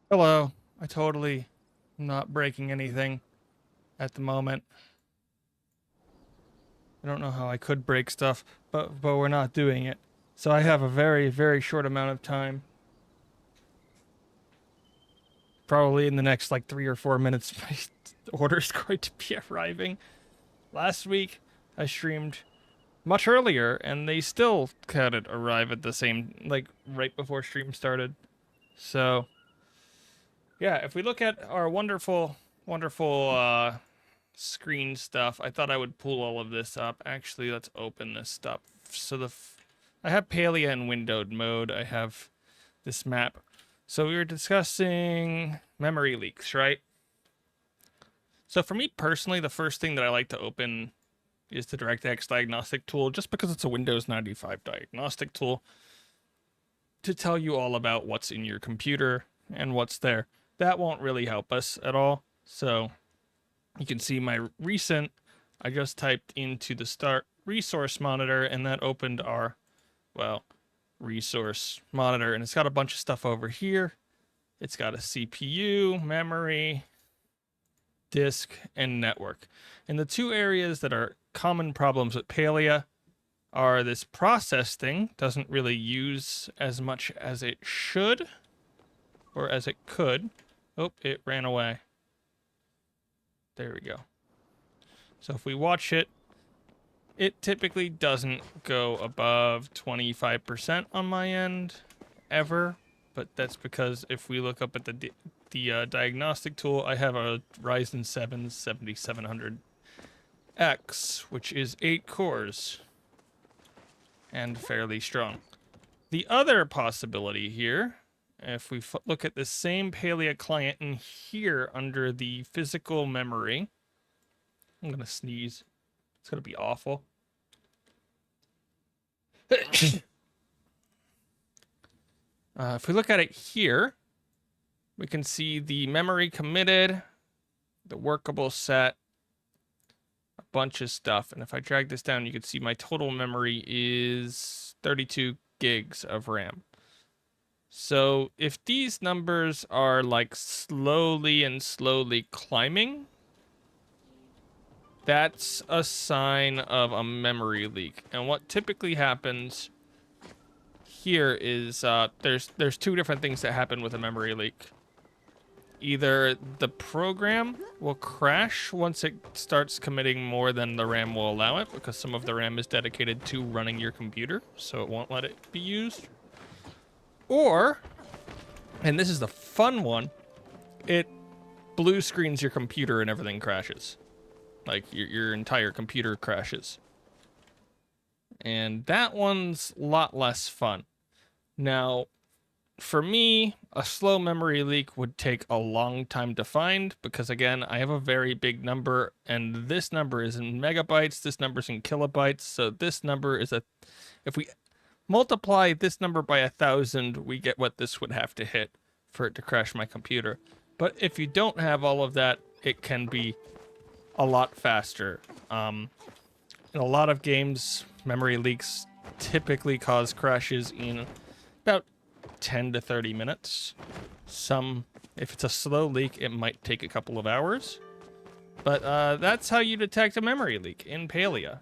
Hello. I totally am not breaking anything at the moment. I don't know how I could break stuff, but we're not doing it. So I have a very, very short amount of time. Probably in the next like 3 or 4 minutes, my order's going to be arriving. Last week, I streamed much earlier, and they still had it arrive at the same, like, right before stream started. So, yeah, if we look at our wonderful, wonderful screen stuff, I thought I would pull all of this up. Actually, let's open this stuff. So I have Palia in windowed mode. I have this map. So we were discussing memory leaks, right? So for me personally, the first thing that I like to open is the DirectX diagnostic tool, just because it's a Windows 95 diagnostic tool to tell you all about what's in your computer and what's there. That won't really help us at all. So you can see my recent, I just typed into the start resource monitor, and that opened our, well, resource monitor, and it's got a bunch of stuff over here. It's got a CPU, memory, disk, and network. And the two areas that are common problems with Palia are this process thing doesn't really use as much as it should, or as it could. Oh, it ran away. There we go. So if we watch it, it typically doesn't go above 25% on my end ever, but that's because if we look up at the diagnostic tool, I have a Ryzen 7 7700X, which is 8 cores and fairly strong. The other possibility here, if we look at the same Palia client in here under the physical memory, I'm gonna sneeze. It's gonna be awful. If we look at it here, we can see the memory committed, the workable set, a bunch of stuff. And if I drag this down, you can see my total memory is 32 gigs of RAM. So if these numbers are like slowly and slowly climbing, that's a sign of a memory leak. And what typically happens here is there's two different things that happen with a memory leak. Either the program will crash once it starts committing more than the RAM will allow it, because some of the RAM is dedicated to running your computer, so it won't let it be used. Or, and this is the fun one, it blue screens your computer and everything crashes. Like your entire computer crashes. And that one's a lot less fun. Now, for me, a slow memory leak would take a long time to find because, again, I have a very big number, and this number is in megabytes, this number's in kilobytes, so this number is if we multiply this number by 1,000, we get what this would have to hit for it to crash my computer. But if you don't have all of that, it can be a lot faster. In a lot of games, memory leaks typically cause crashes in about 10 to 30 minutes. If it's a slow leak, it might take a couple of hours. But that's how you detect a memory leak in Palia.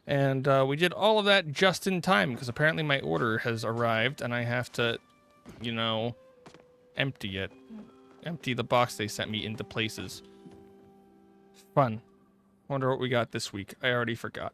And we did all of that just in time because apparently my order has arrived and I have to, you know, empty it. Empty the box they sent me into places. Fun. Wonder what we got this week. I already forgot.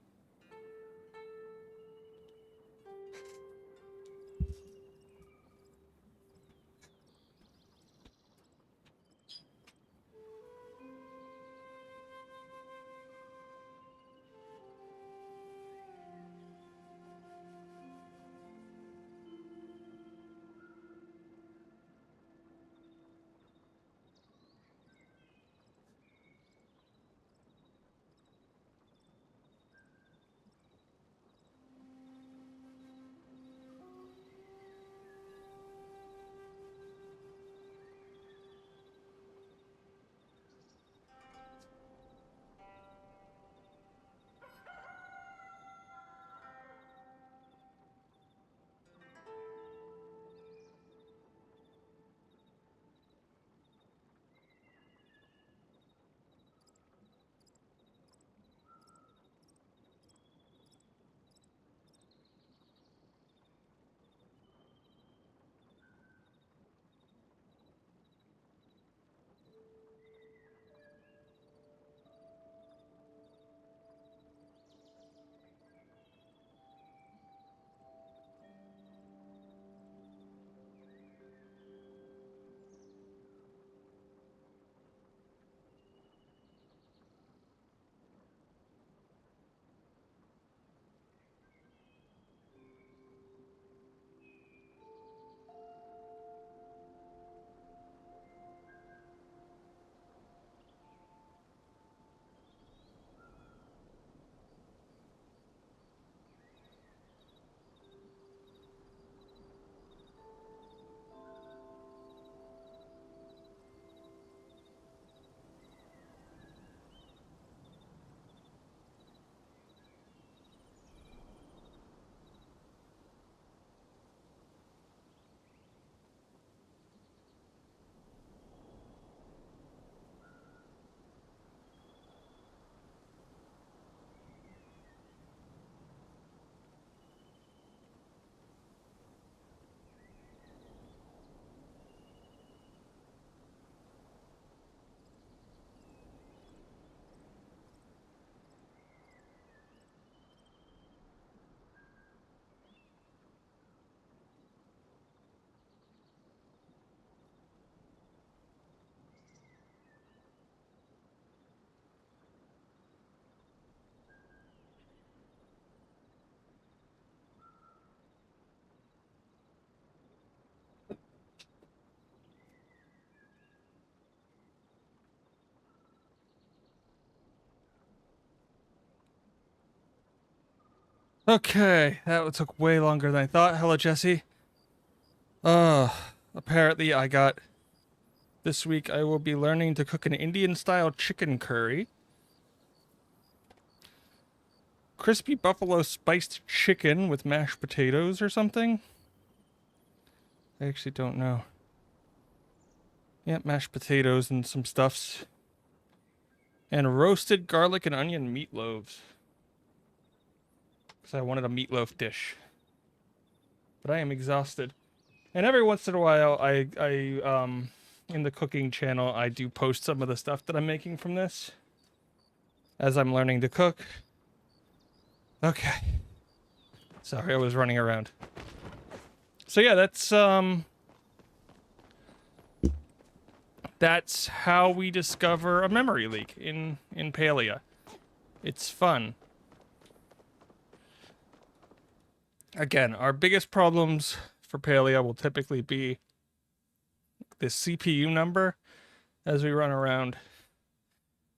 Okay, that took way longer than I thought. Hello, Jesse. Uh, Apparently I got... This week I will be learning to cook an Indian-style chicken curry. Crispy buffalo spiced chicken with mashed potatoes or something? I actually don't know. Yeah, mashed potatoes and some stuffs. And roasted garlic and onion meatloaves. Because I wanted a meatloaf dish. But I am exhausted. And every once in a while, in the cooking channel, I do post some of the stuff that I'm making from this. As I'm learning to cook. Okay. Sorry, I was running around. So yeah, that's how we discover a memory leak in Palia. It's fun. Again, our biggest problems for Palia will typically be the CPU number as we run around,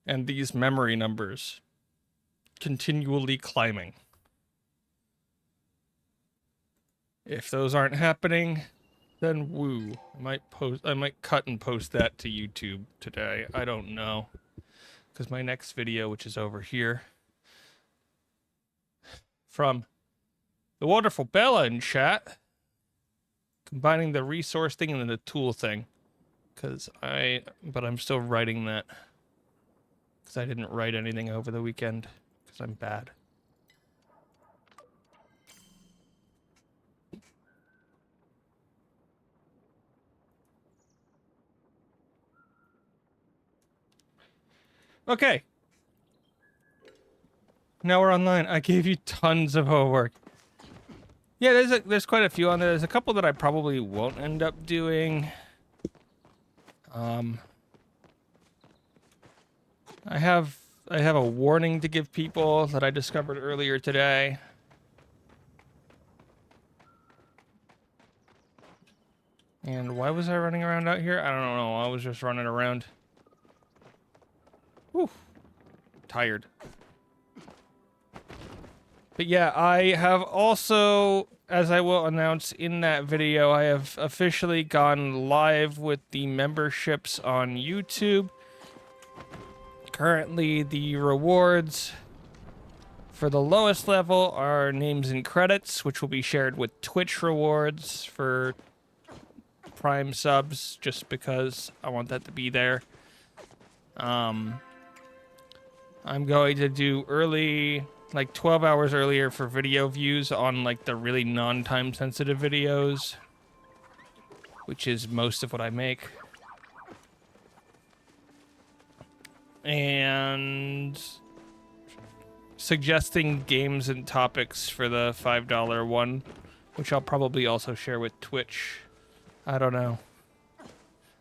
and these memory numbers continually climbing. If those aren't happening, then woo. I might cut and post that to YouTube today. I don't know. Because my next video, which is over here, from the wonderful Bella in chat, combining the resource thing and the tool thing. But I'm still writing that. Because I didn't write anything over the weekend. Because I'm bad. Okay. Now we're online. I gave you tons of homework. Yeah, there's quite a few on there. There's a couple that I probably won't end up doing. I have a warning to give people that I discovered earlier today. And why was I running around out here? I don't know. I was just running around. Whew. Tired. But yeah, I have also, as I will announce in that video, I have officially gone live with the memberships on YouTube. Currently, the rewards for the lowest level are names and credits, which will be shared with Twitch rewards for Prime subs, just because I want that to be there. I'm going to do early, like 12 hours earlier for video views on like the really non-time sensitive videos, which is most of what I make. And suggesting games and topics for the $5 one, which I'll probably also share with Twitch. I don't know.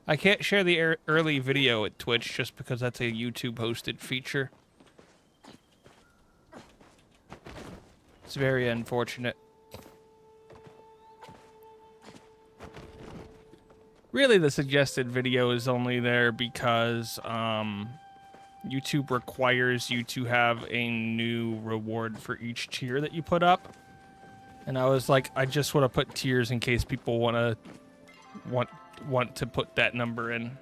I can't share the early video at Twitch just because that's a YouTube hosted feature. It's very unfortunate. Really, the suggested video is only there because YouTube requires you to have a new reward for each tier that you put up. And I was like, I just want to put tiers in case people want to put that number in.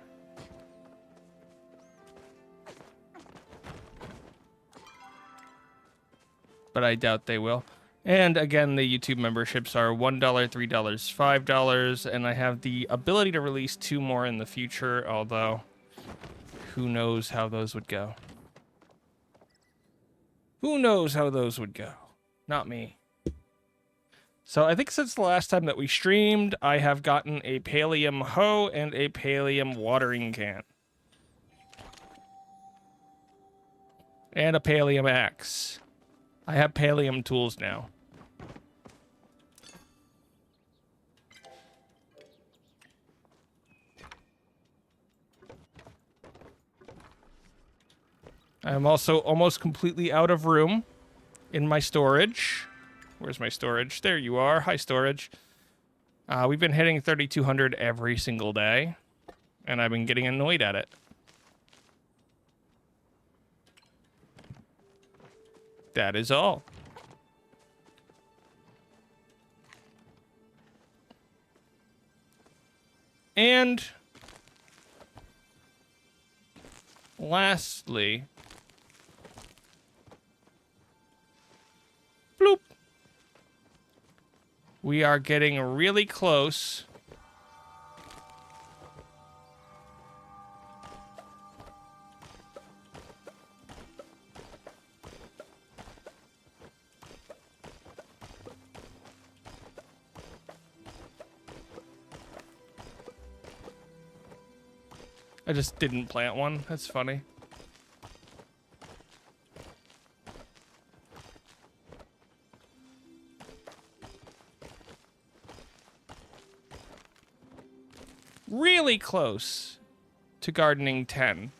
But I doubt they will. And again, the YouTube memberships are $1, $3, $5, and I have the ability to release 2 more in the future, although who knows how those would go. Who knows how those would go? Not me. So I think since the last time that we streamed, I have gotten a Palium hoe and a Palium watering can. And a Palium axe. I have Palium tools now. I'm also almost completely out of room in my storage. Where's my storage? There you are. Hi, storage. We've been hitting 3,200 every single day, and I've been getting annoyed at it. That is all. And lastly, bloop. We are getting really close. I just didn't plant one. That's funny. Really close to gardening 10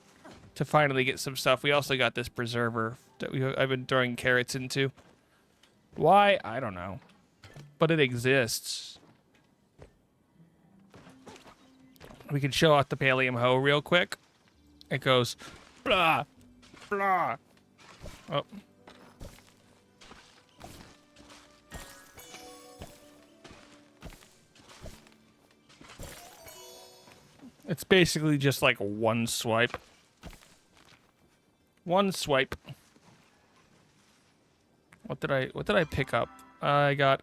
to finally get some stuff. We also got this preserver that I've been throwing carrots into. Why? I don't know. But it exists. We can show off the pallium hoe real quick. It goes blah, blah. Oh. It's basically just like one swipe. One swipe. What did I pick up? I got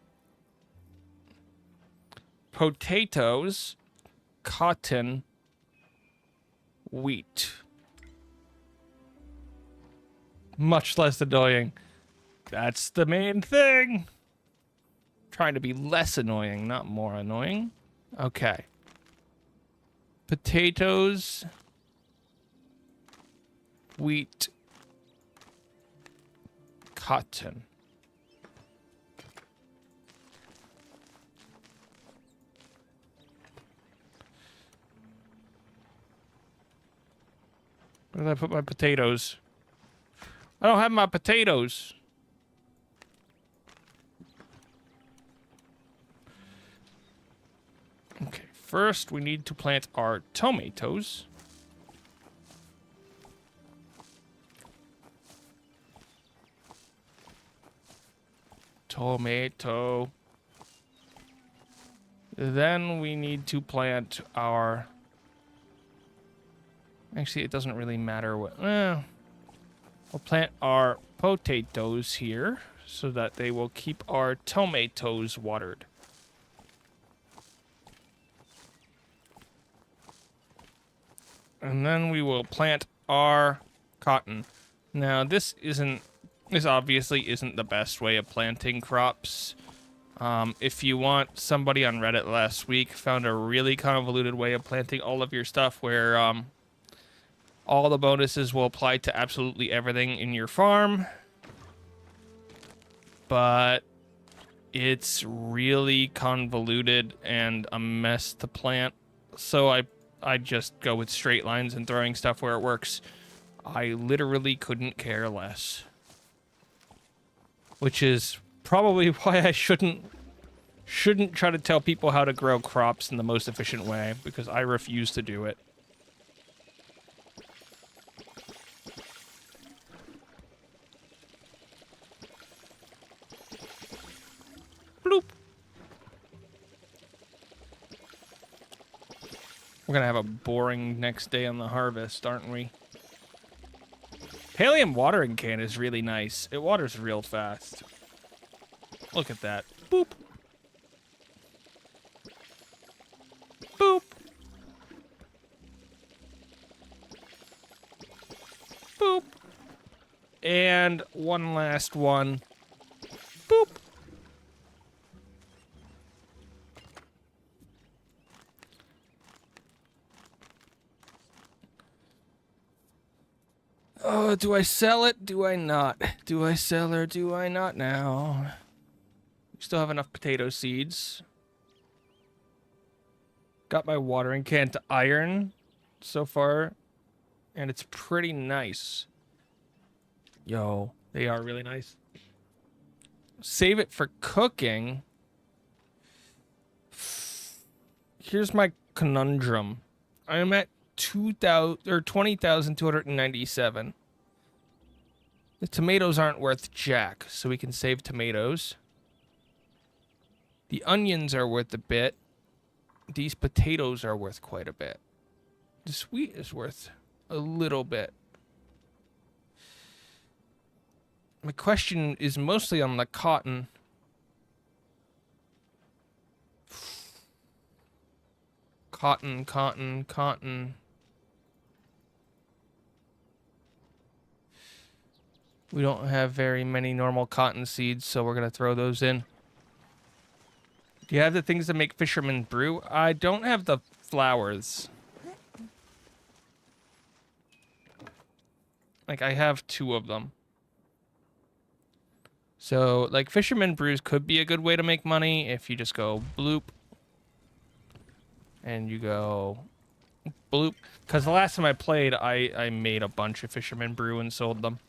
potatoes, cotton, wheat. Much less annoying. That's the main thing. Trying to be less annoying, not more annoying. Okay. Potatoes, wheat, cotton. Where did I put my potatoes? I don't have my potatoes. Okay, first we need to plant our tomatoes. Tomato. Then we need to plant our... Actually, it doesn't really matter what... we'll plant our potatoes here so that they will keep our tomatoes watered. And then we will plant our cotton. Now, this obviously isn't the best way of planting crops. If you want, somebody on Reddit last week found a really convoluted way of planting all of your stuff where all the bonuses will apply to absolutely everything in your farm. But it's really convoluted and a mess to plant. So I just go with straight lines and throwing stuff where it works. I literally couldn't care less. Which is probably why I shouldn't try to tell people how to grow crops in the most efficient way, because I refuse to do it. Bloop. We're gonna have a boring next day on the harvest, aren't we? Pallium watering can is really nice. It waters real fast. Look at that. Boop. Boop. Boop. And one last one. Boop. Oh, do I sell it? Do I not? Do I sell or do I not now? We still have enough potato seeds. Got my watering can to iron so far, and it's pretty nice. Yo, they are really nice. Save it for cooking. Here's my conundrum. I'm at 20,297. The tomatoes aren't worth jack, so we can save tomatoes. The onions are worth a bit. these potatoes are worth quite a bit. The wheat is worth a little bit. My question is mostly on the cotton. Cotton, cotton, cotton. We don't have very many normal cotton seeds, so we're going to throw those in. Do you have the things that make fisherman brew? I don't have the flowers. Like, I have 2 of them. So, like, fisherman brews could be a good way to make money if you just go bloop. And you go bloop. Because the last time I played, I made a bunch of fisherman brew and sold them.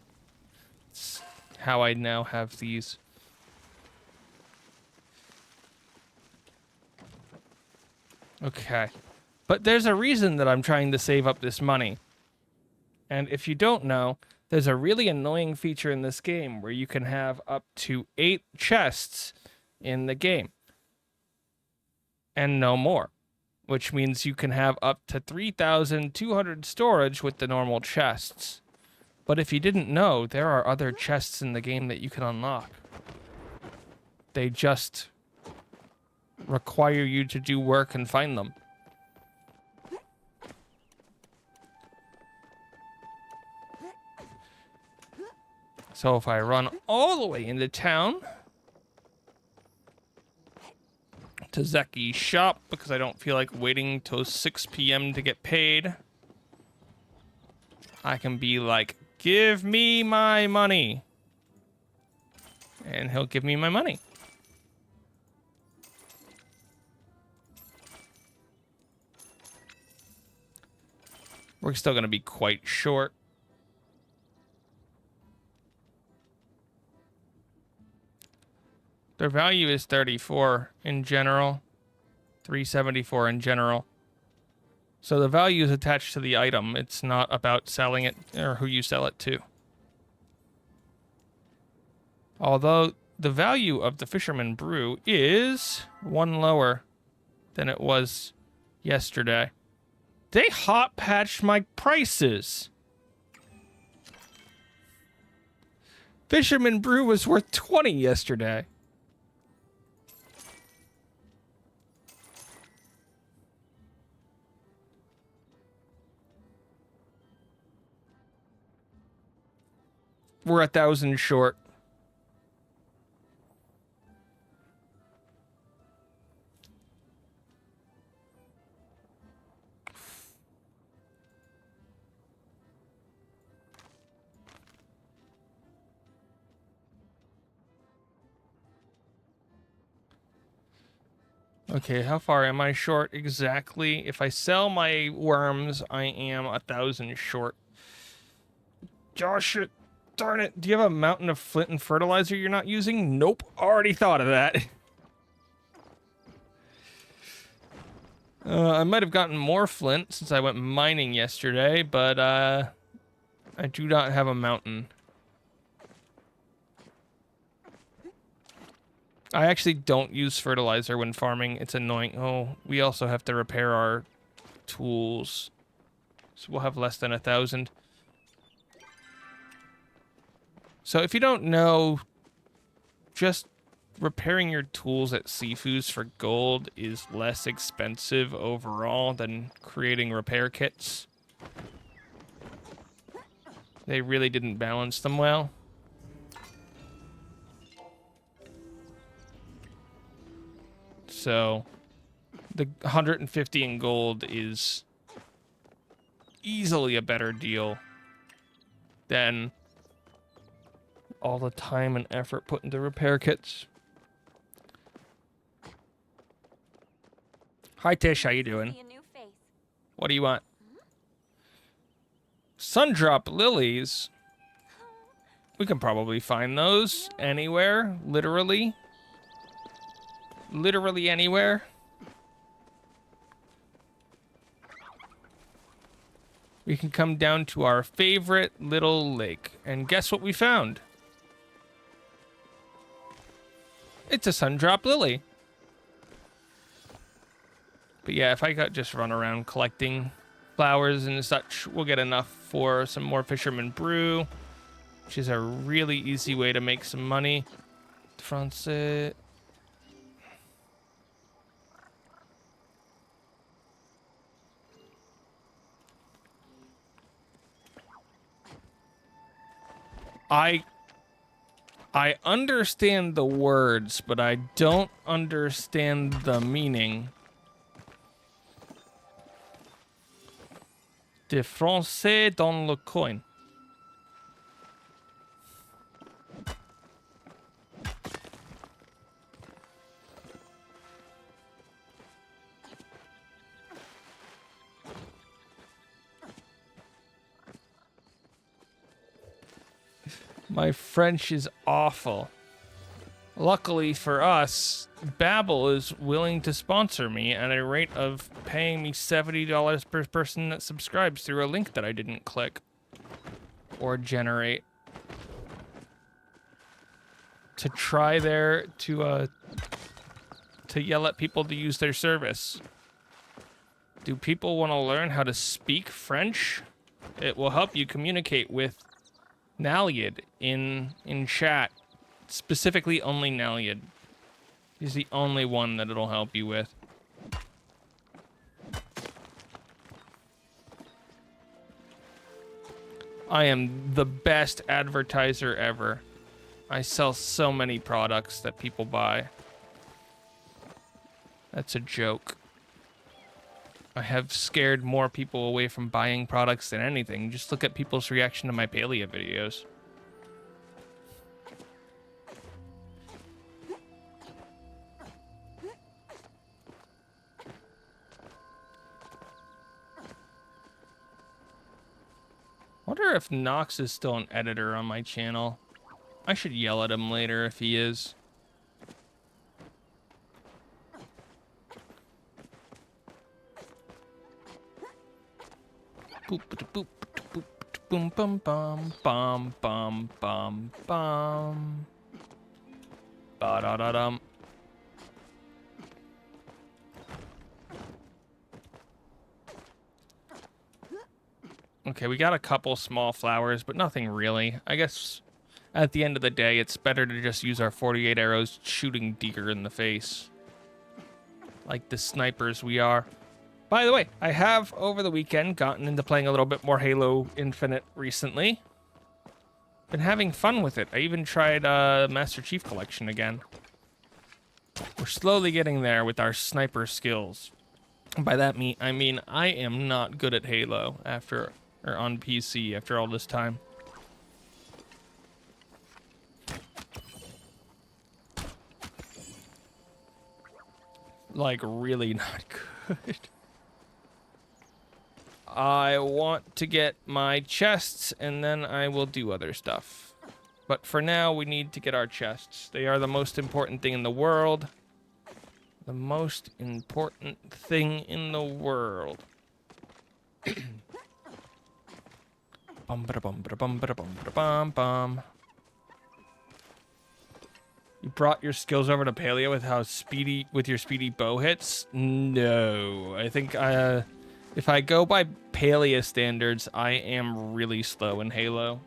It's how I now have these. Okay. But there's a reason that I'm trying to save up this money. And if you don't know, there's a really annoying feature in this game where you can have up to 8 chests in the game. And no more. Which means you can have up to 3,200 storage with the normal chests. But if you didn't know, there are other chests in the game that you can unlock. They just require you to do work and find them. So if I run all the way into town to Zeki's shop, because I don't feel like waiting till 6 p.m. to get paid, I can be like, give me my money. And he'll give me my money. We're still going to be quite short. Their value is 34 in general. 374 in general. So the value is attached to the item. It's not about selling it or who you sell it to. Although the value of the Fisherman Brew is 1 lower than it was yesterday. They hot patched my prices. Fisherman Brew was worth 20 yesterday. We're 1,000 short. Okay, how far am I short exactly? If I sell my worms, I am 1,000 short. Josh, darn it. Do you have a mountain of flint and fertilizer you're not using? Nope. Already thought of that. I might have gotten more flint since I went mining yesterday, but I do not have a mountain. I actually don't use fertilizer when farming. It's annoying. Oh, we also have to repair our tools. So we'll have less than 1,000. So if you don't know, just repairing your tools at Sifu's for gold is less expensive overall than creating repair kits. They really didn't balance them well. So the 150 in gold is easily a better deal than all the time and effort put into repair kits. Hi Tish, how you doing? What do you want? Sundrop lilies. We can probably find those anywhere, literally. Literally anywhere. We can come down to our favorite little lake. And guess what we found? It's a sundrop lily. But yeah, if I got just run around collecting flowers and such, we'll get enough for some more Fisherman Brew, which is a really easy way to make some money. Francais. I understand the words, but I don't understand the meaning. De français dans le coin. My French is awful. Luckily for us, Babbel is willing to sponsor me at a rate of paying me $70 per person that subscribes through a link that I didn't click or generate. To try to yell at people to use their service. Do people want to learn how to speak French? It will help you communicate with Naliad in chat. Specifically only Naliad. He's the only one that it'll help you with. I am the best advertiser ever. I sell so many products that people buy. That's a joke. I have scared more people away from buying products than anything. Just look at people's reaction to my Palia videos. Wonder if Nox is still an editor on my channel. I should yell at him later if he is. Boop boop boop boom bum bum bum bum bum bum. Ba da da dum. Okay, we got a couple small flowers, but nothing really. I guess at the end of the day, it's better to just use our 48 arrows shooting deer in the face. Like the snipers we are. By the way, I have, over the weekend, gotten into playing a little bit more Halo Infinite recently. Been having fun with it. I even tried Master Chief Collection again. We're slowly getting there with our sniper skills. And by that I mean I am not good at Halo on PC after all this time. Like, really not good. I want to get my chests, and then I will do other stuff. But for now, we need to get our chests. They are the most important thing in the world. The most important thing in the world. Bum ba bum ba bum ba bum ba bum bum. You brought your skills over to Palia with your speedy bow hits? No. I think if I go by Palia standards, I am really slow in Halo.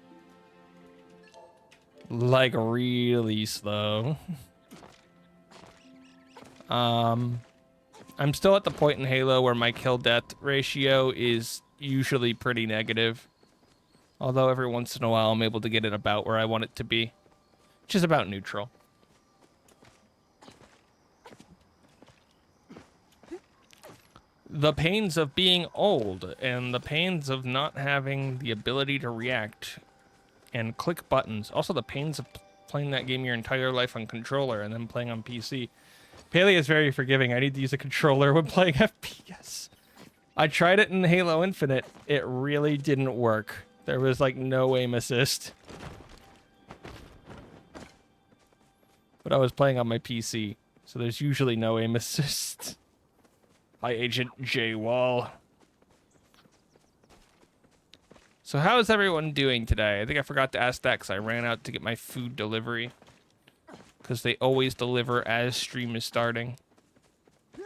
Like, really slow. I'm still at the point in Halo where my kill-death ratio is usually pretty negative. Although every once in a while I'm able to get it about where I want it to be. Which is about neutral. The pains of being old and the pains of not having the ability to react and click buttons. Also the pains of playing that game your entire life on controller and then playing on PC. Palia is very forgiving. I need to use a controller when playing FPS. I tried it in Halo Infinite. It really didn't work. There was like no aim assist. But I was playing on my PC, so there's usually no aim assist. Hi, Agent J. Wall. So how is everyone doing today? I think I forgot to ask that because I ran out to get my food delivery. Because they always deliver as stream is starting.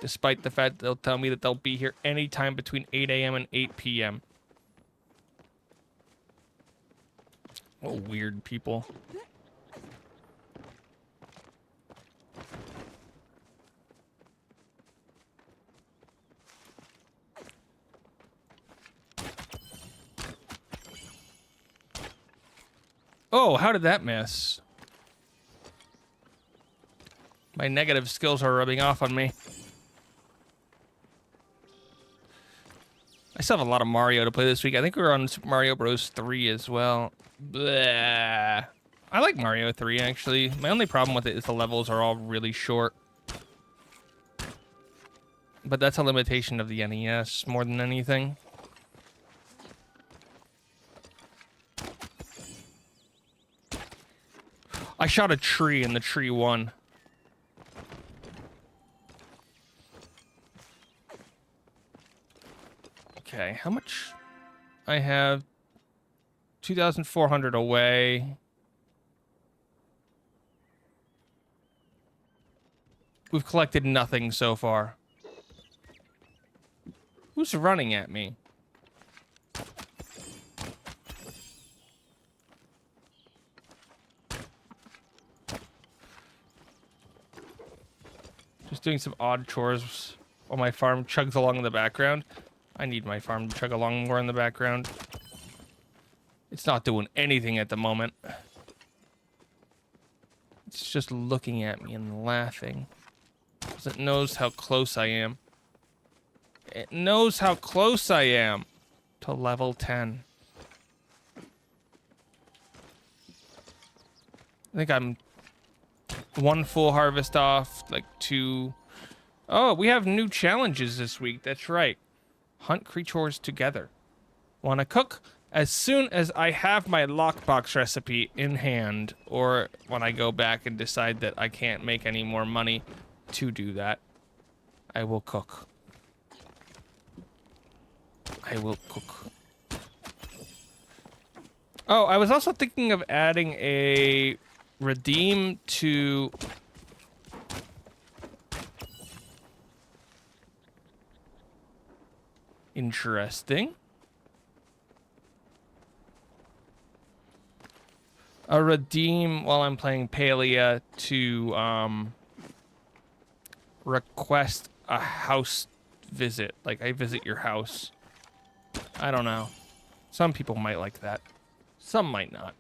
despite the fact that they'll tell me that they'll be here anytime between 8 a.m. and 8 p.m. What weird people. Oh, how did that miss? My negative skills are rubbing off on me. I still have a lot of Mario to play this week. I think we were on Super Mario Bros. 3 as well. Blah. I like Mario 3, actually. My only problem with it is the levels are all really short. But that's a limitation of the NES more than anything. I shot a tree and the tree won. Okay, how much? I have 2,400 away. We've collected nothing so far. Who's running at me? Just doing some odd chores while my farm chugs along in the background. I need my farm to chug along more in the background. It's not doing anything at the moment. It's just looking at me and laughing. Because it knows how close I am. It knows how close I am to level 10. I think I'm one full harvest off, like 2. Oh, we have new challenges this week. That's right. Hunt creatures together. Want to cook? As soon as I have my lockbox recipe in hand, or when I go back and decide that I can't make any more money to do that, I will cook. I will cook. Oh, I was also thinking of adding a redeem to... Interesting. A redeem while I'm playing Palia to request a house visit. Like, I visit your house. I don't know. Some people might like that. Some might not.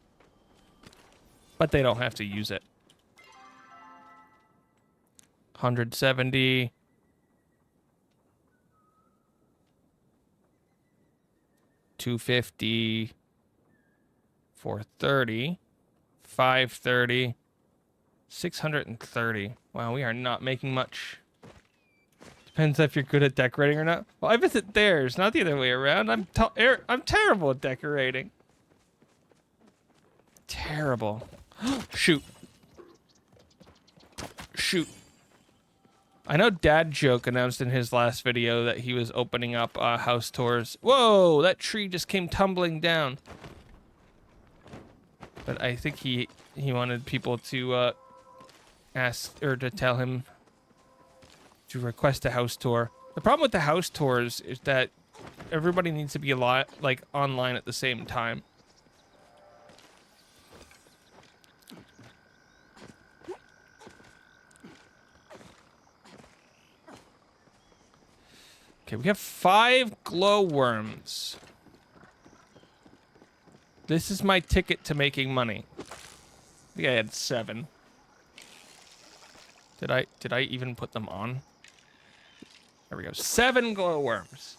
But they don't have to use it. 170. 250. 430. 530. 630. Wow, we are not making much. Depends if you're good at decorating or not. Well, I visit theirs, not the other way around. I'm terrible at decorating. Terrible. Shoot. Shoot. I know Dad Joke announced in his last video that he was opening up house tours. Whoa, that tree just came tumbling down. But I think he wanted people to ask or to tell him to request a house tour. The problem with the house tours is that everybody needs to be like online at the same time. Okay, we have 5 glowworms. This is my ticket to making money. I think I had 7. Did I even put them on? There we go. 7 glowworms.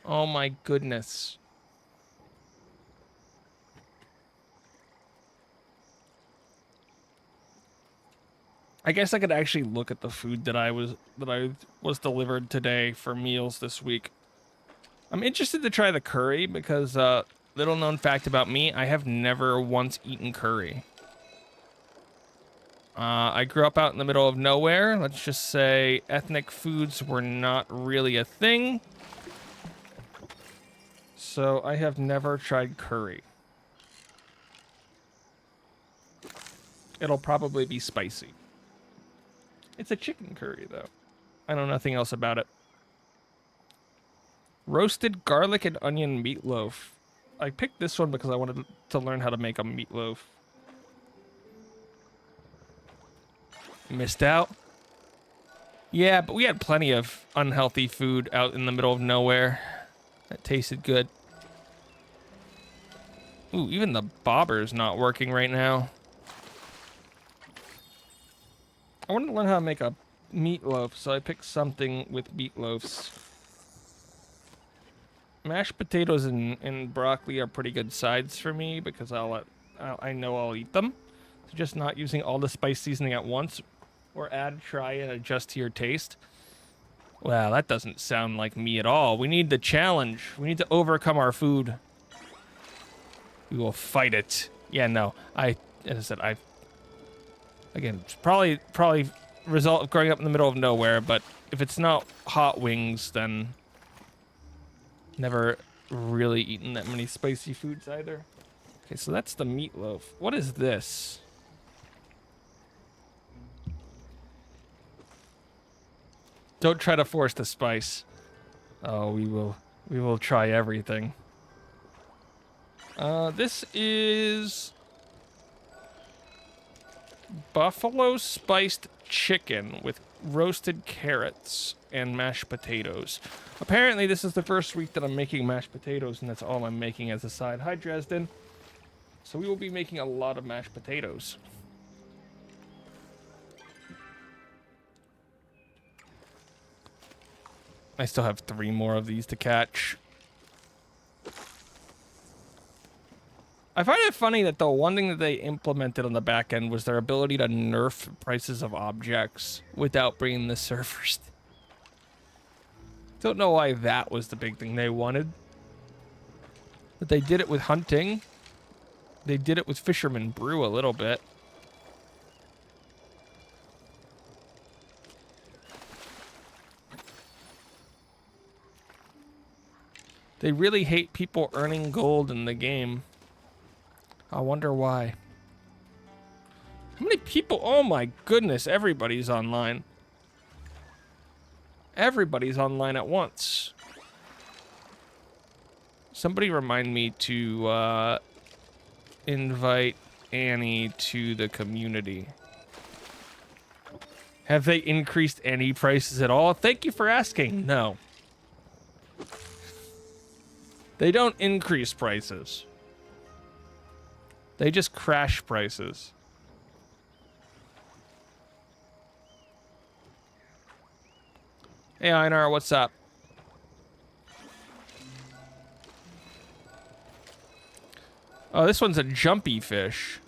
Oh my goodness. I guess I could actually look at the food that I was delivered today for meals this week. I'm interested to try the curry because little known fact about me, I have never once eaten curry. I grew up out in the middle of nowhere. Let's just say ethnic foods were not really a thing. So I have never tried curry. It'll probably be spicy. It's a chicken curry, though. I know nothing else about it. Roasted garlic and onion meatloaf. I picked this one because I wanted to learn how to make a meatloaf. Missed out. Yeah, but we had plenty of unhealthy food out in the middle of nowhere. That tasted good. Ooh, even the bobber's not working right now. I wanted to learn how to make a meatloaf, so I picked something with meatloafs. Mashed potatoes and broccoli are pretty good sides for me because I know I'll eat them. So just not using all the spice seasoning at once, or add, try, and adjust to your taste. Wow, that doesn't sound like me at all. We need the challenge. We need to overcome our food. We will fight it. Yeah, no. As I said, again, it's probably result of growing up in the middle of nowhere, but if it's not hot wings, then never really eaten that many spicy foods either. Okay, so that's the meatloaf. What is this? Don't try to force the spice. Oh, we will try everything. This is buffalo spiced chicken with roasted carrots and mashed potatoes. Apparently, this is the first week that I'm making mashed potatoes, and that's all I'm making as a side. Hi, Dresden. So we will be making a lot of mashed potatoes. I still have 3 more of these to catch. I find it funny that the one thing that they implemented on the back end was their ability to nerf prices of objects without bringing the servers. Don't know why that was the big thing they wanted. But they did it with hunting. They did it with Fisherman Brew a little bit. They really hate people earning gold in the game. I wonder why. How many people? Oh my goodness, everybody's online. Everybody's online at once. Somebody remind me to invite Annie to the community. Have they increased any prices at all? Thank you for asking. No. They don't increase prices. They just crash prices. Hey, Einar, what's up? Oh, this one's a jumpy fish.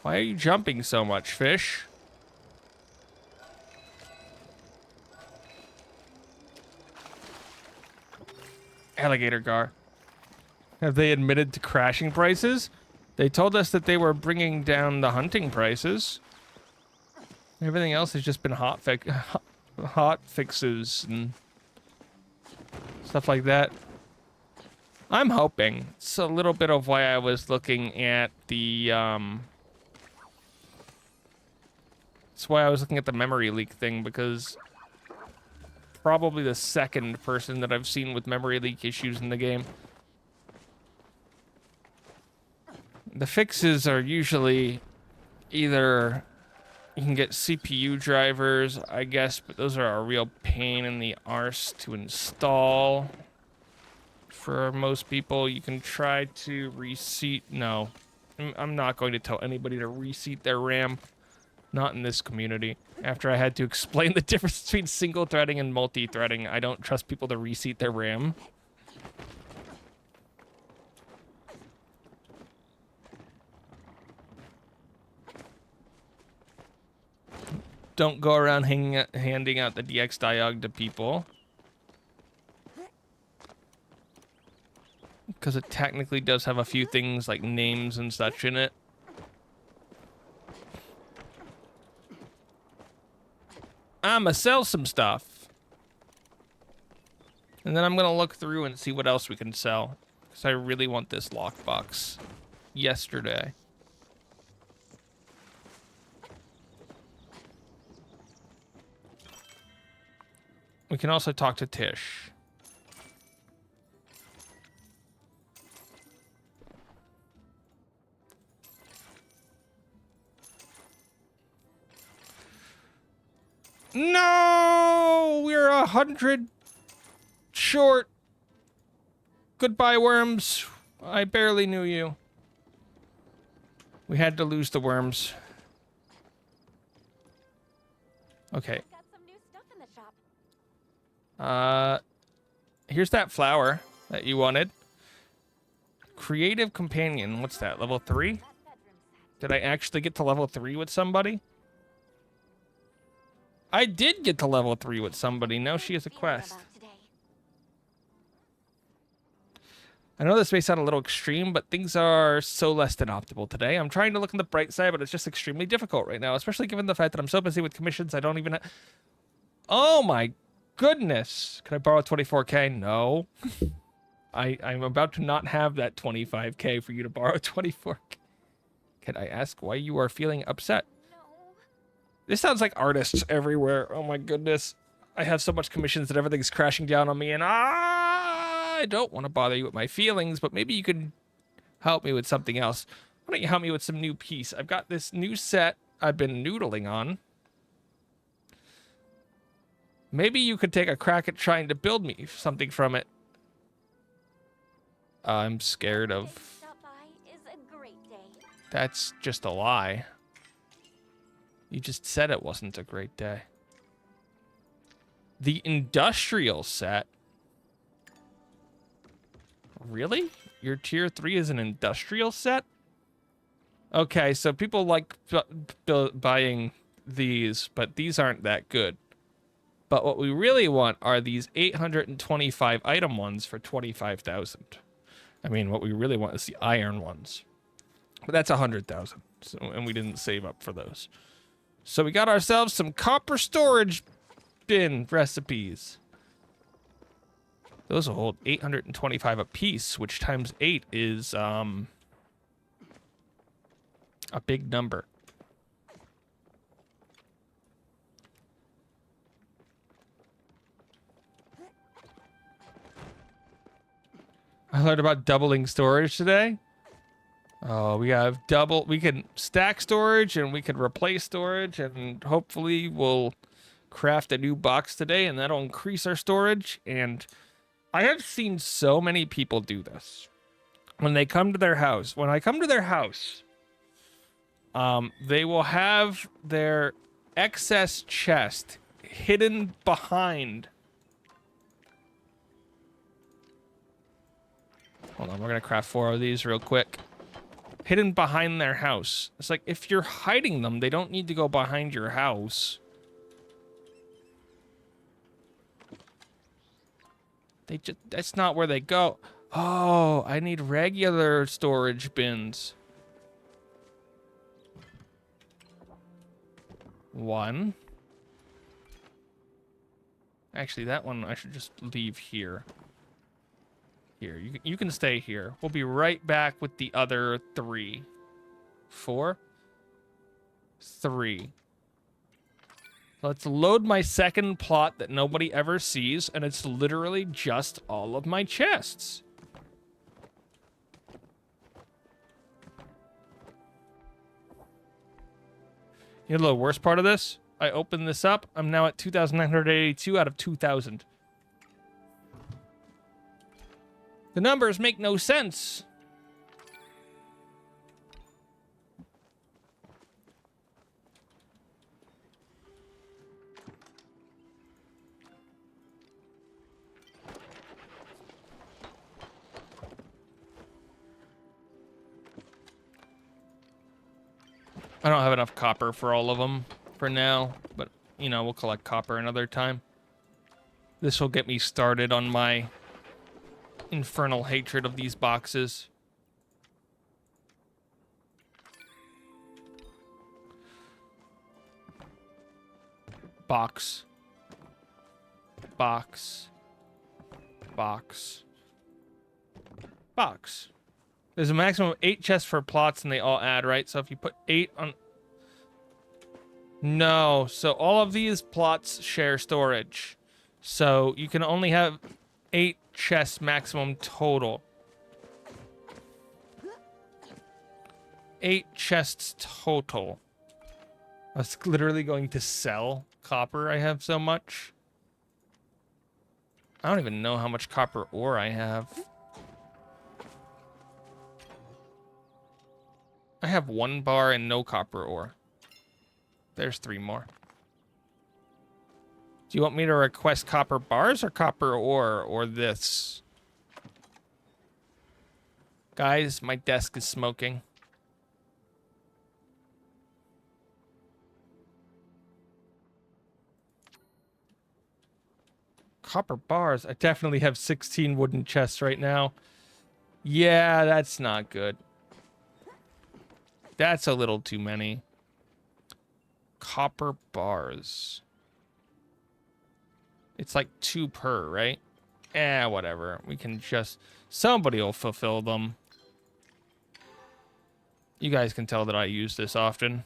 Why are you jumping so much, fish? Alligator gar. Have they admitted to crashing prices? They told us that they were bringing down the hunting prices. Everything else has just been hot fixes and stuff like that. I'm hoping. It's a little bit of why I was looking at the it's why I was looking at the memory leak thing, because probably the second person that I've seen with memory leak issues in the game. The fixes are usually either you can get CPU drivers, I guess, but those are a real pain in the arse to install. For most people, you can try to reseat. No, I'm not going to tell anybody to reseat their RAM. Not in this community. After I had to explain the difference between single threading and multi-threading, I don't trust people to reseat their RAM. Don't go around handing out the DX diog to people. Because it technically does have a few things like names and such in it. I'ma sell some stuff. And then I'm gonna look through and see what else we can sell. Because I really want this lockbox. Yesterday. We can also talk to Tish. No! We're 100 short. Goodbye, worms. I barely knew you. We had to lose the worms. Okay. Got some new stuff in the shop. Here's that flower that you wanted. Creative companion. What's that? Level 3? Did I actually get to level 3 with somebody? I did get to level 3 with somebody. Now she has a quest. I know this may sound a little extreme, but things are so less than optimal today. I'm trying to look on the bright side, but it's just extremely difficult right now, especially given the fact that I'm so busy with commissions I don't even... Oh my goodness! Can I borrow 24K? No. I'm about to not have that 25K for you to borrow 24K. Can I ask why you are feeling upset? No. This sounds like artists everywhere. Oh my goodness. I have so much commissions that everything's crashing down on me, and I don't want to bother you with my feelings, but maybe you can help me with something else. Why don't you help me with some new piece? I've got this new set I've been noodling on. Maybe you could take a crack at trying to build me something from it. I'm scared of... Stop by is a great day. That's just a lie. You just said it wasn't a great day. The industrial set? Really? Your tier 3 is an industrial set? Okay, so people like buying these, but these aren't that good. But what we really want are these 825 item ones for 25,000. I mean, what we really want is the iron ones. But that's 100,000, so, and we didn't save up for those. So we got ourselves some copper storage bin recipes. Those will hold 825 a piece, which times 8 is a big number. I learned about doubling storage today. Oh, we have double. We can stack storage and we can replace storage, and hopefully we'll craft a new box today, and that'll increase our storage. And I have seen so many people do this when they come to their house. When I come to their house, they will have their excess chest hidden behind. Hold on, we're gonna craft 4 of these real quick. Hidden behind their house. It's like, if you're hiding them, they don't need to go behind your house. That's not where they go. Oh, I need regular storage bins. 1. Actually, that one I should just leave here. Here, you can stay here. We'll be right back with the other 3. 4. 3. Let's load my second plot that nobody ever sees, and it's literally just all of my chests. You know the worst part of this? I opened this up. I'm now at 2,982 out of 2,000. The numbers make no sense. I don't have enough copper for all of them for now, but, you know, we'll collect copper another time. This will get me started on my infernal hatred of these boxes. Box. Box. Box. Box. There's a maximum of 8 chests for plots, and they all add, right? So if you put 8 on... No, so all of these plots share storage. So you can only have 8 chests maximum total. 8 chests total. I was literally going to sell copper. I have so much. I don't even know how much copper ore I have. I have 1 bar and no copper ore. There's 3 more. Do you want me to request copper bars or copper ore or this? Guys, my desk is smoking. Copper bars. I definitely have 16 wooden chests right now. Yeah, that's not good. That's a little too many. Copper bars. It's like 2 per, right? Whatever. We can just... Somebody will fulfill them. You guys can tell that I use this often.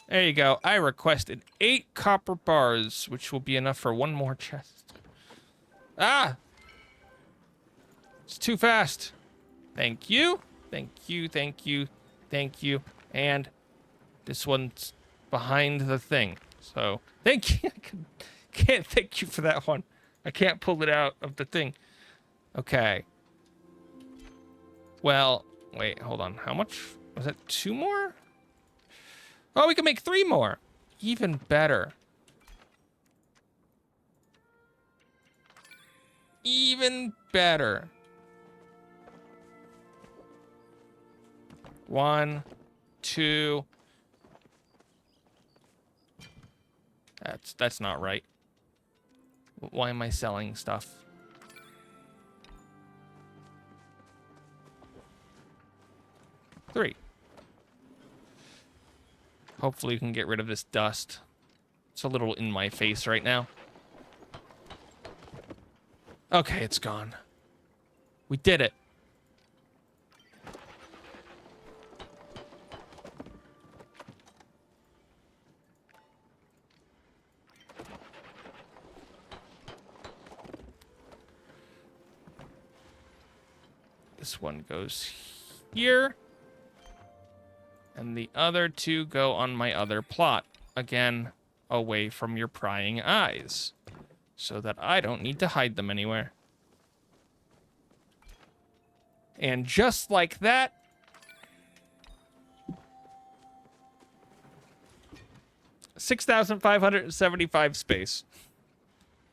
There you go. I requested 8 copper bars, which will be enough for 1 more chest. Ah! It's too fast. Thank you. Thank you, thank you, thank you. And this one's behind the thing. So, thank you. I can't thank you for that one. I can't pull it out of the thing. Okay. Well, wait, hold on. How much? Was that 2 more? Oh, we can make 3 more. Even better. Even better. 1, 2. That's not right. Why am I selling stuff? 3. Hopefully you can get rid of this dust. It's a little in my face right now. Okay, it's gone. We did it. This one goes here. And the other 2 go on my other plot. Again, away from your prying eyes. So that I don't need to hide them anywhere. And just like that... 6,575 space.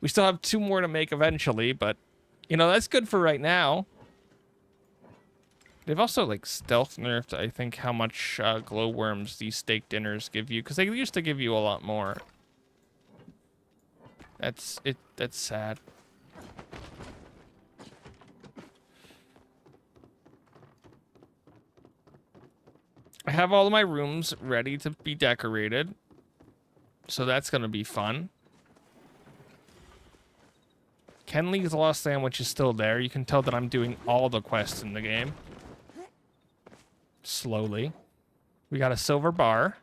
We still have 2 more to make eventually, but... You know, that's good for right now. They've also, like, stealth nerfed, I think, how much glowworms these steak dinners give you. Because they used to give you a lot more. That's sad. I have all of my rooms ready to be decorated. So that's going to be fun. Kenley's Lost Sandwich is still there. You can tell that I'm doing all the quests in the game. Slowly. We got a silver bar.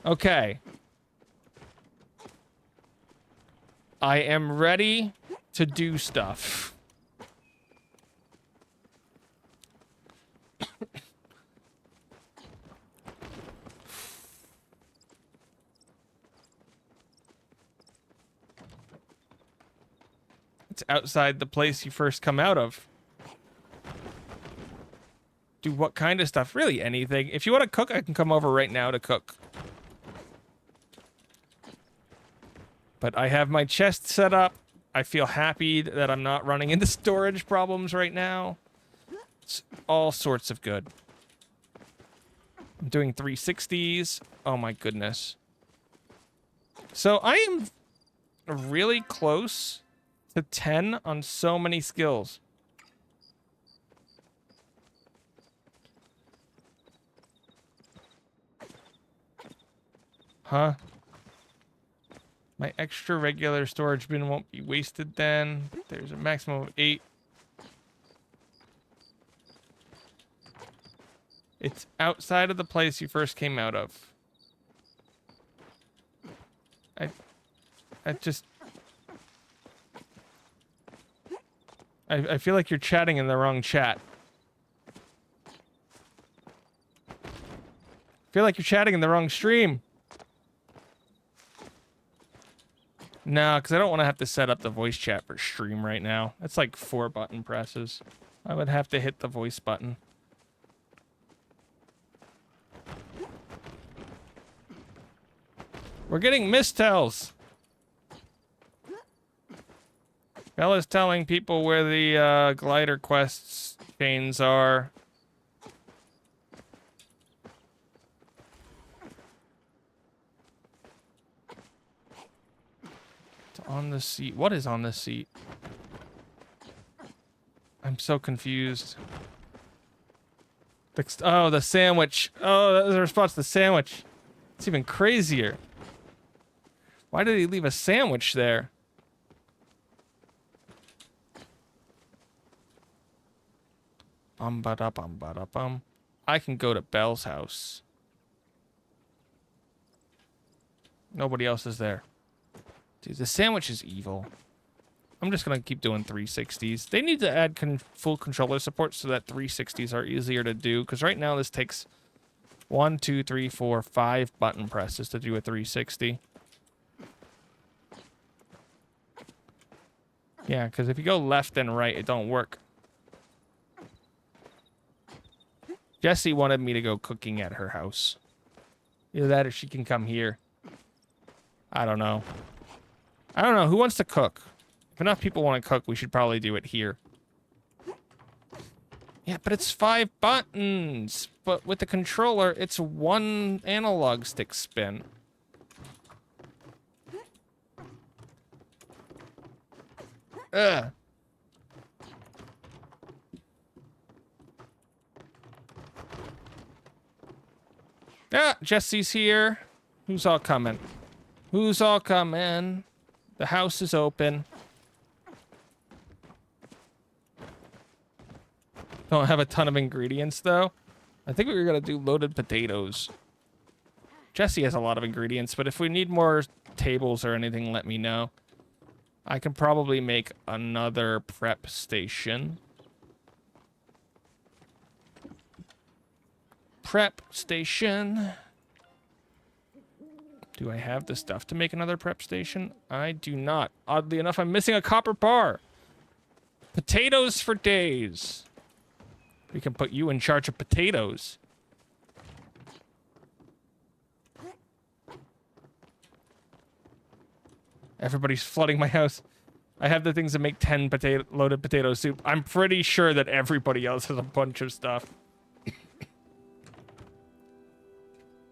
Okay. I am ready to do stuff. It's outside the place you first come out of. Do what kind of stuff? Really anything. If you want to cook, I can come over right now to cook. But I have my chest set up. I feel happy that I'm not running into storage problems right now. It's all sorts of good. I'm doing 360s. Oh my goodness. So I am really close to 10 on so many skills. Huh? My extra regular storage bin won't be wasted then. There's a maximum of 8. It's outside of the place you first came out of. I just... I feel like you're chatting in the wrong chat. I feel like you're chatting in the wrong stream. No, because I don't want to have to set up the voice chat for stream right now. That's like 4 button presses. I would have to hit the voice button. We're getting mistells. Bella's telling people where the glider quests chains are. It's on the seat. What is on the seat? I'm so confused. Oh, the sandwich. Oh, that was the response to the sandwich. It's even crazier. Why did he leave a sandwich there? Bum ba da bum ba da bum. I can go to Belle's house. Nobody else is there. Dude, the sandwich is evil. I'm just gonna keep doing 360s. They need to add full controller support so that 360s are easier to do. Because right now this takes 1, 2, 3, 4, 5 button presses to do a 360. Yeah, because if you go left and right, it don't work. Jessie wanted me to go cooking at her house. Either that or she can come here. I don't know. I don't know. Who wants to cook? If enough people want to cook, we should probably do it here. Yeah, but it's 5 buttons. But with the controller, it's 1 analog stick spin. Ugh. Ah, Jesse's here. Who's all coming? Who's all coming? The house is open. Don't have a ton of ingredients, though. I think we were going to do loaded potatoes. Jesse has a lot of ingredients, but if we need more tables or anything, let me know. I can probably make another prep station. Prep station. Do I have the stuff to make another prep station? I do not. Oddly enough, I'm missing a copper bar. Potatoes for days. We can put you in charge of potatoes. Everybody's flooding my house. I have the things to make 10 loaded potato soup. I'm pretty sure that everybody else has a bunch of stuff.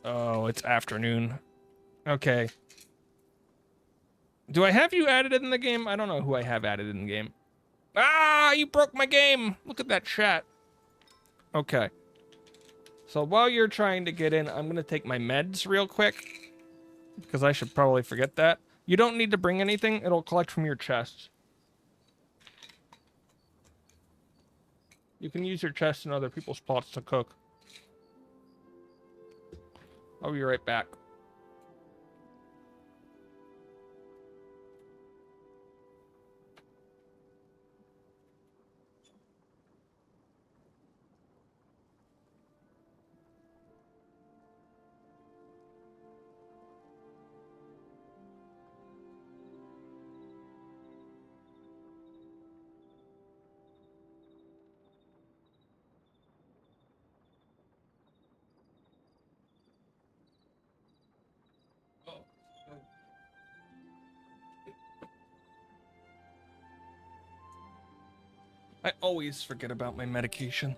Oh, it's afternoon. Okay. Do I have you added in the game? I don't know who I have added in the game. Ah, you broke my game. Look at that chat. Okay. So while you're trying to get in, I'm going to take my meds real quick. Because I should probably forget that. You don't need to bring anything. It'll collect from your chest. You can use your chest and other people's pots to cook. I'll be right back. I always forget about my medication.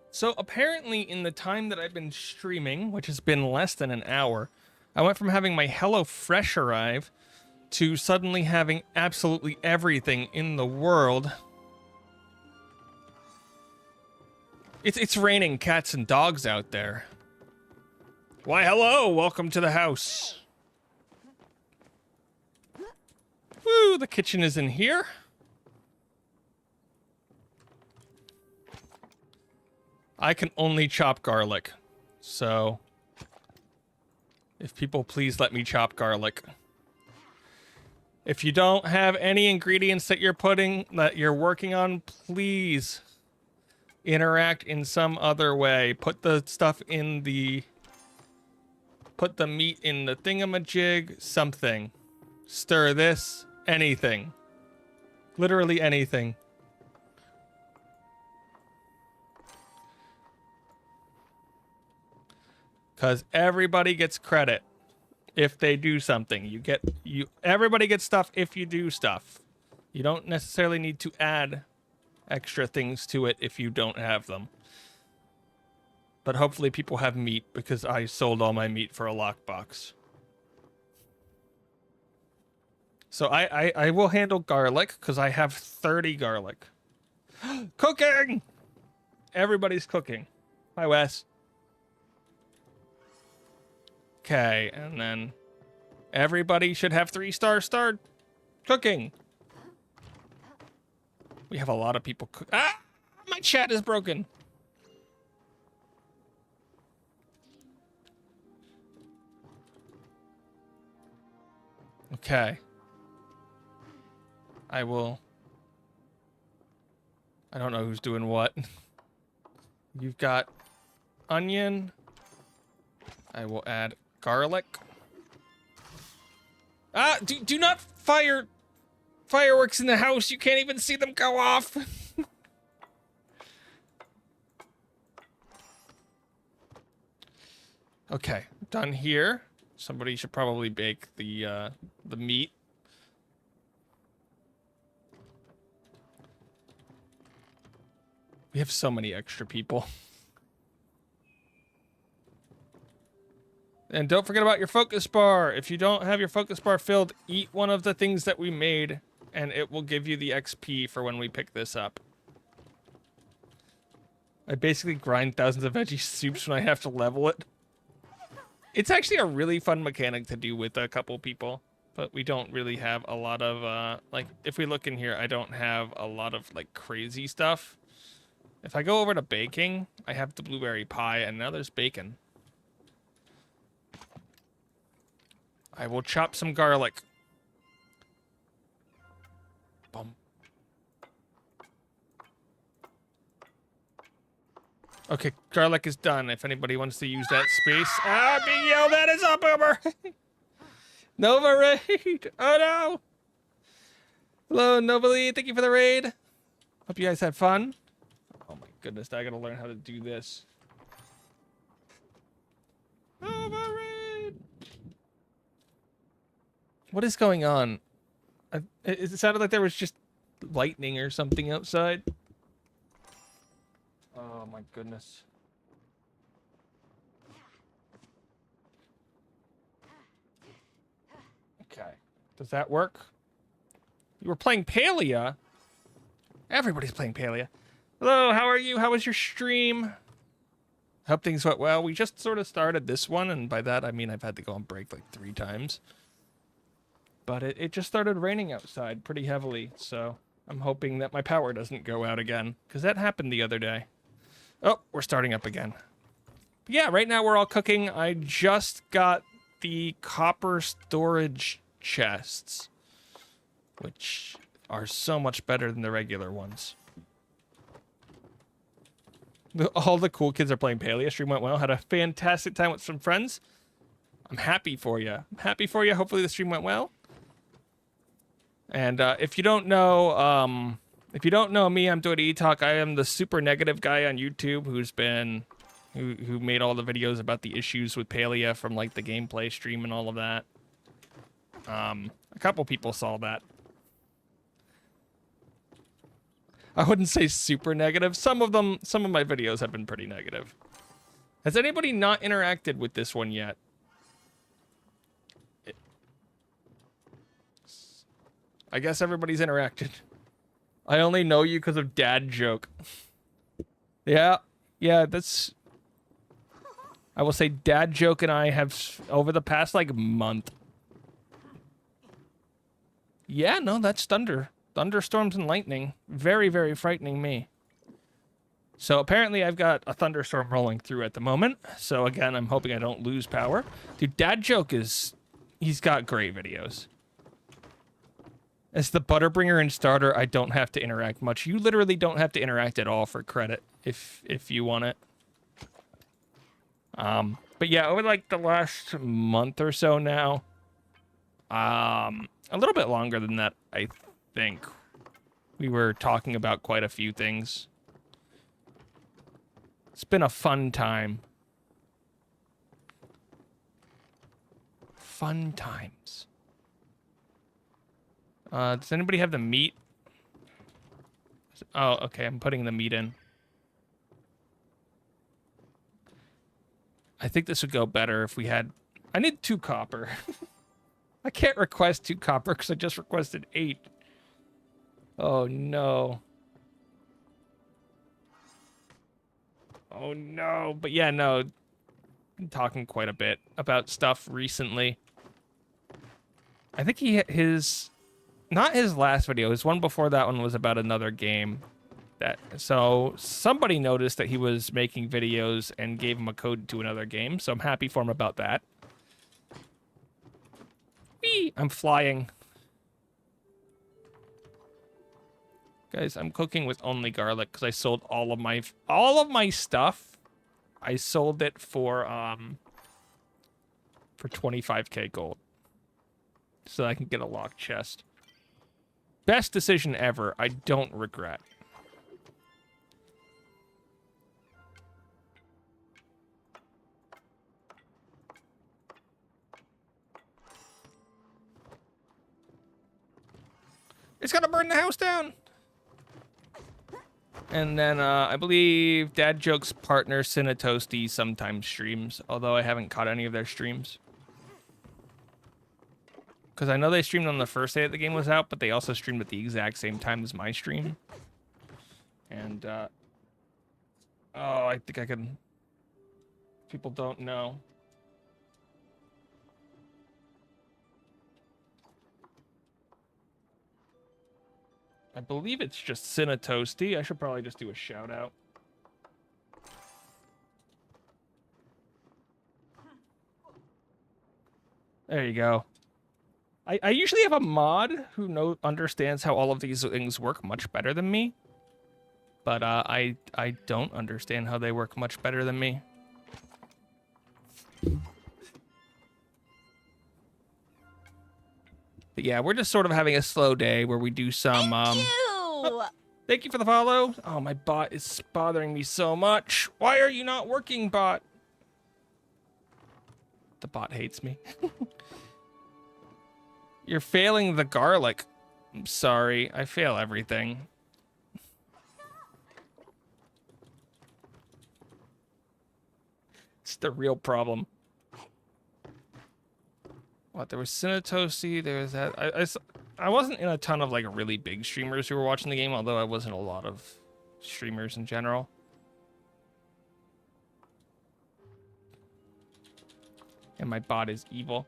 So apparently in the time that I've been streaming, which has been less than an hour, I went from having my HelloFresh arrive to suddenly having absolutely everything in the world. It's raining cats and dogs out there. Why, hello, welcome to the house. Woo, the kitchen is in here. I can only chop garlic, so if people please let me chop garlic. If you don't have any ingredients that you're working on, please interact in some other way. Put the meat in the thingamajig, something. Stir this, anything. Literally anything. Cause everybody gets credit if they do something. Everybody gets stuff if you do stuff. You don't necessarily need to add extra things to it if you don't have them. But hopefully people have meat because I sold all my meat for a lockbox. So I will handle garlic because I have 30 garlic. Cooking! Everybody's cooking. Hi, Wes. Okay, and then everybody should have 3-star start cooking. We have a lot of people cook. Ah! My chat is broken. Okay. I don't know who's doing what. You've got onion. I will add garlic. Ah, do not fire fireworks in the house. You can't even see them go off. Okay, done here. Somebody should probably bake the meat. We have so many extra people. And don't forget about your focus bar. If you don't have your focus bar filled, eat one of the things that we made, and it will give you the XP for when we pick this up. I basically grind thousands of veggie soups when I have to level it. It's actually a really fun mechanic to do with a couple people, but we don't really have a lot of, like, if we look in here, I don't have a lot of, like, crazy stuff. If I go over to baking, I have the blueberry pie, and now there's bacon. I will chop some garlic. Boom. Okay, garlic is done. If anybody wants to use that space. Ah, being yelled at is up, Uber! Nova raid! Oh no! Hello, Novali. Thank you for the raid. Hope you guys had fun. Oh my goodness, I gotta learn how to do this. Nova raid! What is going on? It sounded like there was just lightning or something outside. Oh my goodness. Okay. Does that work? You were playing Palia? Everybody's playing Palia. Hello, how are you? How was your stream? Hope things went well. We just sort of started this one, and by that I mean I've had to go on break like 3 times. But it just started raining outside pretty heavily, so I'm hoping that my power doesn't go out again, because that happened the other day. Oh, we're starting up again. But yeah, right now we're all cooking. I just got the copper storage chests, which are so much better than the regular ones. All the cool kids are playing Palia. Stream went well. Had a fantastic time with some friends. I'm happy for you. I'm happy for you. Hopefully the stream went well. And if you don't know me, I'm doing E-Talk. I am the super negative guy on YouTube who made all the videos about the issues with Palia from like the gameplay stream and all of that. A couple people saw that. I wouldn't say super negative. Some of my videos have been pretty negative. Has anybody not interacted with this one yet? I guess everybody's interacted. I only know you because of dad joke. Yeah, that's... I will say dad joke and I have, over the past, like, month. Yeah, no, that's thunder. Thunderstorms and lightning. Very, very frightening me. So apparently I've got a thunderstorm rolling through at the moment. So again, I'm hoping I don't lose power. Dude, dad joke is... He's got great videos. As the Butterbringer and starter, I don't have to interact much. You literally don't have to interact at all for credit if you want it. But yeah, over like the last month or so now, a little bit longer than that, I think. We were talking about quite a few things. It's been a fun time. Fun times. Does anybody have the meat? Oh, okay, I'm putting the meat in. I think this would go better if we had... I need 2 copper. I can't request 2 copper because I just requested 8. Oh, no. Oh, no. But yeah, no. I'm talking quite a bit about stuff recently. I think his... Not his last video. His one before that one was about another game. So somebody noticed that he was making videos and gave him a code to another game. So I'm happy for him about that. Whee! I'm flying. Guys, I'm cooking with only garlic because I sold all of my stuff. I sold it for 25k gold. So I can get a locked chest. Best decision ever. I don't regret. It's gonna burn the house down. And then I believe Dad Joke's partner Cinetoasty sometimes streams, although I haven't caught any of their streams. Because I know they streamed on the first day that the game was out, but they also streamed at the exact same time as my stream. And oh, I think I can... People don't know. I believe it's just Cinetoasty. I should probably just do a shout out. There you go. I usually have a mod who understands how all of these things work much better than me. But I don't understand how they work much better than me. But yeah, we're just sort of having a slow day where we do some... Thank you for the follow. Oh, my bot is bothering me so much. Why are you not working, bot? The bot hates me. You're failing the garlic. I'm sorry. I fail everything. It's the real problem. What? There was Cinetoasty. There was that. I wasn't in a ton of like really big streamers who were watching the game, although I wasn't a lot of streamers in general. And my bot is evil.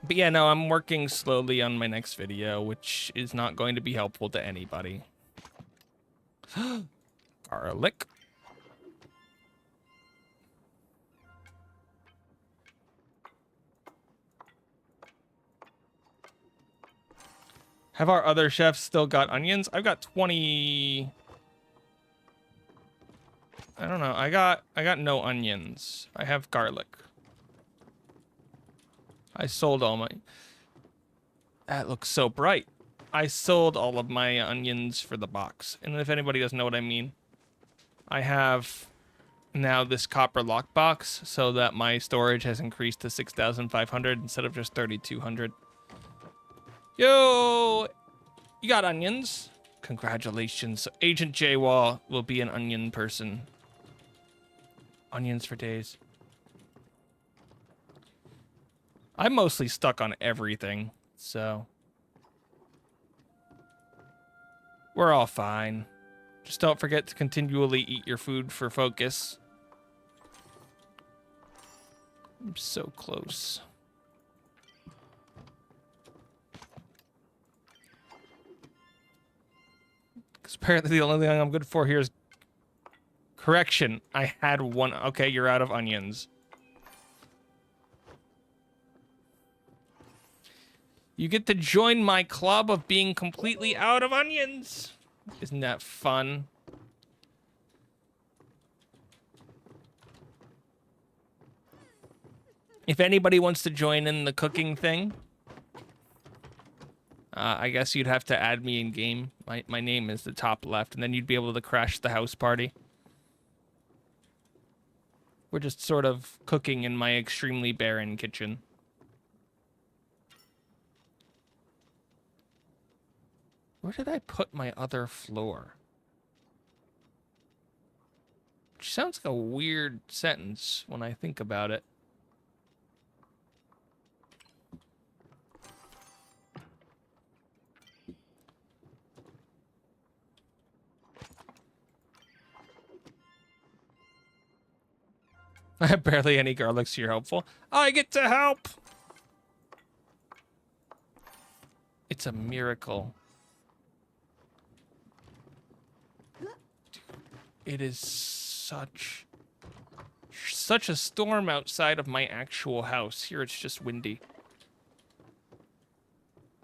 But yeah, no, I'm working slowly on my next video, which is not going to be helpful to anybody. Garlic. Have our other chefs still got onions? I've got 20... I don't know. I got no onions. I have garlic. I sold all my... That looks so bright. I sold all of my onions for the box. And if anybody doesn't know what I mean, I have now this copper lockbox so that my storage has increased to 6,500 instead of just 3,200. Yo! You got onions? Congratulations. Agent J-Wall will be an onion person. Onions for days. I'm mostly stuck on everything, so... We're all fine. Just don't forget to continually eat your food for focus. I'm so close. Because apparently the only thing I'm good for here is... Correction, I had one... Okay, you're out of onions. You get to join my club of being completely out of onions. Isn't that fun? If anybody wants to join in the cooking thing, I guess you'd have to add me in game. My name is the top left, and then you'd be able to crash the house party. We're just sort of cooking in my extremely barren kitchen. Where did I put my other floor? Which sounds like a weird sentence when I think about it. I have barely any garlic, so you're helpful. I get to help! It's a miracle. It is such a storm outside of my actual house. Here it's just windy.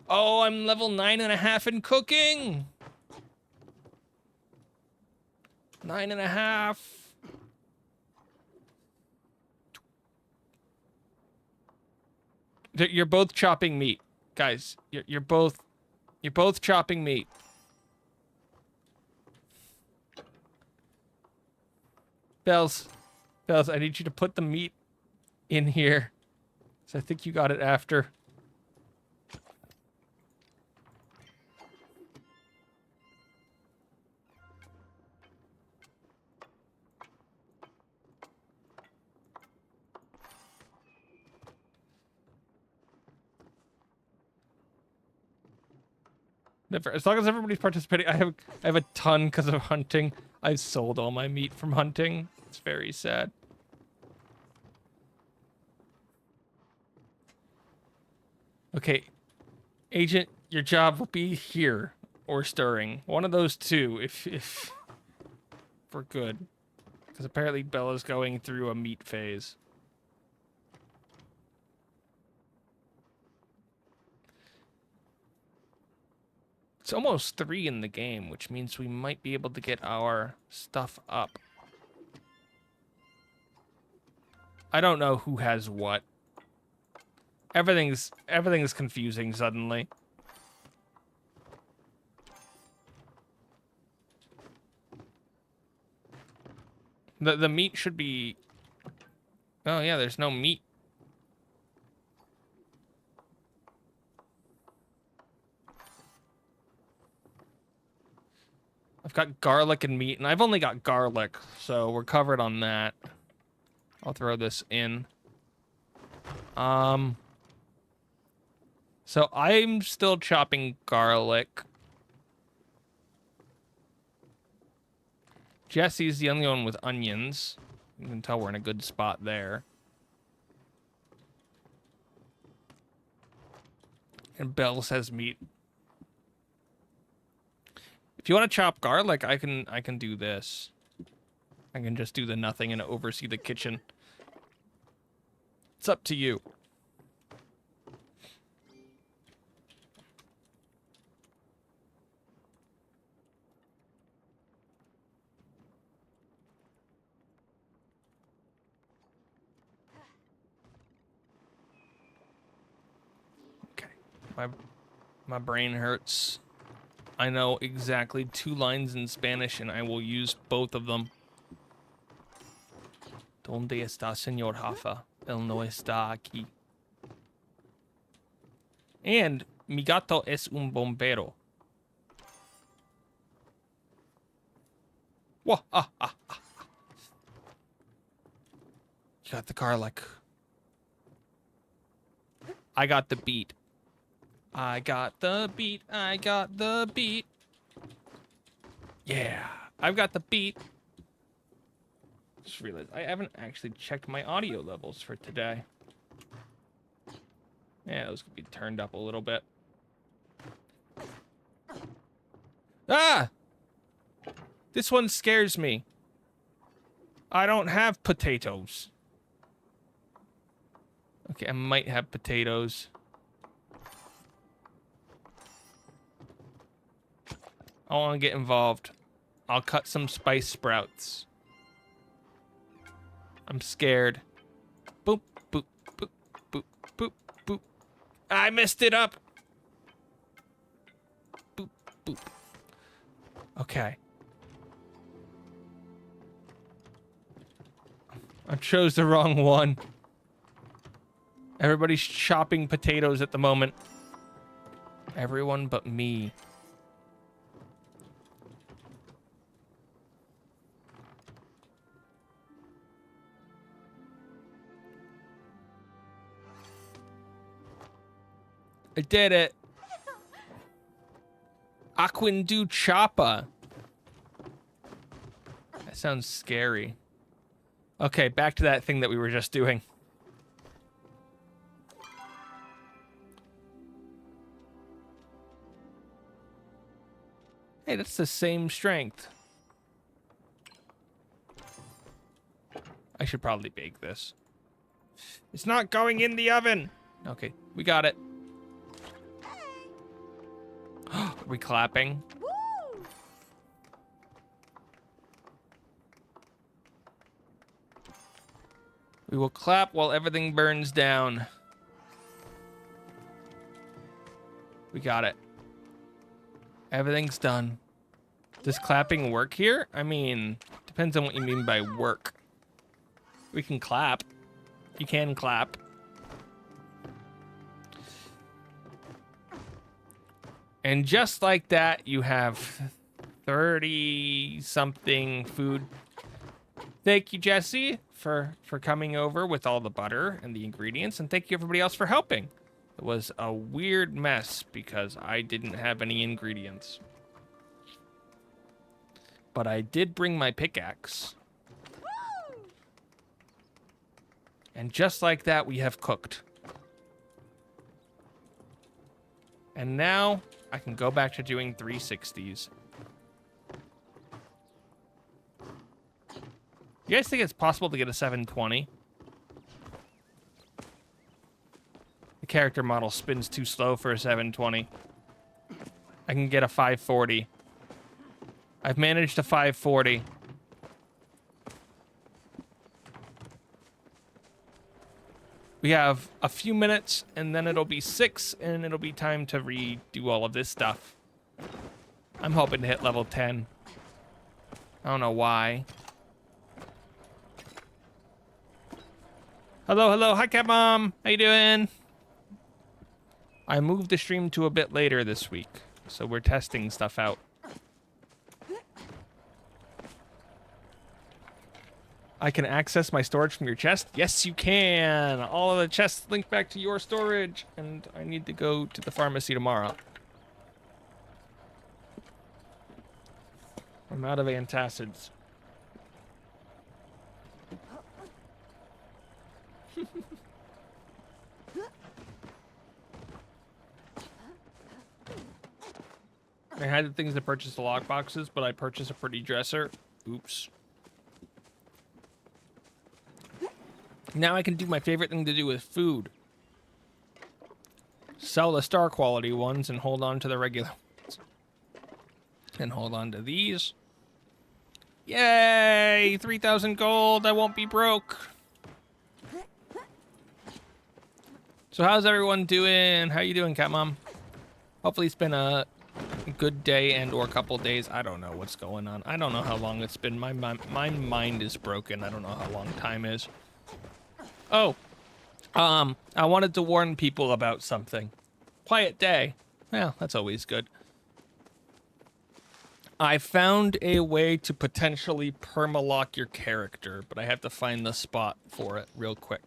Oh, I'm level 9.5 in cooking! 9.5. You're both chopping meat, guys. You're both chopping meat. Bells, I need you to put the meat in here. So I think you got it after. Never, as long as everybody's participating, I have a ton because of hunting. I've sold all my meat from hunting. It's very sad. Okay, Agent, your job will be here or stirring. One of those two, if for good, because apparently Bella's going through a meat phase. It's almost 3 in the game, which means we might be able to get our stuff up. I don't know who has what. Everything's confusing suddenly. The meat should be... Oh yeah, there's no meat. I've got garlic and meat, and I've only got garlic, so we're covered on that. I'll throw this in. So I'm still chopping garlic. Jesse's the only one with onions. You can tell we're in a good spot there. And Belle says meat. If you want to chop garlic, I can do this. I can just do the nothing and oversee the kitchen. It's up to you. Okay. My brain hurts. I know exactly 2 lines in Spanish, and I will use both of them. ¿Dónde está señor Hafa? Él no está aquí. And mi gato es un bombero. Whoa, You got the garlic. I got the beat. I got the beat. I got the beat. Yeah, I've got the beat. Just realized I haven't actually checked my audio levels for today. Yeah, those could be turned up a little bit. Ah! This one scares me. I don't have potatoes. Okay, I might have potatoes. I want to get involved. I'll cut some spice sprouts. I'm scared. Boop, boop, boop, boop, boop, boop. I messed it up. Boop, boop. Okay. I chose the wrong one. Everybody's chopping potatoes at the moment. Everyone but me. I did it. Aquindu Choppa. That sounds scary. Okay, back to that thing that we were just doing. Hey, that's the same strength. I should probably bake this. It's not going in the oven. Okay, we got it. Are we clapping? Woo! We will clap while everything burns down. We got it. Everything's done. Does clapping work here? I mean, depends on what you mean by work. We can clap. You can clap. And just like that, you have 30-something food. Thank you, Jesse, for coming over with all the butter and the ingredients. And thank you, everybody else, for helping. It was a weird mess because I didn't have any ingredients. But I did bring my pickaxe. And just like that, we have cooked. And now I can go back to doing 360s. You guys think it's possible to get a 720? The character model spins too slow for a 720. I can get a 540. I've managed a 540. We have a few minutes, and then it'll be 6, and it'll be time to redo all of this stuff. I'm hoping to hit level 10. I don't know why. Hello, hello. Hi, Cat Mom. How you doing? I moved the stream to a bit later this week, so we're testing stuff out. I can access my storage from your chest? Yes, you can. All of the chests link back to your storage, and I need to go to the pharmacy tomorrow. I'm out of antacids. I had the things to purchase the lockboxes, but I purchased a pretty dresser. Oops. Now I can do my favorite thing to do with food. Sell the star quality ones and hold on to the regular ones. And hold on to these. Yay! 3,000 gold. I won't be broke. So how's everyone doing? How you doing, Cat Mom? Hopefully it's been a good day and or couple days. I don't know what's going on. I don't know how long it's been. My mind is broken. I don't know how long time is. Oh, I wanted to warn people about something. Quiet day. Well, that's always good. I found a way to potentially permalock your character, but I have to find the spot for it real quick.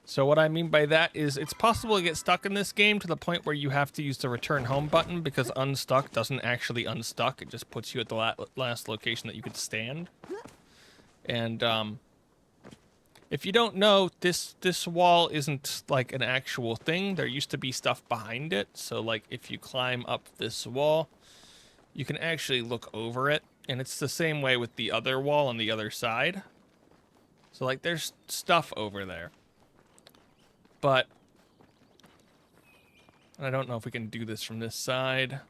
So what I mean by that is it's possible to get stuck in this game to the point where you have to use the return home button because unstuck doesn't actually unstuck. It just puts you at the last location that you could stand. And, if you don't know, this wall isn't like an actual thing. There used to be stuff behind it. So like if you climb up this wall, you can actually look over it. And it's the same way with the other wall on the other side. So like there's stuff over there. But I don't know if we can do this from this side.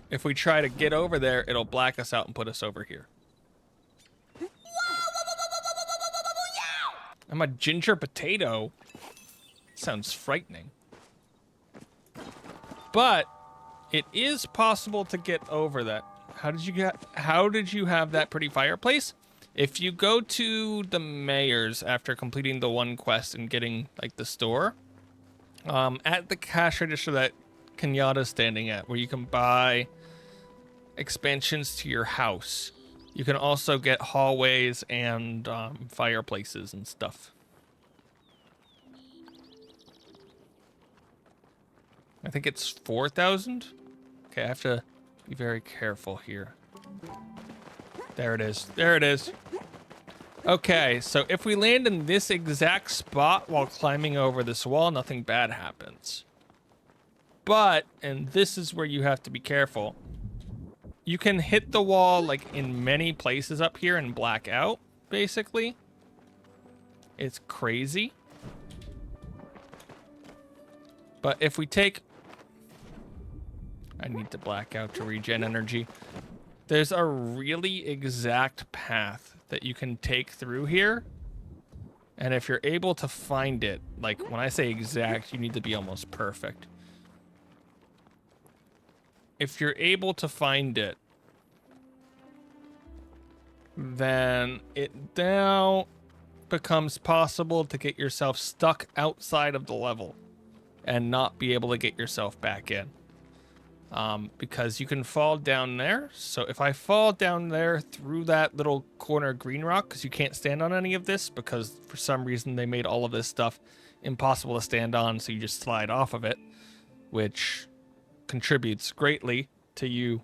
If we try to get over there, it'll black us out and put us over here. I'm a ginger potato. Sounds frightening. But it is possible to get over that. How did you have that pretty fireplace? If you go to the mayor's after completing the one quest and getting like the store, at the cash register that Kenyatta's standing at, where you can buy expansions to your house, you can also get hallways and fireplaces and stuff. I think it's 4,000. Okay, I have to be very careful here. There it is. There it is. Okay, so if we land in this exact spot while climbing over this wall, nothing bad happens. But, and this is where you have to be careful, you can hit the wall like in many places up here and black out, basically. It's crazy. But if we take... I need to black out to regen energy. There's a really exact path that you can take through here. And if you're able to find it, like when I say exact, you need to be almost perfect. If you're able to find it, then it now becomes possible to get yourself stuck outside of the level and not be able to get yourself back in. Because you can fall down there. So if I fall down there through that little corner green rock, because you can't stand on any of this, because for some reason they made all of this stuff impossible to stand on, so you just slide off of it, which contributes greatly to you.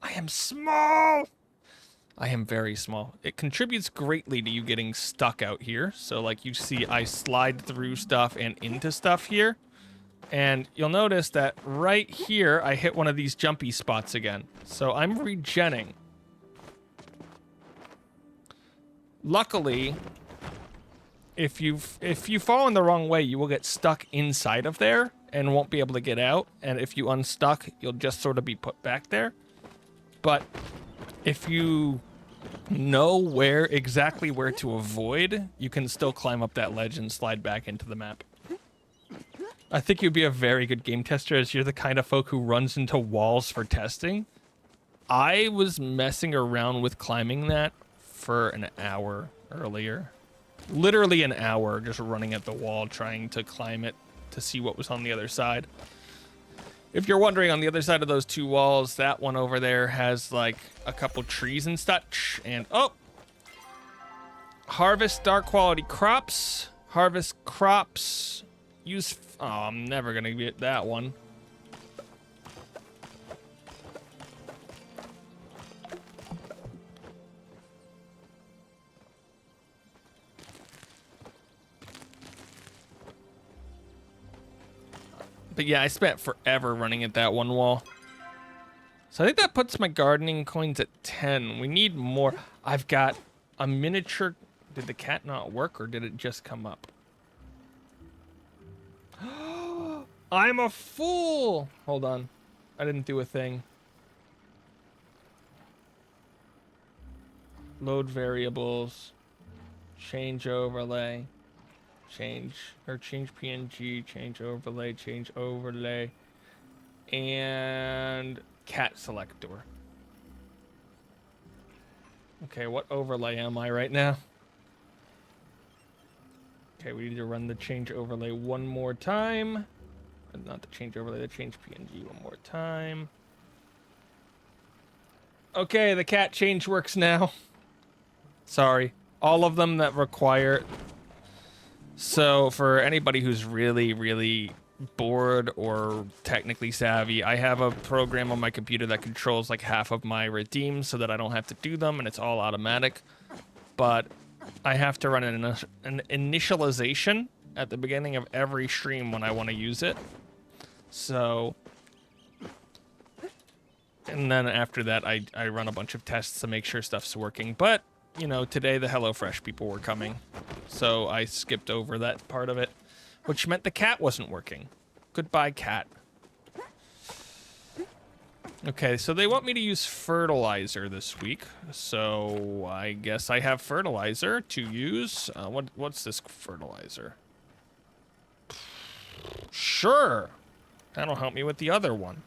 I am small! I am very small. It contributes greatly to you getting stuck out here. So like you see, I slide through stuff and into stuff here. And you'll notice that right here, I hit one of these jumpy spots again. So I'm regenning. Luckily, if you fall in the wrong way, you will get stuck inside of there and won't be able to get out. And if you unstuck, you'll just sort of be put back there. But if you know exactly where to avoid, you can still climb up that ledge and slide back into the map. I think you'd be a very good game tester, as you're the kind of folk who runs into walls for testing. I was messing around with climbing that for an hour earlier. Literally an hour, just running at the wall, trying to climb it to see what was on the other side. If you're wondering, on the other side of those two walls, that one over there has like a couple trees and such. And oh! Harvest dark quality crops. Harvest crops. Use... Oh, I'm never gonna get that one. But yeah, I spent forever running at that one wall. So I think that puts my gardening coins at 10. We need more. I've got a miniature... Did the cat not work, or did it just come up? I'm a fool! Hold on. I didn't do a thing. Load variables. Change overlay. Change PNG. Change overlay. And cat selector. Okay, what overlay am I right now? Okay, we need to run the change overlay one more time. Not the change overlay, the change PNG one more time. Okay, the cat change works now. Sorry. All of them that require... So, for anybody who's really, really bored or technically savvy, I have a program on my computer that controls like half of my redeems so that I don't have to do them, and it's all automatic. But I have to run an initialization at the beginning of every stream when I want to use it. So, and then after that, I run a bunch of tests to make sure stuff's working. But, you know, today the HelloFresh people were coming, so I skipped over that part of it, which meant the cat wasn't working. Goodbye, cat. Okay, so they want me to use fertilizer this week. So I guess I have fertilizer to use. What's this fertilizer? Sure. That'll help me with the other one.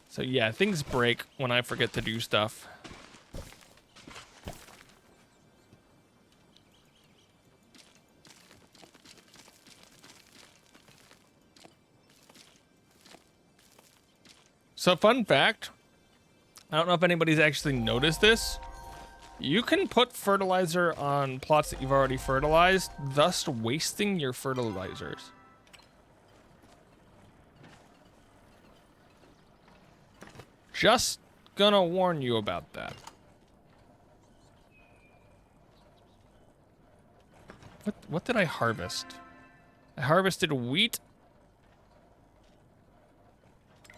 So yeah, things break when I forget to do stuff. So fun fact, I don't know if anybody's actually noticed this. You can put fertilizer on plots that you've already fertilized, thus wasting your fertilizers. Just gonna warn you about that. What did I harvest? I harvested wheat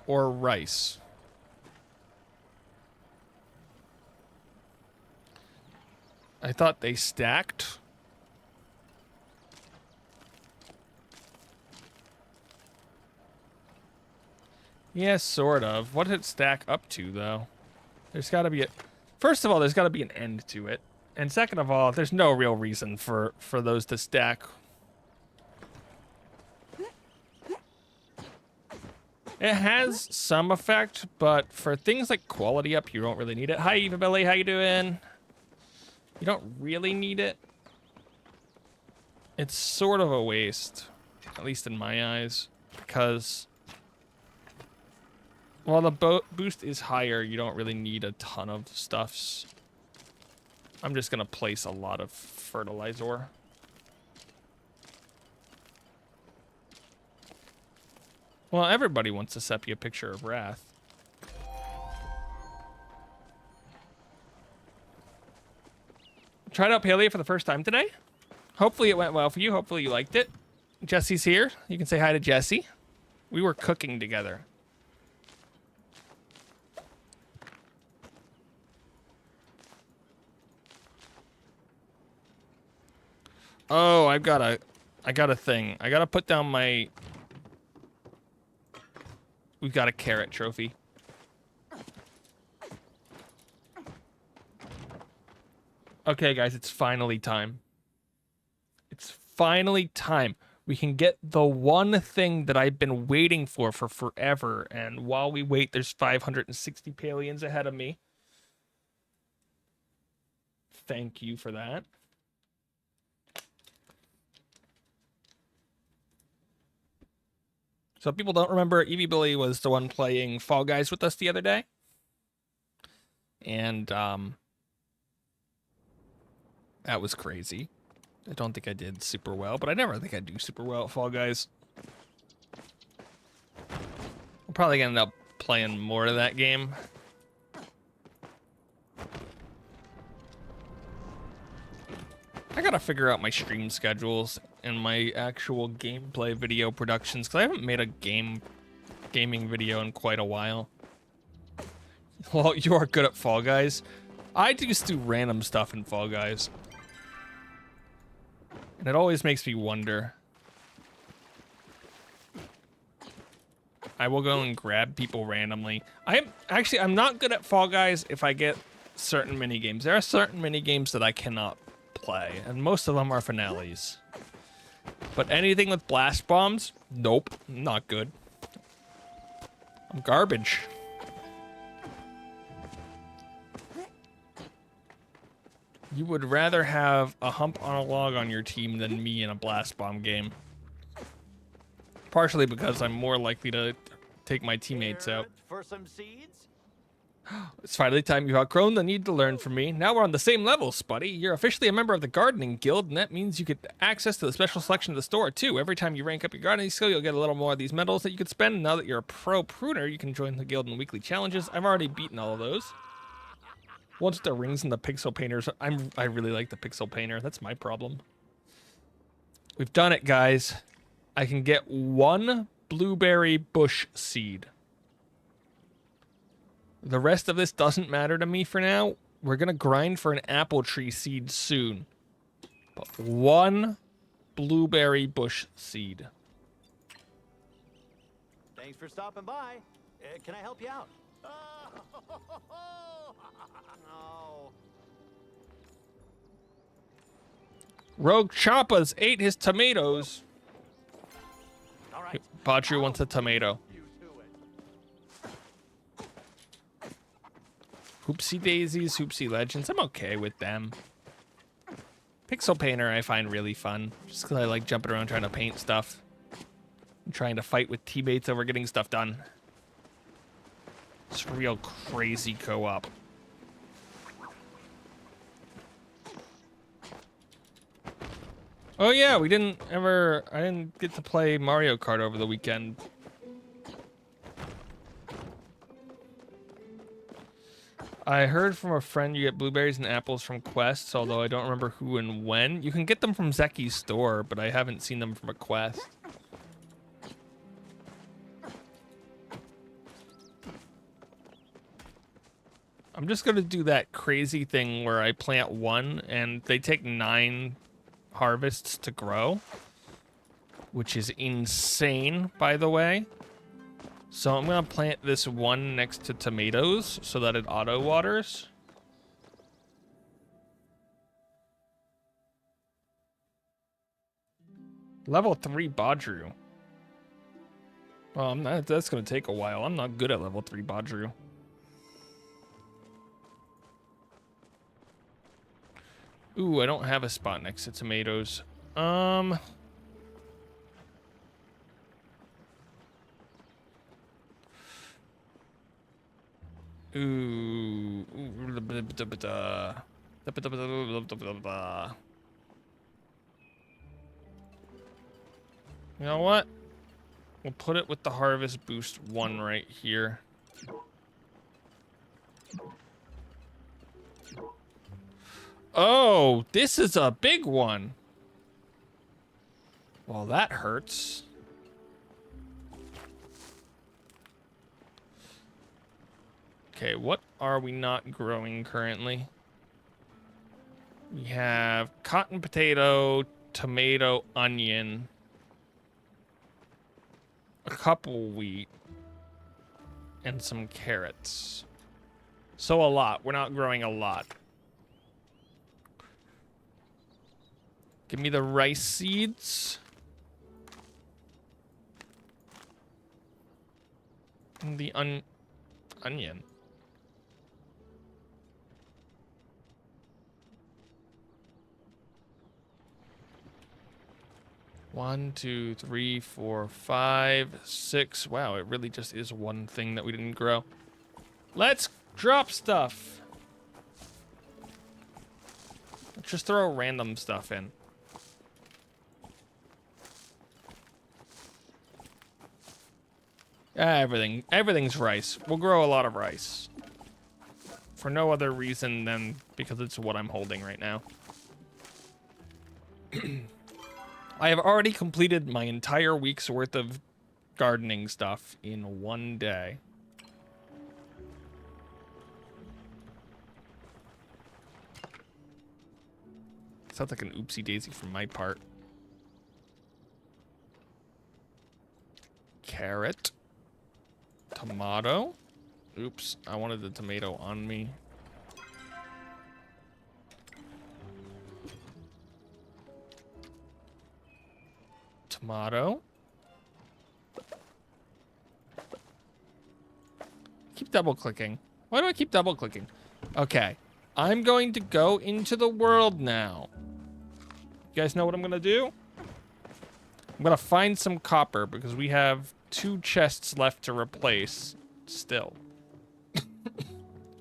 or rice. I thought they stacked. Yeah, sort of. What did it stack up to, though? There's got to be a... First of all, there's got to be an end to it. And second of all, there's no real reason for those to stack. It has some effect, but for things like quality up, you don't really need it. Hi, Eva Billy, how you doing? You don't really need it. It's sort of a waste, at least in my eyes, because while the boost is higher, you don't really need a ton of stuffs. I'm just gonna place a lot of fertilizer. Well, everybody wants a sepia picture of Wrath. Tried out Palia for the first time today. Hopefully it went well for you. Hopefully you liked it. Jesse's here. You can say hi to Jesse. We were cooking together. Oh, I got a thing. I gotta put down my... We've got a carrot trophy. Okay, guys, it's finally time. It's finally time. We can get the one thing that I've been waiting for forever. And while we wait, there's 560 Palians ahead of me. Thank you for that. So people don't remember, Evie Billy was the one playing Fall Guys with us the other day. And that was crazy. I don't think I did super well, but I never think I do super well at Fall Guys. I'm probably gonna end up playing more of that game. I gotta figure out my stream schedules and my actual gameplay video productions, because I haven't made a gaming video in quite a while. Well, you are good at Fall Guys. I just do random stuff in Fall Guys. And it always makes me wonder. I will go and grab people randomly. I'm not good at Fall Guys if I get certain mini games. There are certain mini games that I cannot play, and most of them are finales. But anything with blast bombs, nope, not good. I'm garbage. You would rather have a hump on a log on your team than me in a blast bomb game. Partially because I'm more likely to take my teammates out. For some seeds? It's finally time you've outgrown the need to learn from me. Now we're on the same level, Spuddy. You're officially a member of the Gardening Guild, and that means you get access to the special selection of the store, too. Every time you rank up your gardening skill, you'll get a little more of these medals that you could spend. Now that you're a pro pruner, you can join the guild in weekly challenges. I've already beaten all of those. Once the rings and the pixel painters, I really like the pixel painter. That's my problem. We've done it, guys. I can get one blueberry bush seed. The rest of this doesn't matter to me for now. We're gonna grind for an apple tree seed soon. but 1 blueberry bush seed. Thanks for stopping by. Can I help you out? No. Rogue Choppas ate his tomatoes. All right. Badru wants a tomato. You to it. Hoopsie Daisies, Hoopsie Legends. I'm okay with them. Pixel Painter I find really fun. Just because I like jumping around trying to paint stuff. And trying to fight with teammates over getting stuff done. It's real crazy co-op. Oh yeah, I didn't get to play Mario Kart over the weekend. I heard from a friend you get blueberries and apples from quests, although I don't remember who and when. You can get them from Zeki's store, but I haven't seen them from a quest. I'm just gonna do that crazy thing where I plant 1 and they take 9 harvests to grow, which is insane, by the way. So I'm gonna plant this 1 next to tomatoes so that it auto waters. Level 3 Badru. Well, that's gonna take a while. I'm not good at level 3 Badru. Ooh, I don't have a spot next to tomatoes. Ooh. You know what? We'll put it with the harvest boost 1 right here. Oh, this is a big one. Well, that hurts. Okay, what are we not growing currently? We have cotton potato, tomato, onion, a couple wheat, and some carrots. So a lot. We're not growing a lot. Give me the rice seeds. And the onion. One, 2, 3, 4, 5, 6. Wow, it really just is 1 thing that we didn't grow. Let's drop stuff. Let's just throw random stuff in. Everything's rice. We'll grow a lot of rice. For no other reason than because it's what I'm holding right now. I have already completed my entire week's worth of gardening stuff in 1 day. Sounds like an oopsie daisy from my part. Carrot. Tomato. Oops, I wanted the tomato on me. Tomato. Keep double clicking. Why do I keep double clicking? Okay, I'm going to go into the world now. You guys know what I'm gonna do? I'm gonna find some copper because we have 2 chests left to replace still.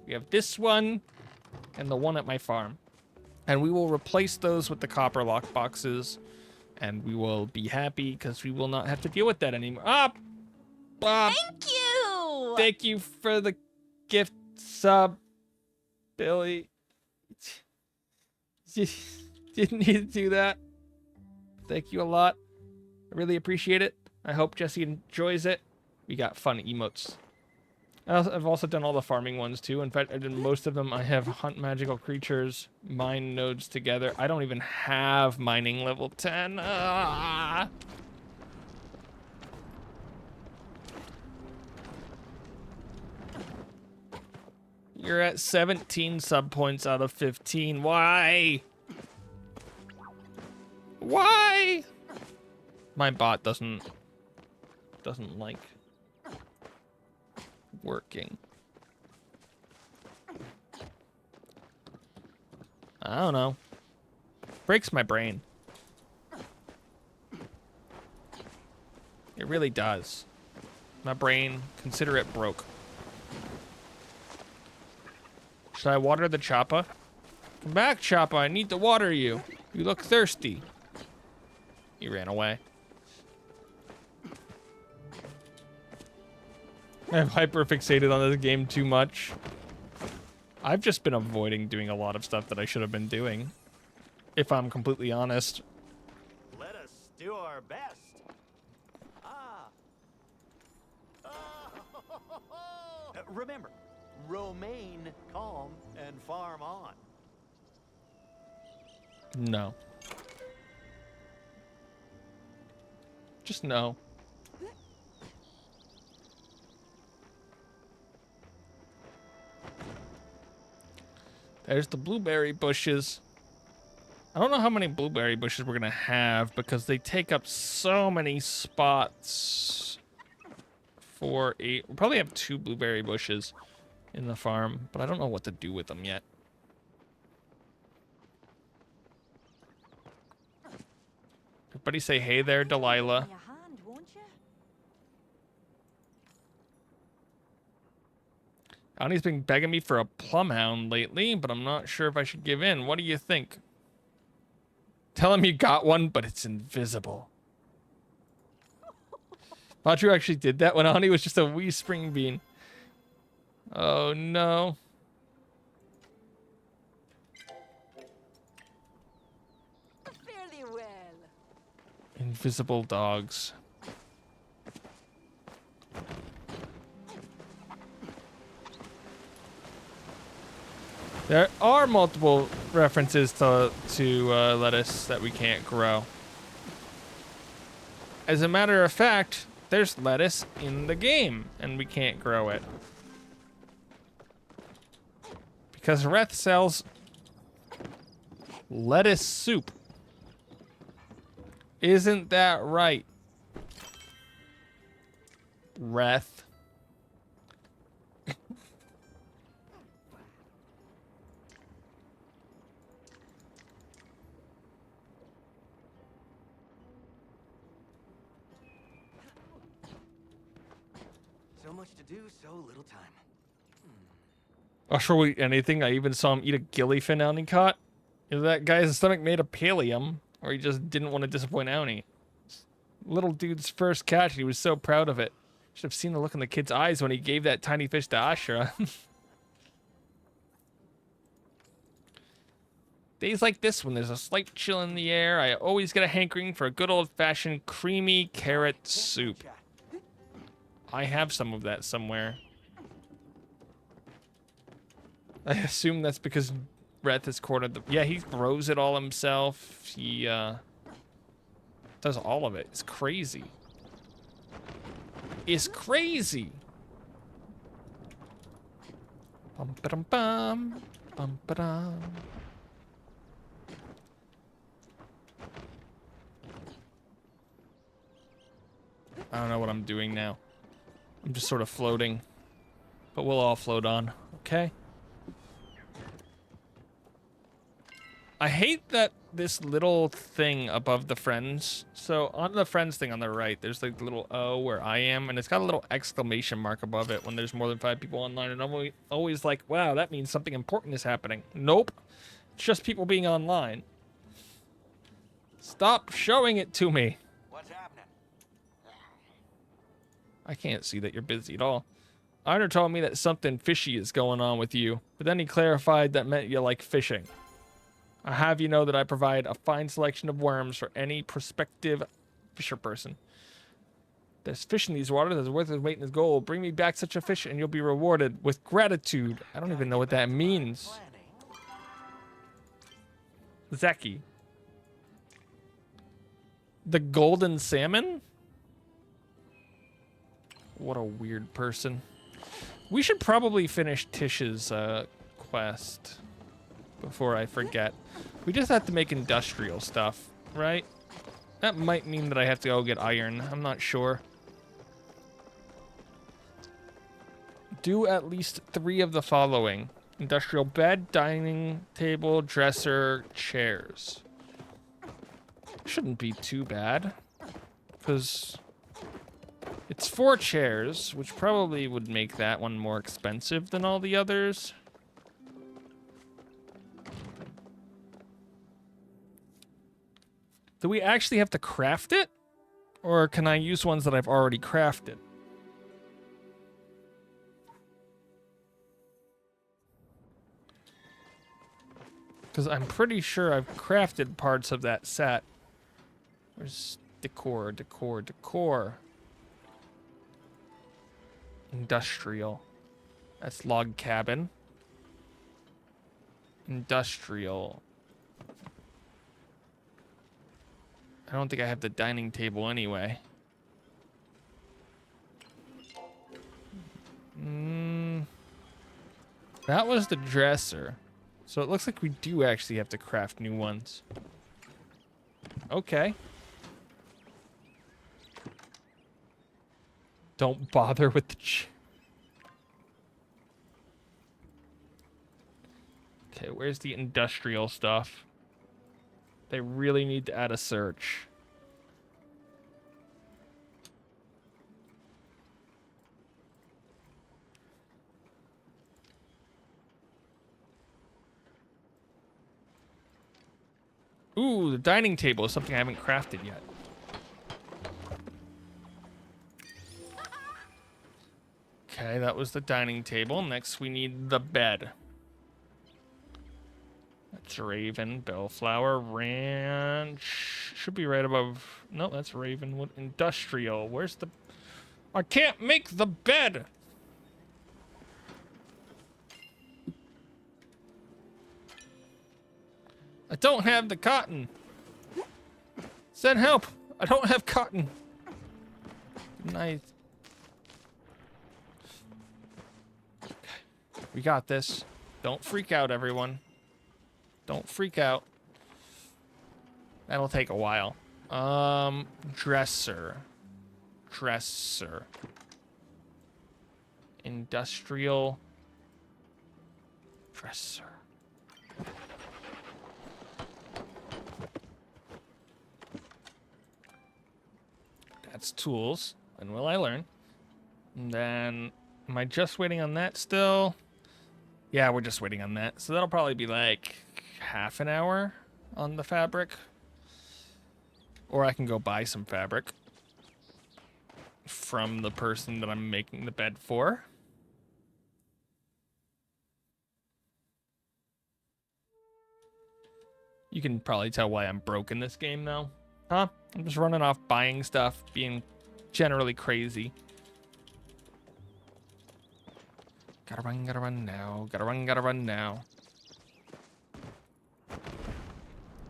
We have this one and the one at my farm. And we will replace those with the copper lock boxes. And we will be happy because we will not have to deal with that anymore. Thank you! Thank you for the gift sub, Billy. Didn't need to do that. Thank you a lot. I really appreciate it. I hope Jesse enjoys it. We got fun emotes. I've also done all the farming ones too. In fact, I did most of them. I have hunt magical creatures, mine nodes together. I don't even have mining level 10. Ah! You're at 17 sub points out of 15. Why? Why? My bot doesn't like working. I don't know. Breaks my brain. It really does. My brain, consider it broke. Should I water the Choppa? Come back, Choppa. I need to water you. You look thirsty. He ran away. I'm hyper-fixated on this game too much. I've just been avoiding doing a lot of stuff that I should have been doing, if I'm completely honest. Let us do our best. Ah. Remember, remain calm and farm on. No. Just no. There's the blueberry bushes. I don't know how many blueberry bushes we're gonna have because they take up so many spots for a... We'll probably have 2 blueberry bushes in the farm, but I don't know what to do with them yet. Everybody say hey there, Delilah. Your hand, won't you? Annie's been begging me for a plumhound lately, but I'm not sure if I should give in. What do you think? Tell him you got one, but it's invisible. Padre actually did that when Ani was just a wee spring bean. Oh no. Fairly well. Invisible dogs. There are multiple references to lettuce that we can't grow. As a matter of fact, there's lettuce in the game, and we can't grow it. Because Reth sells lettuce soup. Isn't that right? Reth. So much to do, so little time. I'll sure eat anything. I even saw him eat a gillyfin Auni caught. Either that guy's stomach made of pallium, or he just didn't want to disappoint Auni. Little dude's first catch, he was so proud of it. Should have seen the look in the kid's eyes when he gave that tiny fish to Ashra. Days like this, when there's a slight chill in the air, I always get a hankering for a good old-fashioned creamy carrot soup. I have some of that somewhere. I assume that's because Reth has cornered the... Yeah, he grows it all himself. He, does all of it. It's crazy. It's crazy. Bum ba dum bum. Bum ba dum. I don't know what I'm doing now. I'm just sort of floating. But we'll all float on, okay? I hate that this little thing above the friends. So on the friends thing on the right, there's like the little O where I am, and it's got a little exclamation mark above it when there's more than 5 people online. And I'm always like, wow, that means something important is happening. Nope. It's just people being online. Stop showing it to me. What's happening? I can't see that you're busy at all. Einar told me that something fishy is going on with you, but then he clarified that meant you like fishing. I have you know that I provide a fine selection of worms for any prospective fisher person. There's fish in these waters that's worth its weight in gold. Bring me back such a fish and you'll be rewarded with gratitude. I don't even know what that means. Zeki. The golden salmon? What a weird person. We should probably finish Tish's quest before I forget. We just have to make industrial stuff, right? That might mean that I have to go get iron. I'm not sure. Do at least 3 of the following. Industrial bed, dining table, dresser, chairs. Shouldn't be too bad. Because it's 4 chairs, which probably would make that one more expensive than all the others. Do we actually have to craft it? Or can I use ones that I've already crafted? Because I'm pretty sure I've crafted parts of that set. Where's decor, decor, decor? Industrial. That's log cabin. Industrial. I don't think I have the dining table anyway. That was the dresser. So it looks like we do actually have to craft new ones. Okay. Don't bother with the Okay, where's the industrial stuff? They really need to add a search. Ooh, the dining table is something I haven't crafted yet. Okay, that was the dining table. Next, we need the bed. That's Raven, Bellflower, Ranch. Should be right above. No, that's Ravenwood. Industrial. Where's the... I can't make the bed! I don't have the cotton. Send help. I don't have cotton. Nice. Okay. We got this. Don't freak out, everyone. Don't freak out. That'll take a while. Dresser. Dresser. Industrial. Dresser. That's tools. When will I learn? And then, am I just waiting on that still? Yeah, we're just waiting on that. So that'll probably be like half an hour on the fabric. Or I can go buy some fabric from the person that I'm making the bed for. You can probably tell why I'm broke in this game, though. Huh? I'm just running off buying stuff, being generally crazy. Gotta run now. Gotta run now.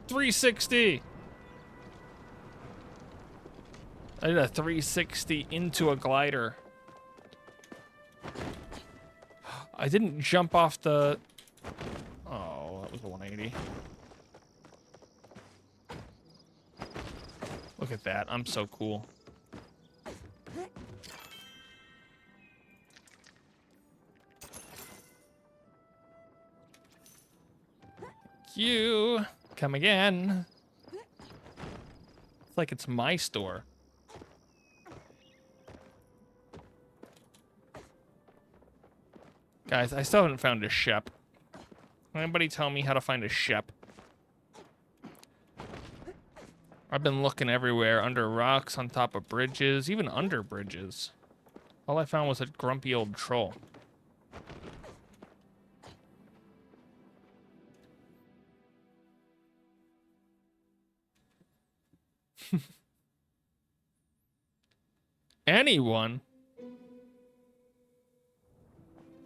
360! I did a 360 into a glider. I didn't jump off the... Oh, that was a 180. Look at that. I'm so cool. You come again. It's like it's my store. Guys, I still haven't found a shep. Anybody tell me how to find a shep? I've been looking everywhere, under rocks, on top of bridges, even under bridges. All I found was a grumpy old troll. Anyone?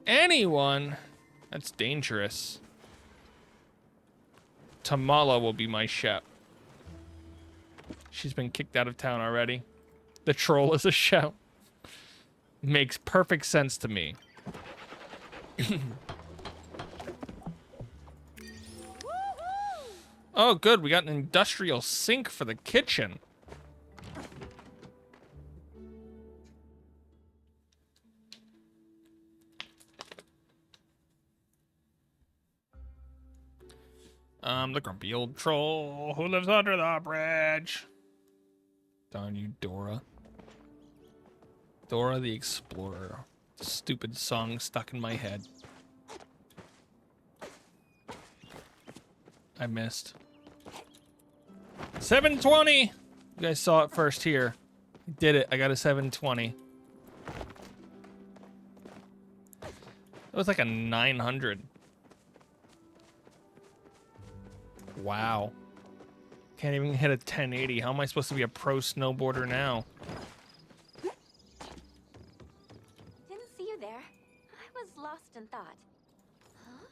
Anyone? That's dangerous. Tamala will be my chef. She's been kicked out of town already. The troll is a chef. Makes perfect sense to me. Oh, good. We got an industrial sink for the kitchen. The grumpy old troll who lives under the bridge. Darn you, Dora. Dora the Explorer. Stupid song stuck in my head. I missed. 720! You guys saw it first here. I did it. I got a 720. That was like a 900. Wow. Can't even hit a 1080. How am I supposed to be a pro snowboarder now? Didn't see you there. I was lost in thought. Huh?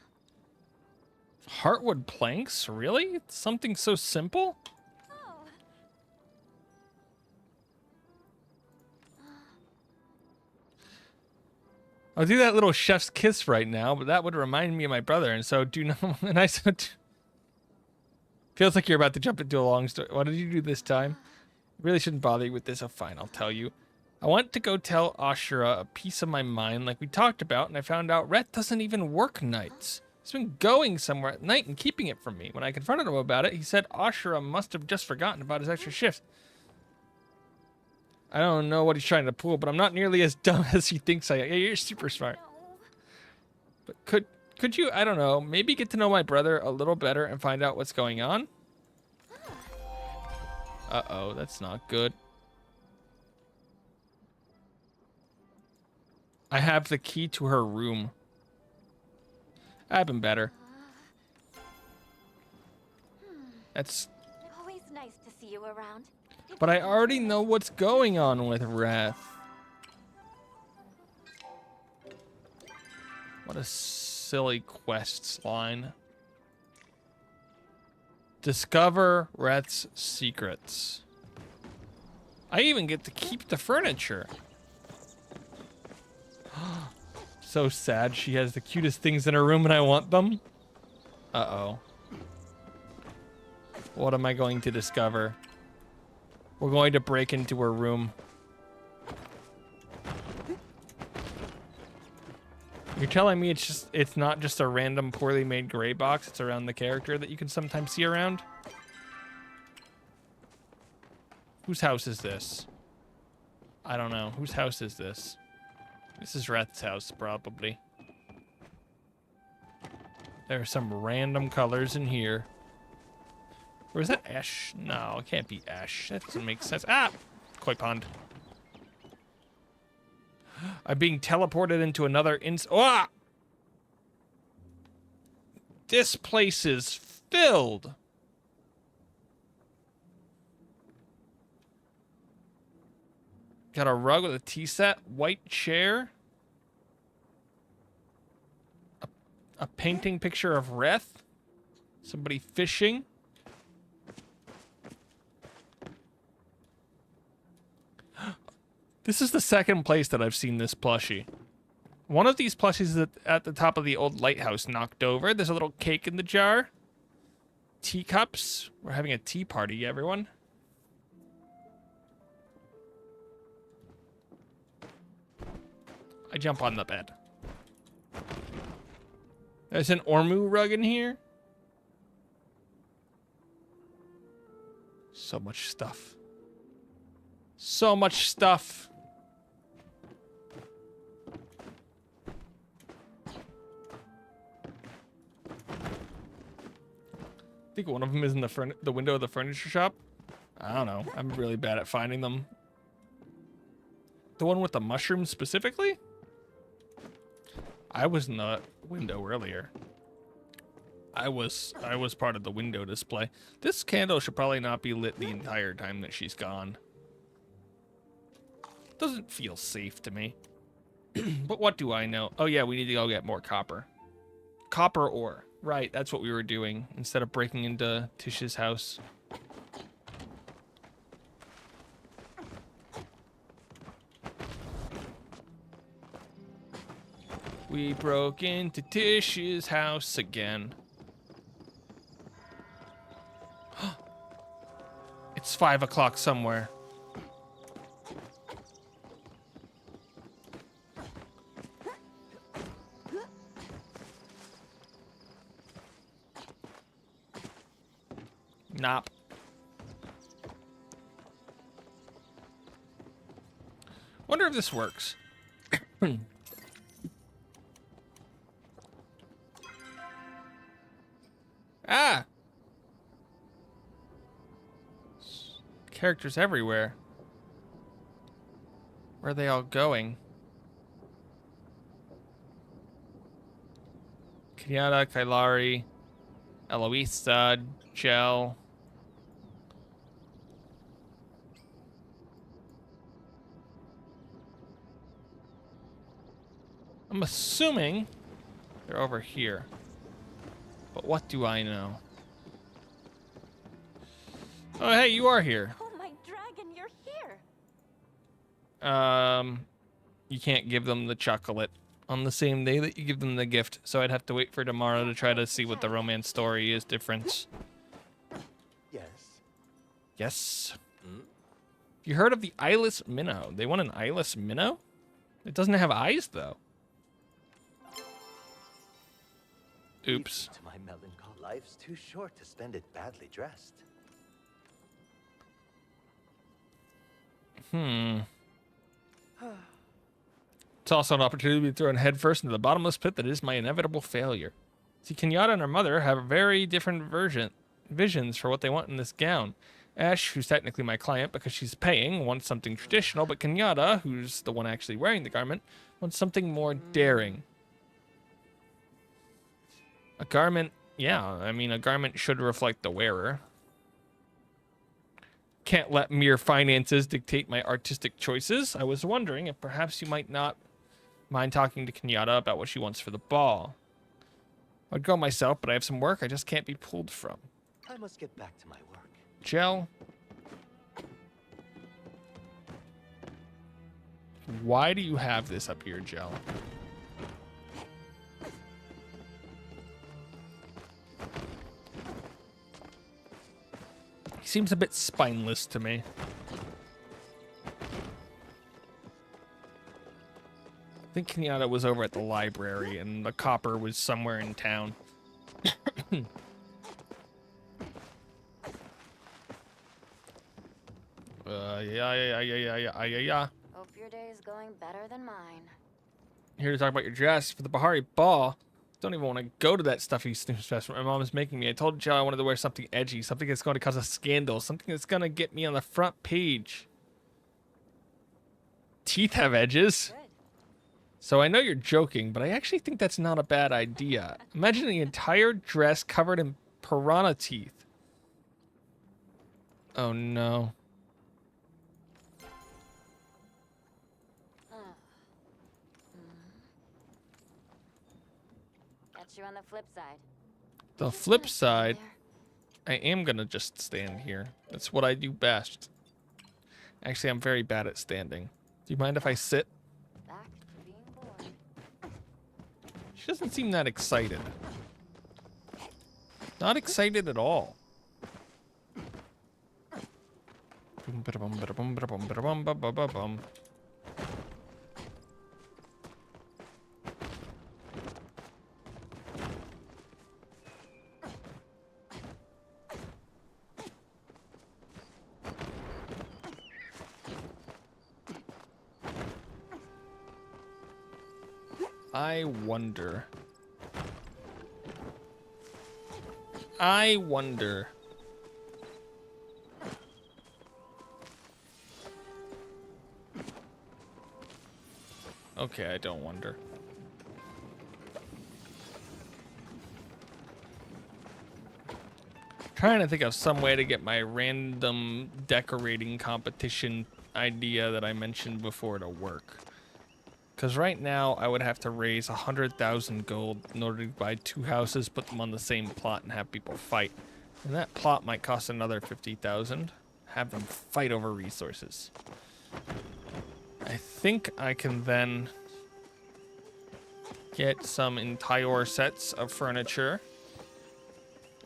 Heartwood planks? Really? Something so simple? Oh. I'll do that little chef's kiss right now, but that would remind me of my brother, and so do not. And I said, feels like you're about to jump into a long story. What did you do this time? Really shouldn't bother you with this. Oh, fine, I'll tell you. I want to go tell Ashura a piece of my mind, like we talked about, and I found out Rhett doesn't even work nights. He's been going somewhere at night and keeping it from me. When I confronted him about it, he said Ashura must have just forgotten about his extra shifts. I don't know what he's trying to pull, but I'm not nearly as dumb as he thinks I am. Yeah, you're super smart. No. But could you, I don't know, maybe get to know my brother a little better and find out what's going on? Uh-oh, that's not good. I have the key to her room. I've been better. That's... Always nice to see you around. But I already know what's going on with Wrath. What a silly quests line. Discover Wrath's secrets. I even get to keep the furniture. So sad. She has the cutest things in her room and I want them. Uh-oh. What am I going to discover? We're going to break into her room. You're telling me it's not just a random poorly made gray box, it's around the character that you can sometimes see around? Whose house is this? I don't know. Whose house is this? This is Wrath's house, probably. There are some random colors in here. Or is that ash? No, it can't be ash. That doesn't make sense. Ah! Koi pond. I'm being teleported into another Ah! This place is filled. Got a rug with a tea set, white chair. A painting picture of Wrath. Somebody fishing. This is the second place that I've seen this plushie. One of these plushies is at the top of the old lighthouse knocked over. There's a little cake in the jar. Teacups. We're having a tea party, everyone. I jump on the bed. There's an Ormu rug in here. So much stuff. So much stuff. I think one of them is in the window of the furniture shop. I don't know. I'm really bad at finding them. The one with the mushrooms specifically? I was in the window earlier. I was part of the window display. This candle should probably not be lit the entire time that she's gone. Doesn't feel safe to me. But what do I know? Oh yeah, we need to go get more copper. Copper ore. Right, that's what we were doing instead of breaking into Tish's house. We broke into Tish's house again. It's 5 o'clock somewhere. Nop. Wonder if this works. Ah! Characters everywhere. Where are they all going? Kenyatta, Kailari, Eloisa, Gel. I'm assuming they're over here. But what do I know? Oh, hey, you are here. Oh, my dragon, you're here. You can't give them the chocolate on the same day that you give them the gift, so I'd have to wait for tomorrow to try to see what the romance story is difference. Yes. Yes. You heard of the eyeless minnow? They want an eyeless minnow? It doesn't have eyes, though. Oops. To my melancholy. Life's too short to spend it badly dressed. It's also an opportunity to be thrown headfirst into the bottomless pit that is my inevitable failure. See, Kenyatta and her mother have very different visions for what they want in this gown. Ash, who's technically my client because she's paying, wants something traditional, but Kenyatta, who's the one actually wearing the garment, wants something more daring. A garment, yeah, I mean, a garment should reflect the wearer. Can't let mere finances dictate my artistic choices. I was wondering if perhaps you might not mind talking to Kenyatta about what she wants for the ball. I'd go myself, but I have some work I just can't be pulled from. I must get back to my work. Gel. Why do you have this up here, Gel? He seems a bit spineless to me. I think Kenyatta was over at the library and the copper was somewhere in town. Yeah. Hope your day is going better than mine. Here to talk about your dress for the Bahari ball. Don't even want to go to that stuffy snooze fest my mom is making me. I told Jill I wanted to wear something edgy, something that's going to cause a scandal, something that's going to get me on the front page. Teeth have edges. Good. So I know you're joking, but I actually think that's not a bad idea. Imagine the entire dress covered in piranha teeth. Oh no. Catch you on the flip side. The flip side, I am gonna just stand here. That's what I do best. Actually, I'm very bad at standing. Do you mind if I sit? Back to being bored. She doesn't seem that excited. Not excited at all. I wonder. Okay, I don't wonder. Trying to think of some way to get my random decorating competition idea that I mentioned before to work. Because right now, I would have to raise 100,000 gold in order to buy 2 houses, put them on the same plot, and have people fight. And that plot might cost another 50,000. Have them fight over resources. I think I can then get some entire sets of furniture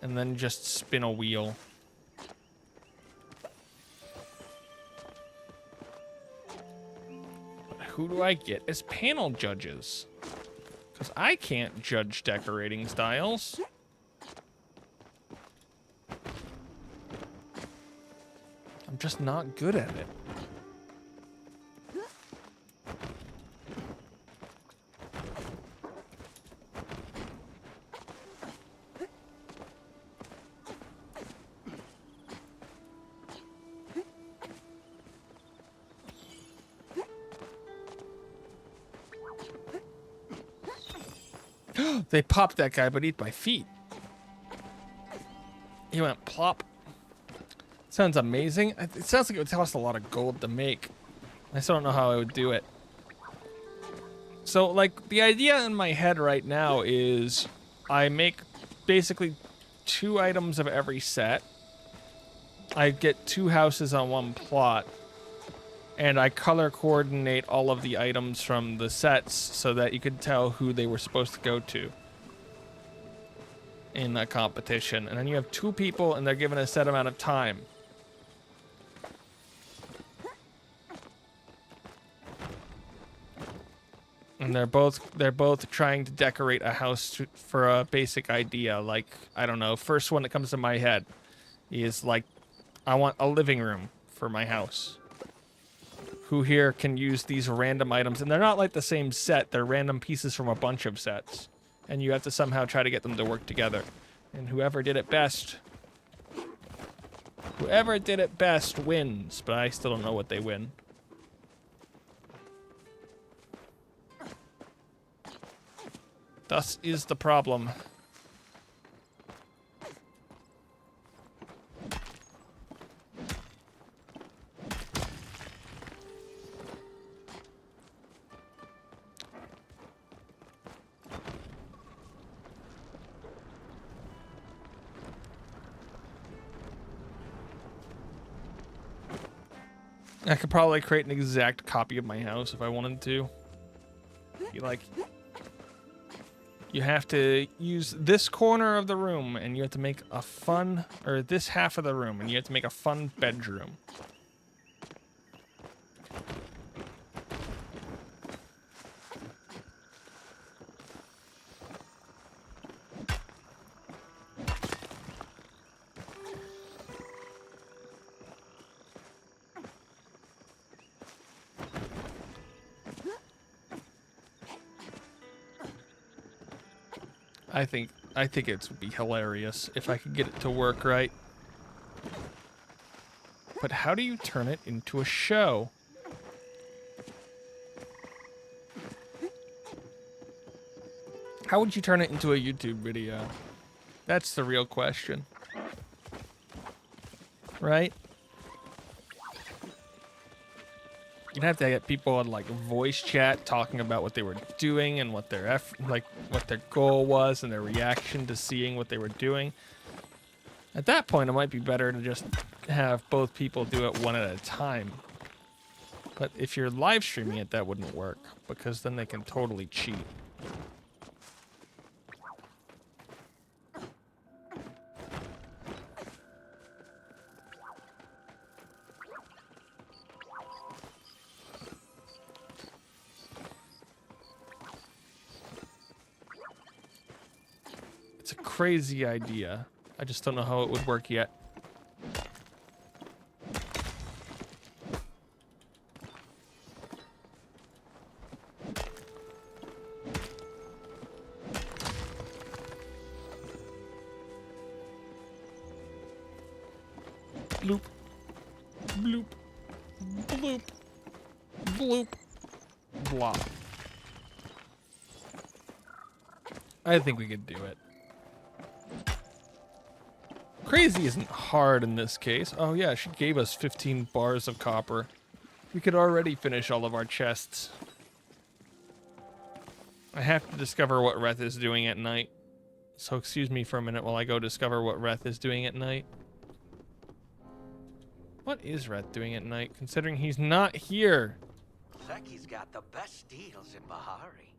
and then just spin a wheel. But who do I get as panel judges? Because I can't judge decorating styles. I'm just not good at it. They popped that guy, but eat by feet. He went plop. Sounds amazing. It sounds like it would cost a lot of gold to make. I still don't know how I would do it. So, like, the idea in my head right now is I make basically 2 items of every set. I get 2 houses on 1 plot. And I color coordinate all of the items from the sets so that you could tell who they were supposed to go to in a competition. And then you have 2 people and they're given a set amount of time. And they're both trying to decorate a house for a basic idea. Like, I don't know, first one that comes to my head is like, I want a living room for my house. Who here can use these random items? And they're not like the same set. They're random pieces from a bunch of sets. And you have to somehow try to get them to work together. And whoever did it best wins. But I still don't know what they win. Thus is the problem. I could probably create an exact copy of my house if I wanted to. You have to use this corner of the room and you have to make a fun, or this half of the room, and you have to make a fun bedroom. I think it would be hilarious if I could get it to work right. But how do you turn it into a show? How would you turn it into a YouTube video? That's the real question. Right? You'd have to get people on like voice chat talking about what they were doing and what their what their goal was and their reaction to seeing what they were doing. At that point, it might be better to just have both people do it one at a time. But if you're live streaming it, that wouldn't work because then they can totally cheat. It's a crazy idea. I just don't know how it would work yet. Bloop. Bloop. Bloop. Bloop. Blah. I think we could do it. Crazy isn't hard in this case. Oh yeah, she gave us 15 bars of copper. We could already finish all of our chests. I have to discover what Reth is doing at night. So excuse me for a minute while I go discover what Reth is doing at night. What is Reth doing at night, considering he's not here? Zeki's got the best deals in Bahari.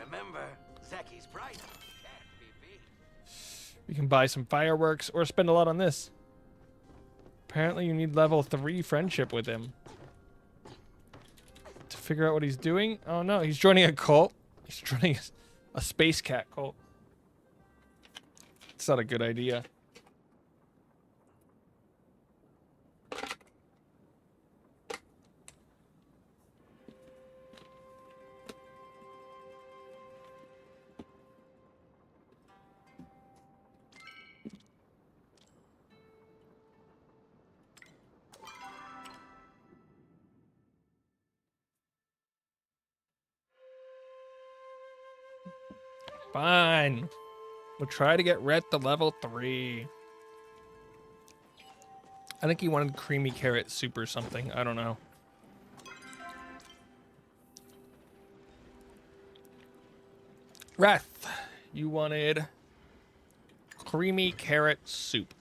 Remember, Zeki's price can't be beat. We can buy some fireworks or spend a lot on this. Apparently you need level 3 friendship with him to figure out what he's doing. Oh no, he's joining a cult. He's joining a space cat cult. It's not a good idea. Fine. We'll try to get Red to level 3. I think he wanted creamy carrot soup or something. I don't know. Reth, you wanted creamy carrot soup.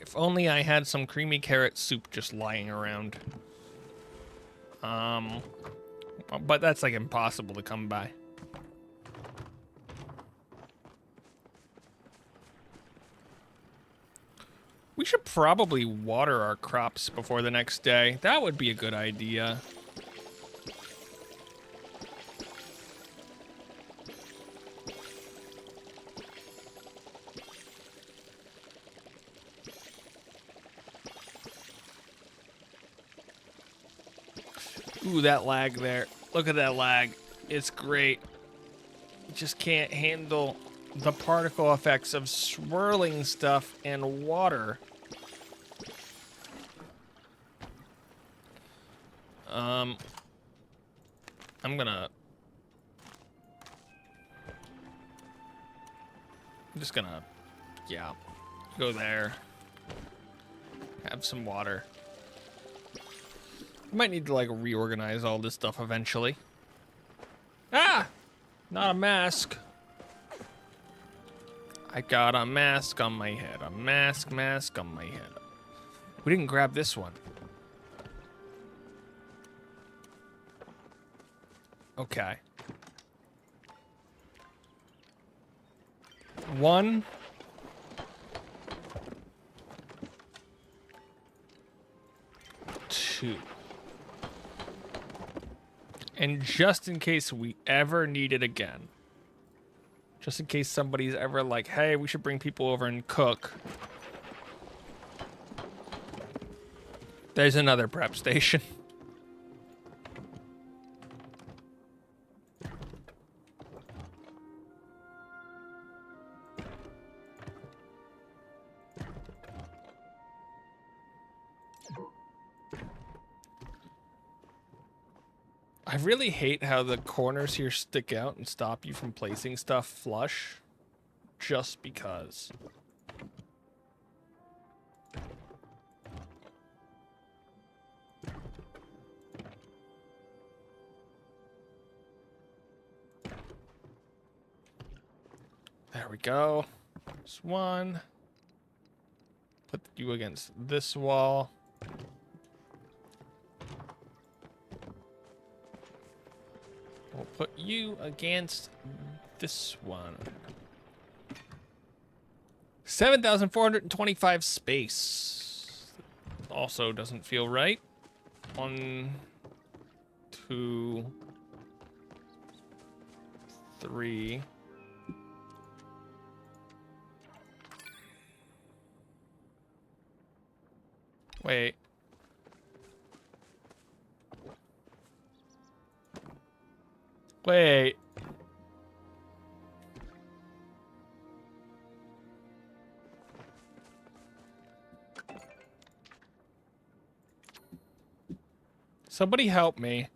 If only I had some creamy carrot soup just lying around. But that's like impossible to come by. We should probably water our crops before the next day. That would be a good idea. Ooh, that lag there. Look at that lag. It's great. Just can't handle the particle effects of swirling stuff and water. I'm just gonna, yeah, go there. Have some water. Might need to like reorganize all this stuff eventually. Ah! Not a mask. I got a mask on my head. A mask on my head. We didn't grab this one. Okay. 1. Two. And just in case we ever need it again. Just in case somebody's ever like, hey, we should bring people over and cook. There's another prep station. I really hate how the corners here stick out and stop you from placing stuff flush. Just because. There we go. There's one. Put you against this wall. We'll put you against this one. 7,425 space. Also doesn't feel right. 1, 2, 3. Wait. Wait. Somebody help me.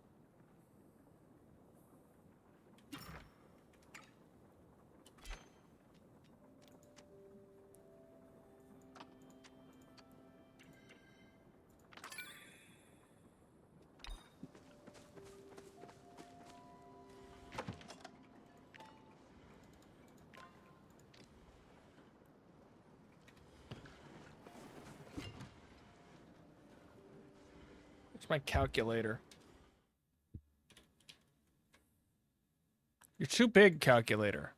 Where's my calculator? You're too big, calculator.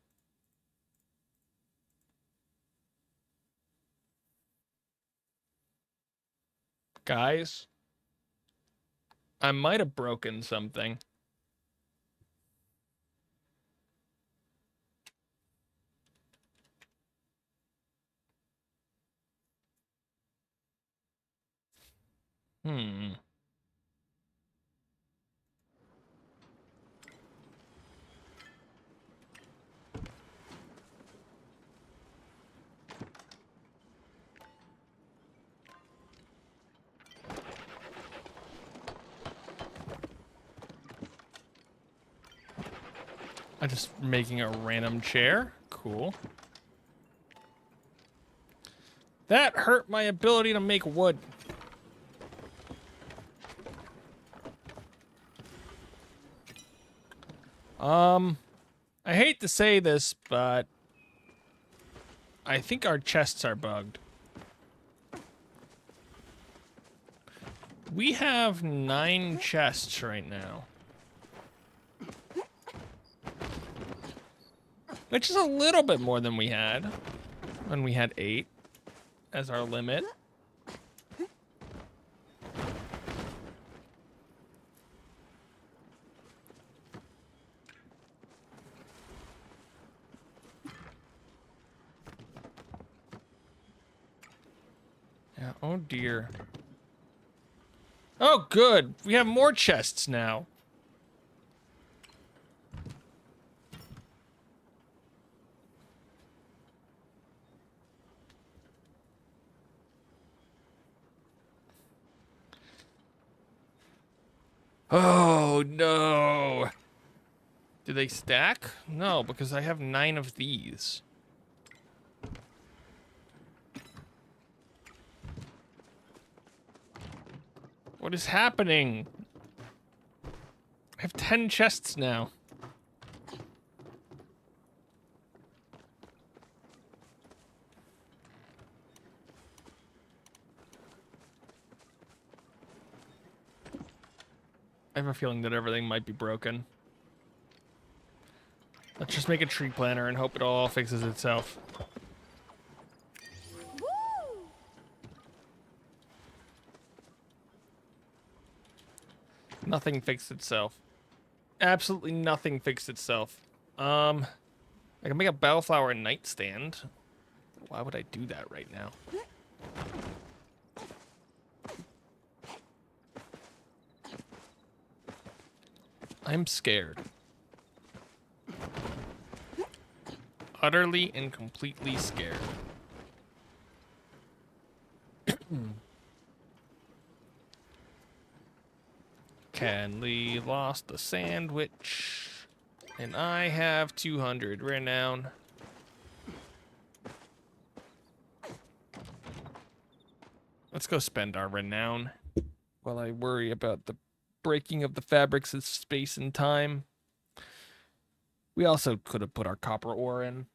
Guys, I might have broken something. Hmm. I'm just making a random chair. Cool. That hurt my ability to make wood. I hate to say this, but I think our chests are bugged. We have 9 chests right now. Which is a little bit more than we had when we had 8 as our limit. Yeah, oh dear. Oh, good. We have more chests now. Oh, no. Do they stack? No, because I have 9 of these. What is happening? I have 10 chests now. I have a feeling that everything might be broken. Let's just make a tree planter and hope it all fixes itself. Woo! Nothing fixed itself. Absolutely nothing fixed itself. I can make a bellflower nightstand. Why would I do that right now? I'm scared. Utterly and completely scared. Canley lost the sandwich. And I have 200 renown. Let's go spend our renown while I worry about the breaking of the fabrics of space and time. We also could have put our copper ore in.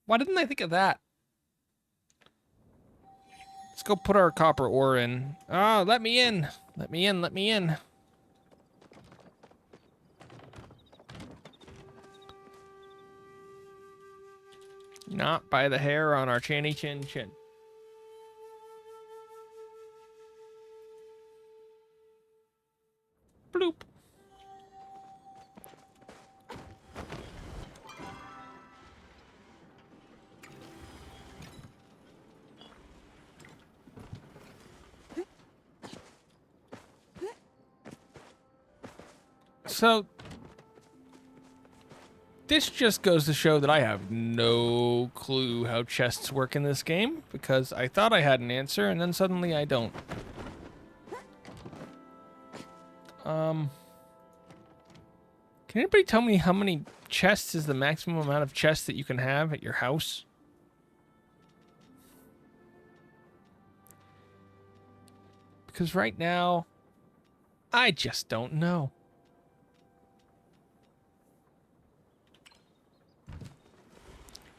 Why didn't I think of that? Let's go put our copper ore in. Oh, let me in. Let me in, let me in. Not by the hair on our channy chin chin. Bloop. So, this just goes to show that I have no clue how chests work in this game, because I thought I had an answer, and then suddenly I don't. Can anybody tell me how many chests is the maximum amount of chests that you can have at your house? Because right now, I just don't know.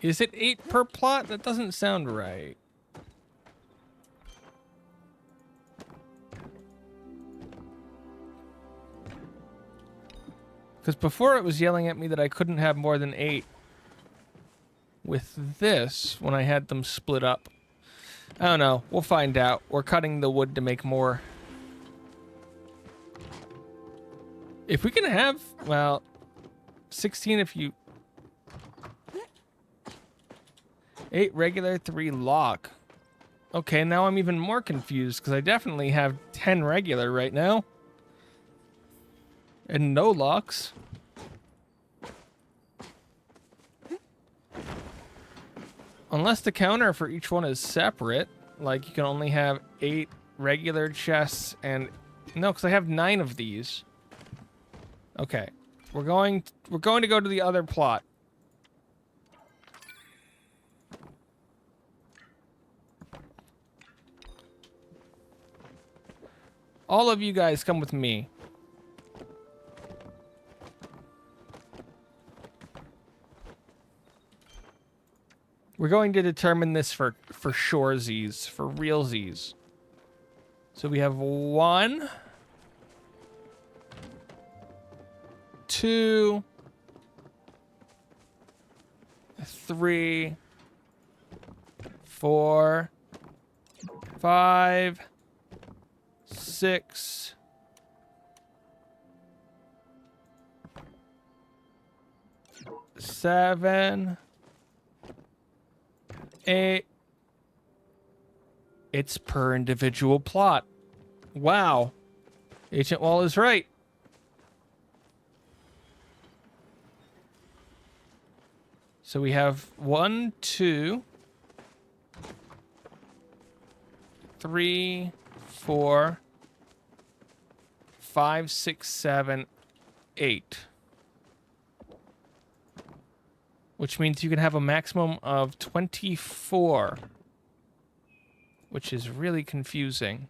Is it 8 per plot? That doesn't sound right. Because before it was yelling at me that I couldn't have more than 8 with this when I had them split up. I don't know. We'll find out. We're cutting the wood to make more. If we can have, well, 16 if you... 8 regular, 3 lock. Okay, now I'm even more confused because I definitely have 10 regular right now. And no locks. Unless the counter for each one is separate. Like you can only have 8 regular chests and... No, because I have 9 of these. Okay. We're going to go to the other plot. All of you guys come with me. We're going to determine this for shoresies, for realsies. So we have 1, 2, 3, 4, 5, 6, 7, 8. It's per individual plot. Wow. Agent Wall is right. So we have 1, 2, 3, 4, 5, 6, 7, 8. Which means you can have a maximum of 24. Which is really confusing.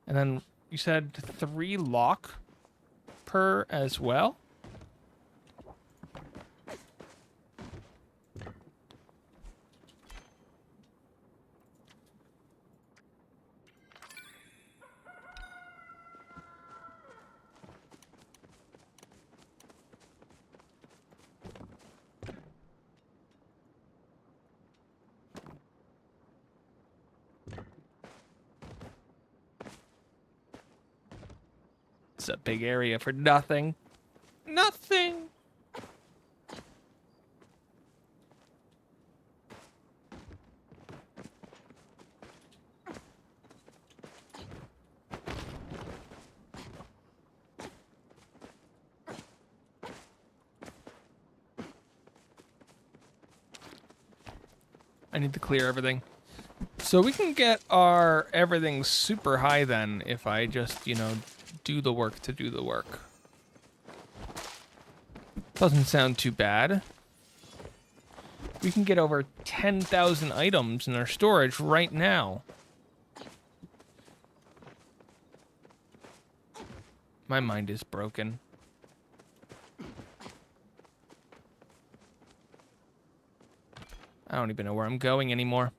And then you said 3 lock per as well? It's a big area for nothing. Nothing. I need to clear everything. So we can get our everything super high then if I just, you know, do the work to do the work. Doesn't sound too bad. We can get over 10,000 items in our storage right now. My mind is broken. I don't even know where I'm going anymore.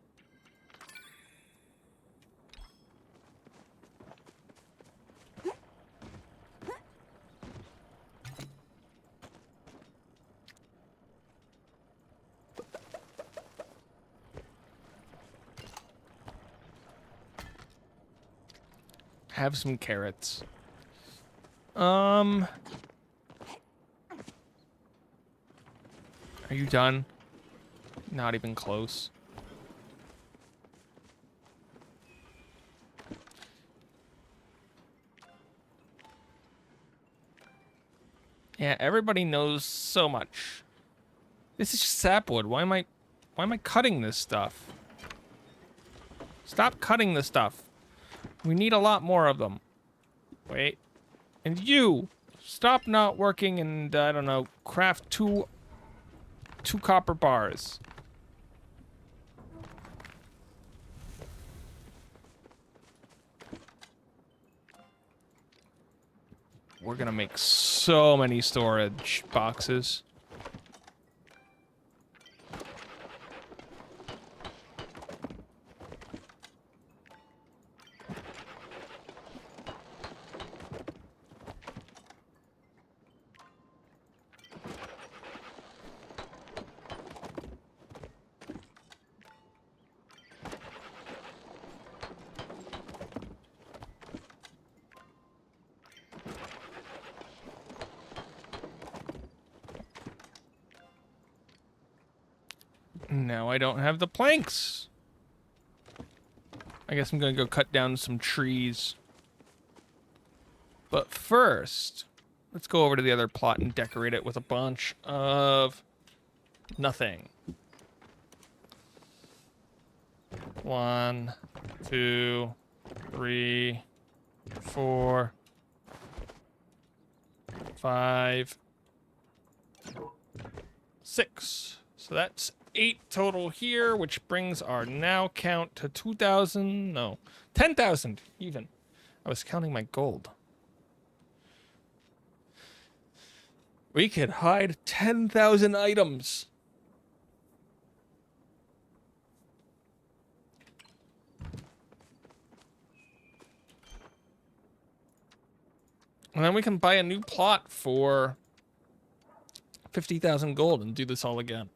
Have some carrots. Are you done? Not even close. Yeah, everybody knows so much. This is just sapwood. Why am I cutting this stuff? Stop cutting the stuff. We need a lot more of them. Wait. And you! Stop not working and, I don't know, craft two copper bars. We're gonna make so many storage boxes. Now I don't have the planks. I guess I'm gonna go cut down some trees. But first, let's go over to the other plot and decorate it with a bunch of nothing. 1, 2, 3, 4, 5, 6. So that's 8 total here, which brings our now count to 2,000. No, 10,000 even. I was counting my gold. We could hide 10,000 items. And then we can buy a new plot for 50,000 gold and do this all again.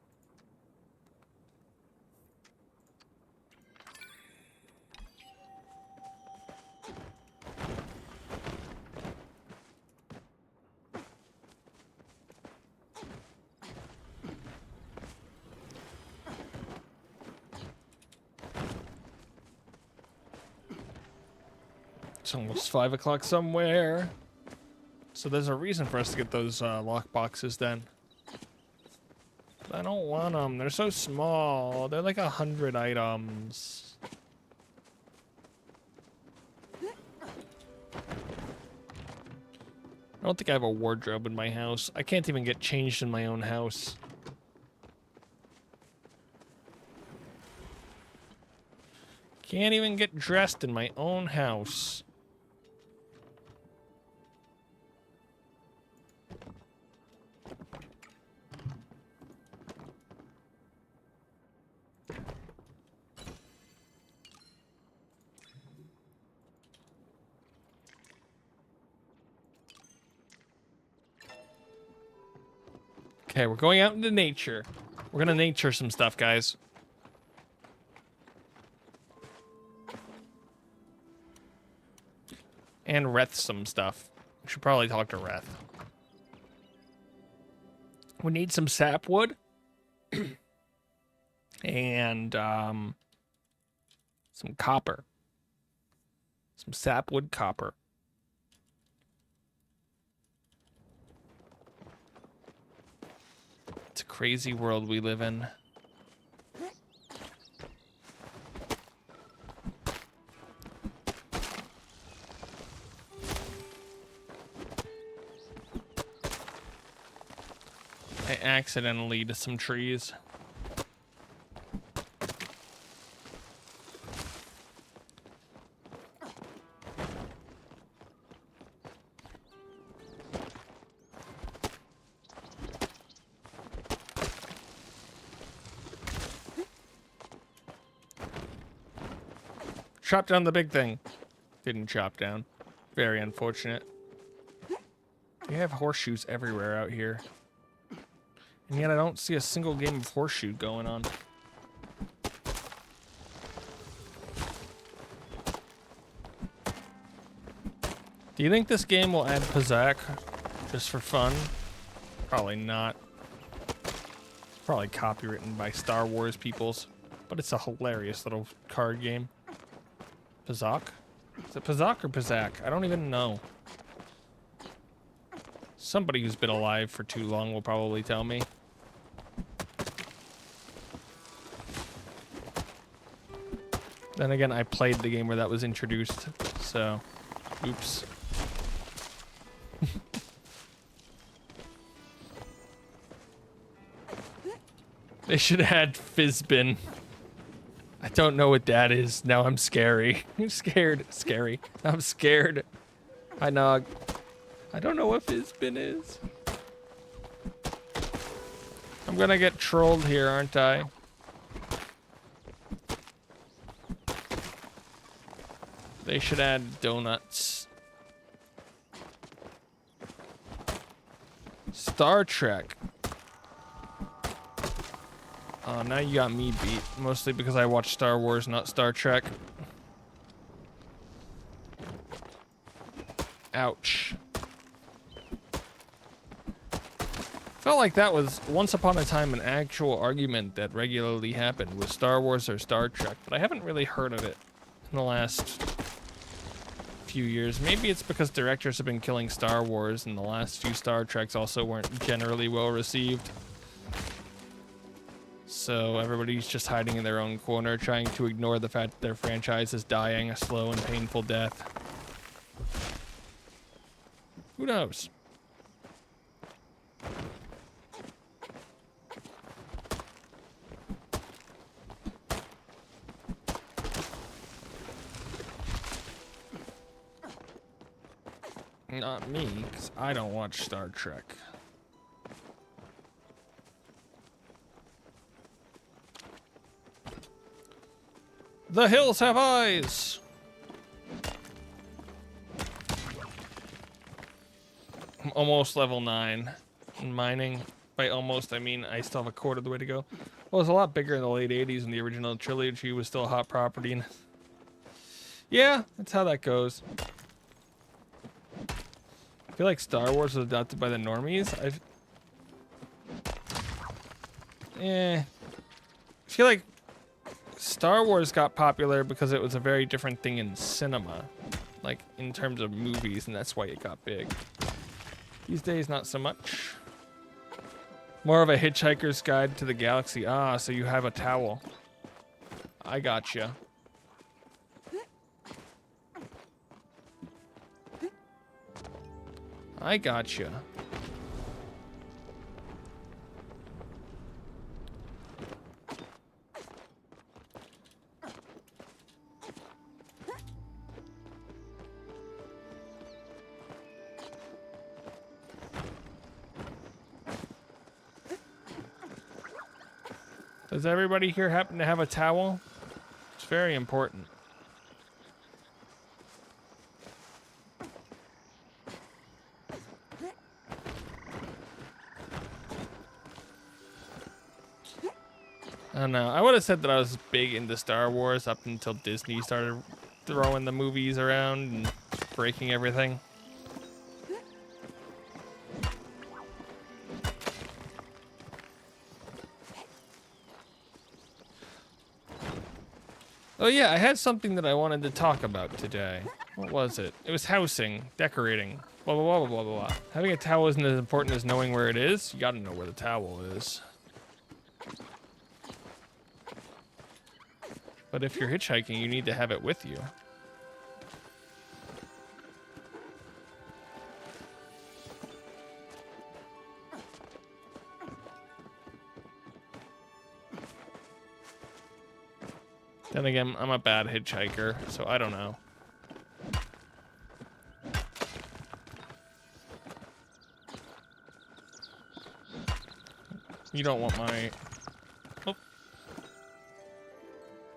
It's almost 5 o'clock somewhere. So there's a reason for us to get those lock boxes then. I don't want them. They're so small. They're like 100 items. I don't think I have a wardrobe in my house. I can't even get changed in my own house. Can't even get dressed in my own house. Okay, we're going out into nature. We're gonna nature some stuff, guys. And Reth some stuff. We should probably talk to Reth. We need some sapwood. And some copper. Some sapwood copper. It's a crazy world we live in. I accidentally to some trees. Chop down the big thing. Didn't chop down. Very unfortunate. We have horseshoes everywhere out here. And yet I don't see a single game of horseshoe going on. Do you think this game will add Pazak just for fun? Probably not. It's probably copywritten by Star Wars peoples, but it's a hilarious little card game. Pazak? Is it Pazak or Pazak? I don't even know. Somebody who's been alive for too long will probably tell me. Then again, I played the game where that was introduced, so oops. They should add Fizzbin. I don't know what that is. Now I'm scary. I'm scared. Scary. I'm scared. Hi, Nog. I don't know what Fizzbin is. I'm gonna get trolled here, aren't I? They should add donuts. Star Trek. Oh, now you got me beat. Mostly because I watch Star Wars, not Star Trek. Ouch. Felt like that was once upon a time an actual argument that regularly happened with Star Wars or Star Trek, but I haven't really heard of it in the last few years. Maybe it's because directors have been killing Star Wars and the last few Star Treks also weren't generally well received. So everybody's just hiding in their own corner, trying to ignore the fact that their franchise is dying a slow and painful death. Who knows? Not me, because I don't watch Star Trek. The hills have eyes! I'm almost level 9 in mining. By almost, I mean I still have a quarter of the way to go. Well, it was a lot bigger in the late 80s when the original trilogy was still a hot property. And yeah, that's how that goes. I feel like Star Wars was adopted by the normies. I feel like Star Wars got popular because it was a very different thing in cinema, like in terms of movies, and that's why it got big. These days, not so much. More of a Hitchhiker's Guide to the Galaxy. Ah, so you have a towel. I gotcha. I gotcha. Does everybody here happen to have a towel? It's very important. I don't know. I would have said that I was big into Star Wars up until Disney started throwing the movies around and breaking everything. Oh yeah, I had something that I wanted to talk about today. What was it? It was housing, decorating, blah, blah, blah, blah, blah, blah. Having a towel isn't as important as knowing where it is. You gotta know where the towel is. But if you're hitchhiking, you need to have it with you. Then again, I'm a bad hitchhiker, so I don't know. You don't want my... Oh.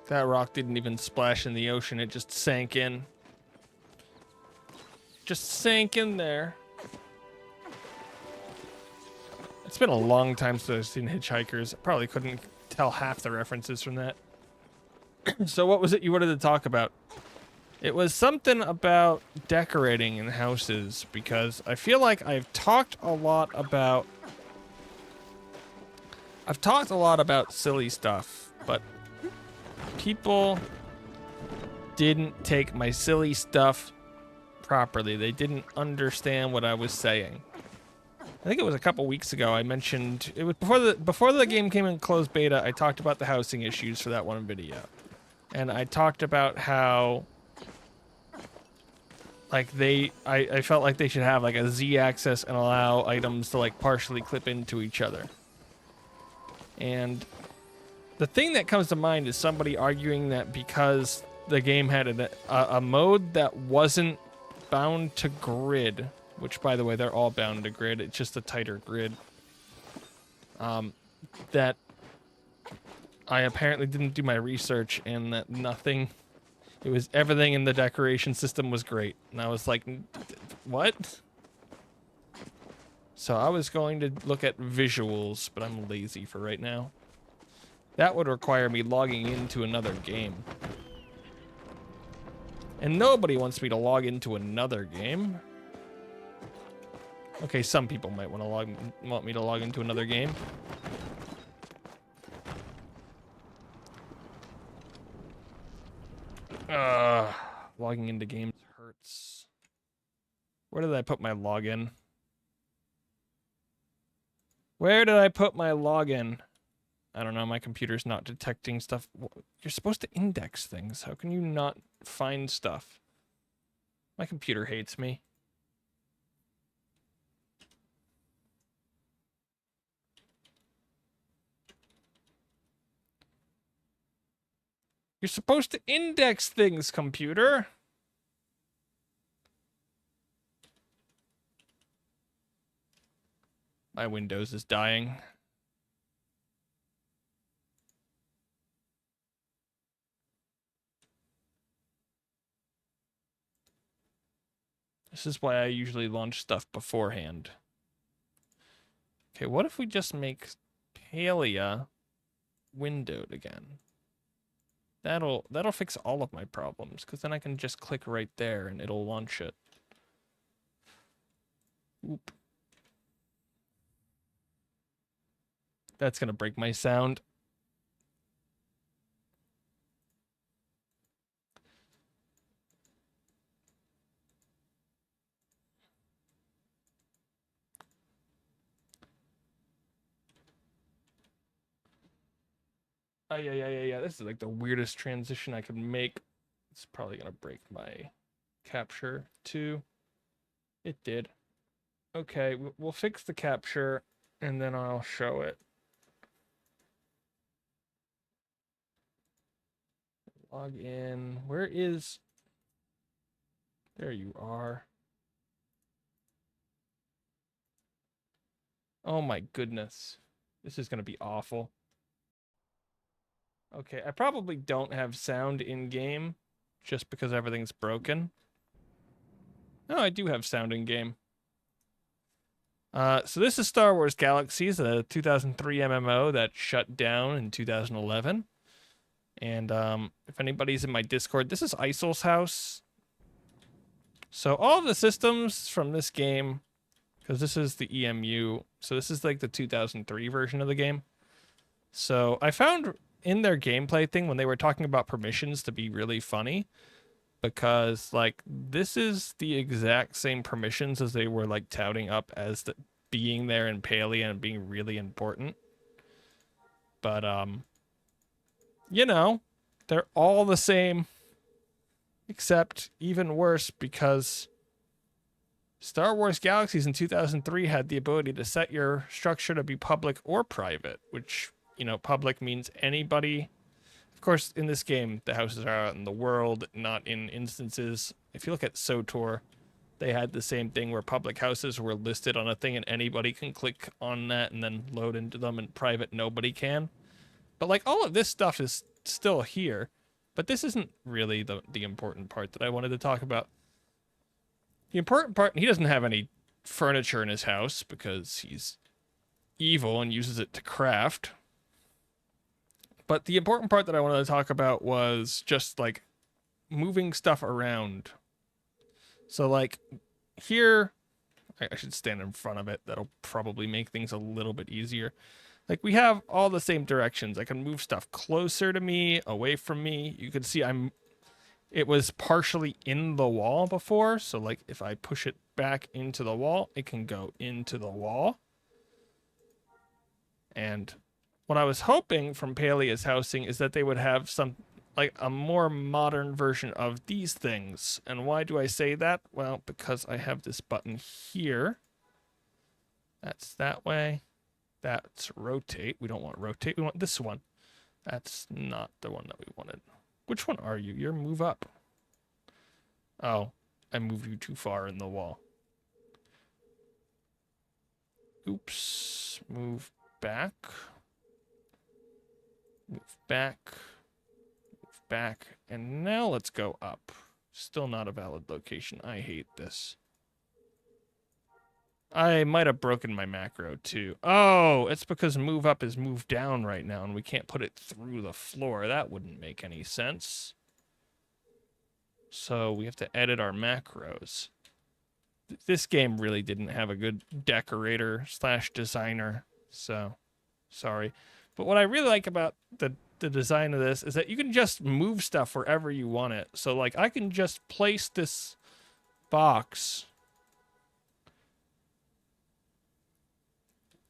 That rock didn't even splash in the ocean, it just sank in. Just sank in there. It's been a long time since I've seen Hitchhikers. I probably couldn't tell half the references from that. So what was it you wanted to talk about? It was something about decorating in houses, because I feel like I've talked a lot about silly stuff, but people didn't take my silly stuff properly. They didn't understand what I was saying. I think it was a couple weeks ago I mentioned, it was before the game came in closed beta, I talked about the housing issues for that one video. And I talked about how, like, I felt like they should have like a Z-axis and allow items to like partially clip into each other. And the thing that comes to mind is somebody arguing that because the game had a mode that wasn't bound to grid, which by the way, they're all bound to grid, it's just a tighter grid, that I apparently didn't do my research, and that everything in the decoration system was great. And I was like, what? So I was going to look at visuals, but I'm lazy for right now. That would require me logging into another game. And nobody wants me to log into another game. Okay, some people might want me to log into another game. Logging into games hurts. Where did I put my login? Where did I put my login? I don't know, my computer's not detecting stuff. You're supposed to index things. How can you not find stuff? My computer hates me. You're supposed to index things, computer. My Windows is dying. This is why I usually launch stuff beforehand. Okay, what if we just make Palia windowed again? That'll fix all of my problems, because then I can just click right there and it'll launch it. Oop. That's gonna break my sound. Oh, yeah. This is like the weirdest transition I could make. It's probably gonna break my capture too. It did. Okay, we'll fix the capture and then I'll show it. Log in. Where is... There you are. Oh my goodness. This is gonna be awful. Okay, I probably don't have sound in game just because everything's broken. No, I do have sound in game. So this is Star Wars Galaxies, a 2003 MMO that shut down in 2011. And if anybody's in my Discord, this is Isol's house. So all of the systems from this game, because this is the EMU, so this is like the 2003 version of the game. So I found in their gameplay thing when they were talking about permissions to be really funny, because like this is the exact same permissions as they were like touting up as being there in Palia and being really important. But you know, they're all the same, except even worse because Star Wars Galaxies in 2003 had the ability to set your structure to be public or private, which, you know, public means anybody. Of course, in this game, the houses are out in the world, not in instances. If you look at SOTOR, they had the same thing where public houses were listed on a thing and anybody can click on that and then load into them, and private nobody can. But like all of this stuff is still here, but this isn't really the important part that I wanted to talk about. The important part, he doesn't have any furniture in his house because he's evil and uses it to craft. But the important part that I wanted to talk about was just like moving stuff around. So like here, I should stand in front of it. That'll probably make things a little bit easier. Like we have all the same directions. I can move stuff closer to me, away from me. You can see it was partially in the wall before. So like if I push it back into the wall, it can go into the wall. And what I was hoping from Palia's housing is that they would have some, like a more modern version of these things. And why do I say that? Well, because I have this button here. That's that way. That's rotate. We don't want rotate. We want this one. That's not the one that we wanted. Which one are you? You're move up. Oh, I moved you too far in the wall. Oops. Move back. Move back. Move back. And now let's go up. Still not a valid location. I hate this. I might have broken my macro too. Oh, it's because move up is move down right now and we can't put it through the floor. That wouldn't make any sense. So we have to edit our macros. This game really didn't have a good decorator slash designer, so sorry. But what I really like about the design of this is that you can just move stuff wherever you want it. So like I can just place this box,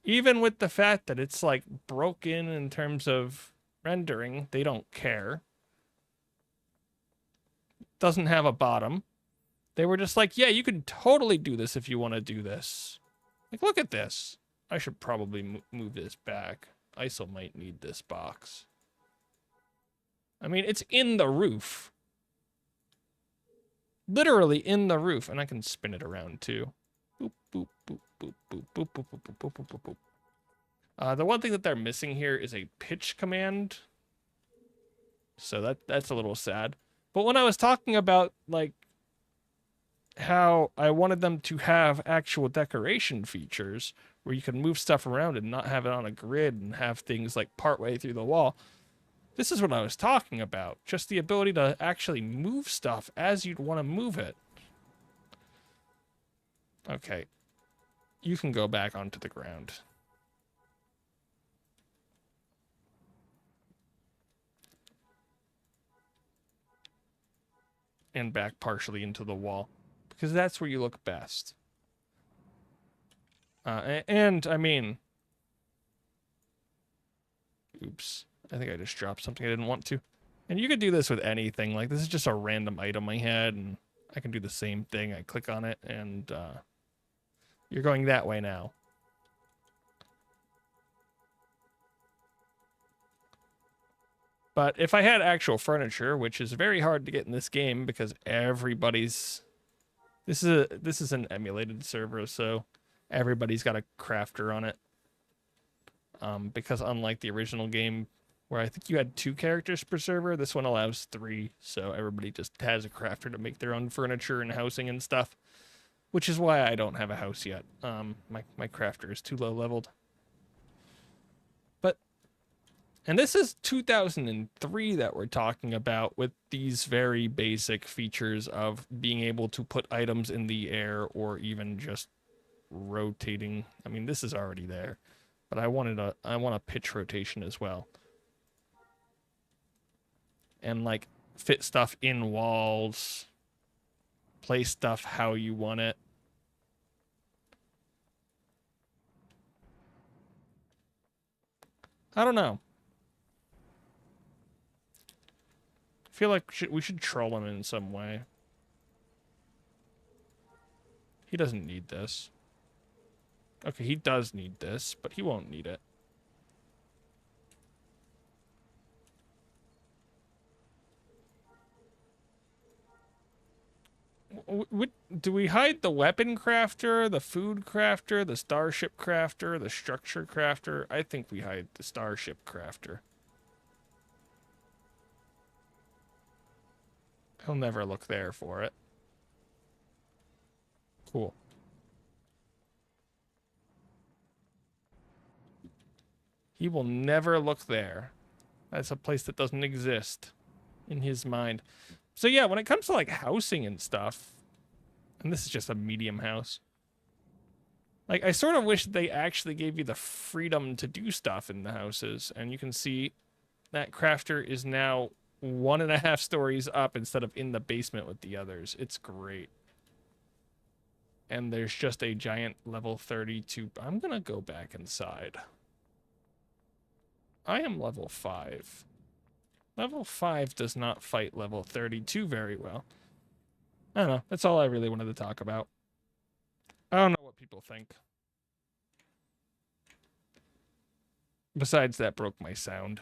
even with the fact that it's like broken in terms of rendering, they don't care. Doesn't have a bottom. They were just like, yeah, you can totally do this if you want to do this. Like, look at this. I should probably move this back. ISIL might need this box. I mean, it's in the roof. Literally in the roof. And I can spin it around too. Boop, boop, boop, boop, boop, boop, boop, boop, boop, boop, boop, boop, boop. The one thing that they're missing here is a pitch command. So that's a little sad. But when I was talking about, like, how I wanted them to have actual decoration features where you can move stuff around and not have it on a grid and have things like partway through the wall. This is what I was talking about. Just the ability to actually move stuff as you'd want to move it. Okay. You can go back onto the ground. And back partially into the wall. Because that's where you look best. And, I mean... Oops. I think I just dropped something I didn't want to. And you could do this with anything. Like, this is just a random item I had, and I can do the same thing. I click on it, and you're going that way now. But if I had actual furniture, which is very hard to get in this game because everybody's... This is an emulated server, so everybody's got a crafter on it. Because unlike the original game, where I think you had 2 characters per server, this one allows 3, so everybody just has a crafter to make their own furniture and housing and stuff. Which is why I don't have a house yet. My crafter is too low leveled. But, and this is 2003 that we're talking about, with these very basic features of being able to put items in the air or even just rotating. I mean, this is already there, but I want a pitch rotation as well. And like fit stuff in walls, place stuff how you want it. I don't know. I feel like we should troll him in some way. He doesn't need this. Okay, he does need this, but he won't need it. Do we hide the weapon crafter, the food crafter, the starship crafter, the structure crafter? I think we hide the starship crafter. He'll never look there for it. Cool. He will never look there. That's a place that doesn't exist in his mind. So yeah, when it comes to like housing and stuff, and this is just a medium house, like I sort of wish they actually gave you the freedom to do stuff in the houses. And you can see that crafter is now 1.5 stories up instead of in the basement with the others. It's great. And there's just a giant level 32. I'm gonna go back inside. I am level 5. Level 5 does not fight level 32 very well. I don't know. That's all I really wanted to talk about. I don't know what people think. Besides, that broke my sound.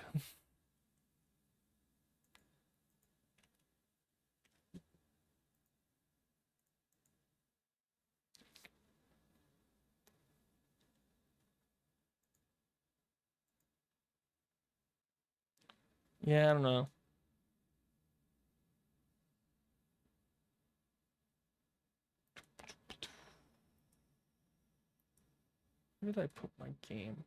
Yeah, I don't know. Where did I put my game?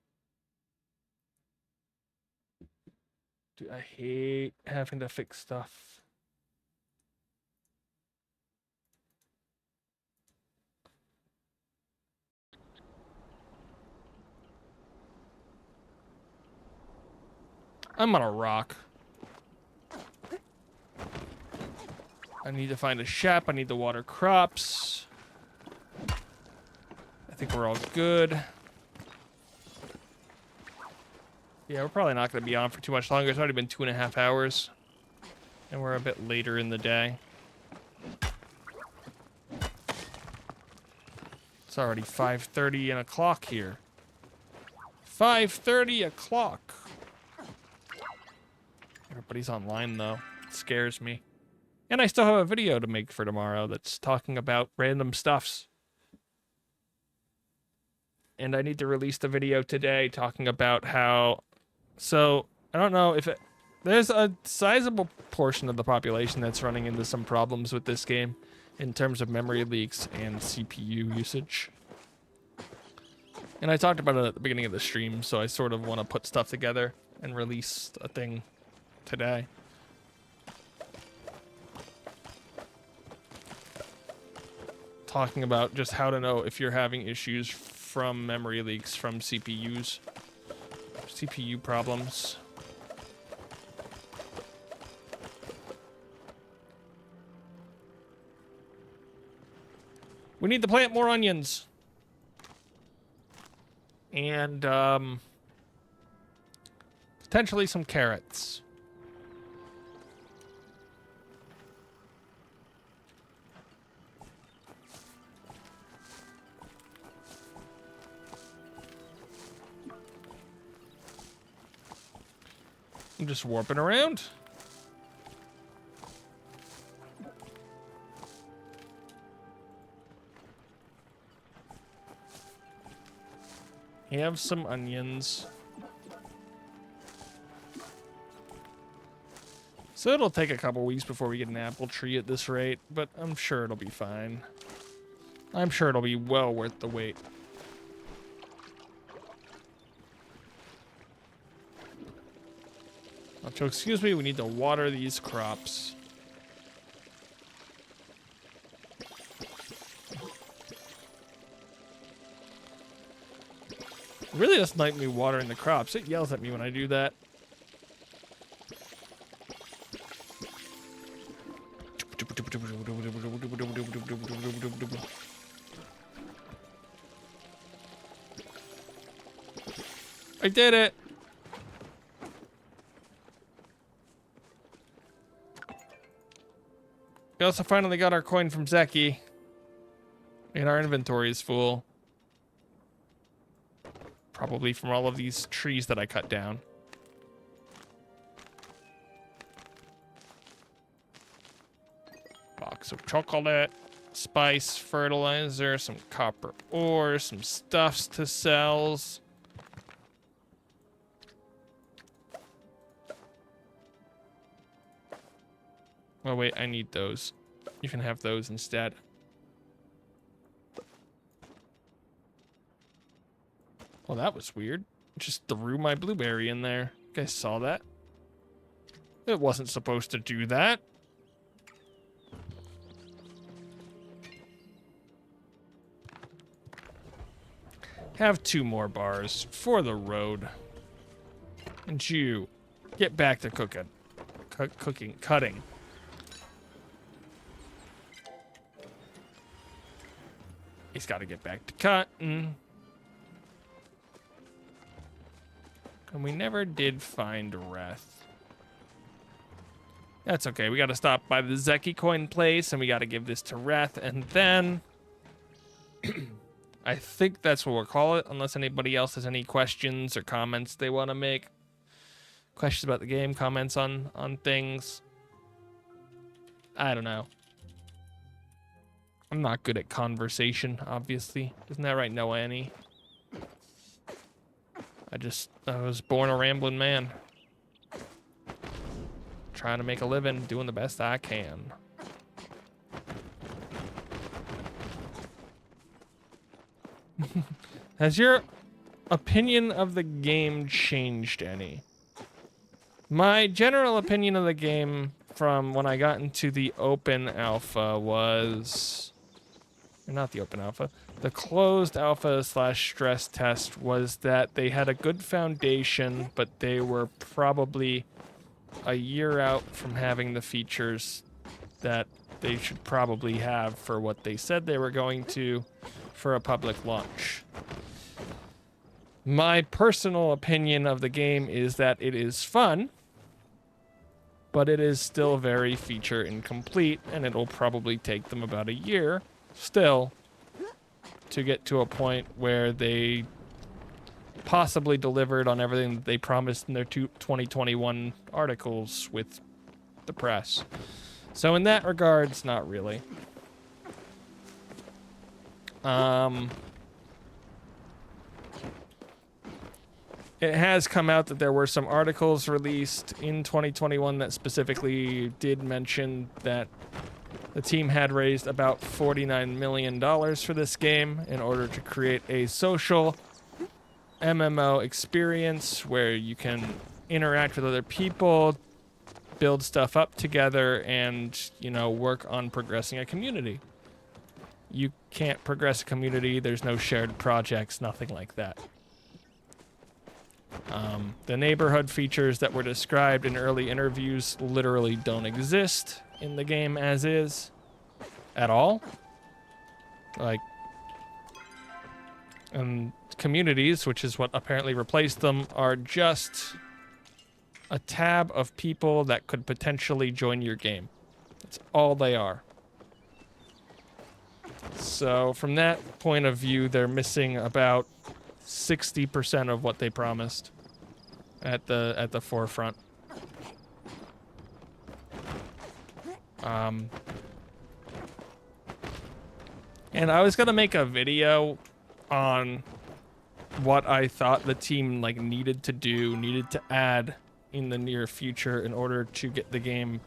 Dude, I hate having to fix stuff. I'm on a rock. I need to find a shop. I need to water crops. I think we're all good. Yeah, we're probably not going to be on for too much longer. It's already been 2.5 hours. And we're a bit later in the day. It's already 5:30 and o'clock here. 5:30 o'clock. Everybody's online, though. It scares me. And I still have a video to make for tomorrow that's talking about random stuffs. And I need to release the video today talking about how... So, I don't know if it... There's a sizable portion of the population that's running into some problems with this game in terms of memory leaks and CPU usage. And I talked about it at the beginning of the stream, so I sort of want to put stuff together and release a thing today. Talking about just how to know if you're having issues from memory leaks from CPUs. CPU problems. We need to plant more onions. And, potentially some carrots. I'm just warping around. Have some onions. So it'll take a couple weeks before we get an apple tree at this rate, but I'm sure it'll be fine. I'm sure it'll be well worth the wait. So excuse me, we need to water these crops. It really doesn't like me watering the crops. It yells at me when I do that. I did it. We also finally got our coin from Zeki. And our inventory is full. Probably from all of these trees that I cut down. Box of chocolate, spice, fertilizer, some copper ore, some stuffs to sell. Oh wait, I need those. You can have those instead. Well, that was weird. Just threw my blueberry in there. You guys saw that? It wasn't supposed to do that. Have 2 more bars for the road. And you, get back to cooking. Cutting. He's got to get back to cutting. And we never did find Wrath. That's okay. We got to stop by the Zeki coin place, and we got to give this to Wrath, and then I think that's what we'll call it, unless anybody else has any questions or comments they want to make. Questions about the game, comments on things. I don't know. I'm not good at conversation, obviously. Isn't that right, Noah Annie? I was born a rambling man. Trying to make a living, doing the best I can. Has your opinion of the game changed any? My general opinion of the game from when I got into the open alpha was... or not the open alpha, the closed alpha slash stress test was that they had a good foundation, but they were probably a year out from having the features that they should probably have for what they said they were going to for a public launch. My personal opinion of the game is that it is fun, but it is still very feature incomplete, and it'll probably take them about a year still to get to a point where they possibly delivered on everything that they promised in their 2021 articles with the press. So in that regards, not really. It has come out that there were some articles released in 2021 that specifically did mention that the team had raised about $49 million for this game in order to create a social MMO experience where you can interact with other people, build stuff up together, and, you know, work on progressing a community. You can't progress a community, there's no shared projects, nothing like that. The neighborhood features that were described in early interviews literally don't exist in the game as is at all. Like, and communities, which is what apparently replaced them, are just a tab of people that could potentially join your game. That's all they are. So from that point of view, they're missing about 60% of what they promised at the forefront. And I was gonna make a video on what I thought the team like needed to add in the near future in order to get the game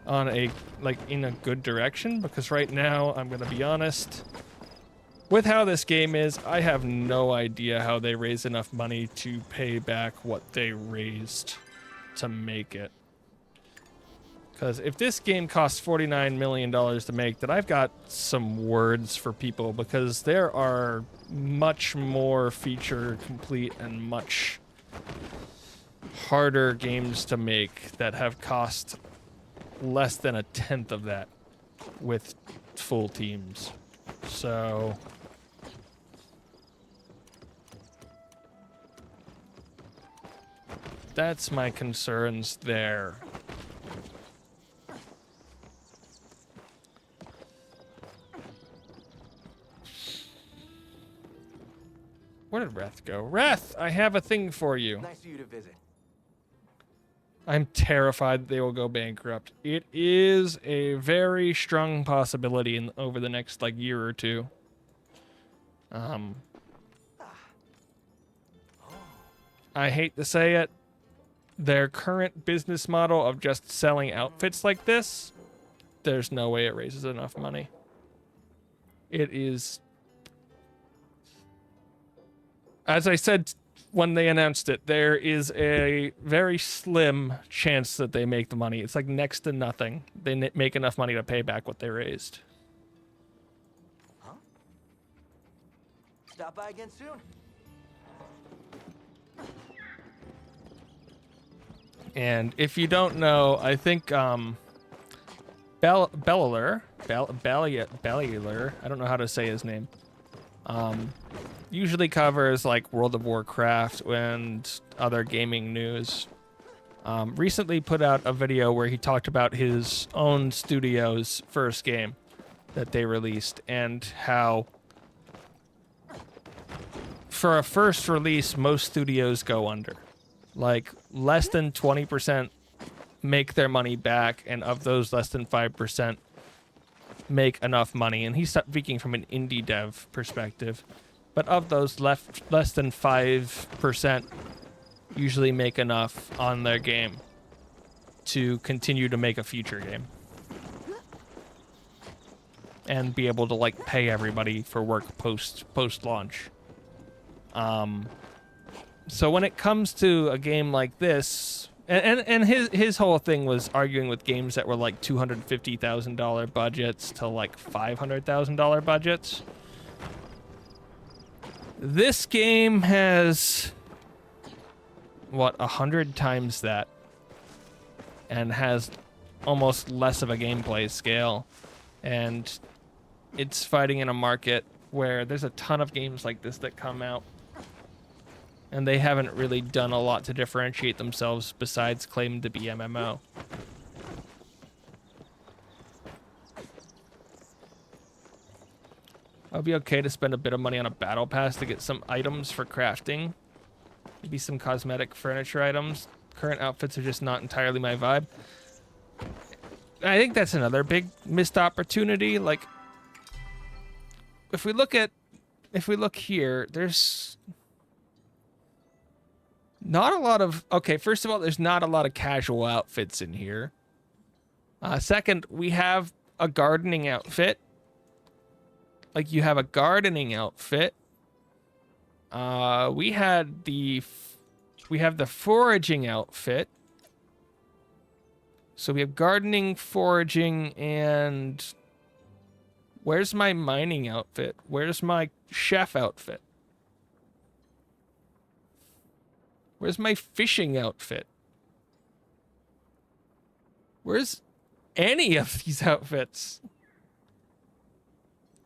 on a in a good direction, because right now, I'm gonna be honest, with how this game is, I have no idea how they raise enough money to pay back what they raised to make it. Because if this game costs $49 million to make, then I've got some words for people, because there are much more feature complete and much harder games to make that have cost less than a tenth of that with full teams. So that's my concerns there. Where did Reth go? Reth, I have a thing for you. Nice of you to visit. I'm terrified they will go bankrupt. It is a very strong possibility over the next year or two. I hate to say it, their current business model of just selling outfits like this, there's no way it raises enough money. It is, as I said when they announced it, there is a very slim chance that they make the money. It's like next to nothing. They make enough money to pay back what they raised. Huh? Stop by again soon. And if you don't know, I think Balia, I don't know how to say his name, usually covers World of Warcraft and other gaming news. Recently put out a video where he talked about his own studio's first game that they released, and how for a first release, most studios go under. Less than 20% make their money back, and of those, less than 5% make enough money. And he's speaking from an indie dev perspective. But of those, less than 5% usually make enough on their game to continue to make a future game. And be able to, pay everybody for work post-launch. So when it comes to a game like this, And his whole thing was arguing with games that were like $250,000 budgets to like $500,000 budgets. This game has what, 100 times that, and has almost less of a gameplay scale, and it's fighting in a market where there's a ton of games like this that come out, and they haven't really done a lot to differentiate themselves besides claim to be MMO. I'll be okay to spend a bit of money on a battle pass to get some items for crafting. Maybe some cosmetic furniture items. Current outfits are just not entirely my vibe. I think that's another big missed opportunity. Like, if we look here, there's not a lot of, okay, first of all, there's not a lot of casual outfits in here. Second, we have a gardening outfit. Like, you have a gardening outfit. We have the foraging outfit. So we have gardening, foraging, and where's my mining outfit? Where's my chef outfit? Where's my fishing outfit? Where's any of these outfits?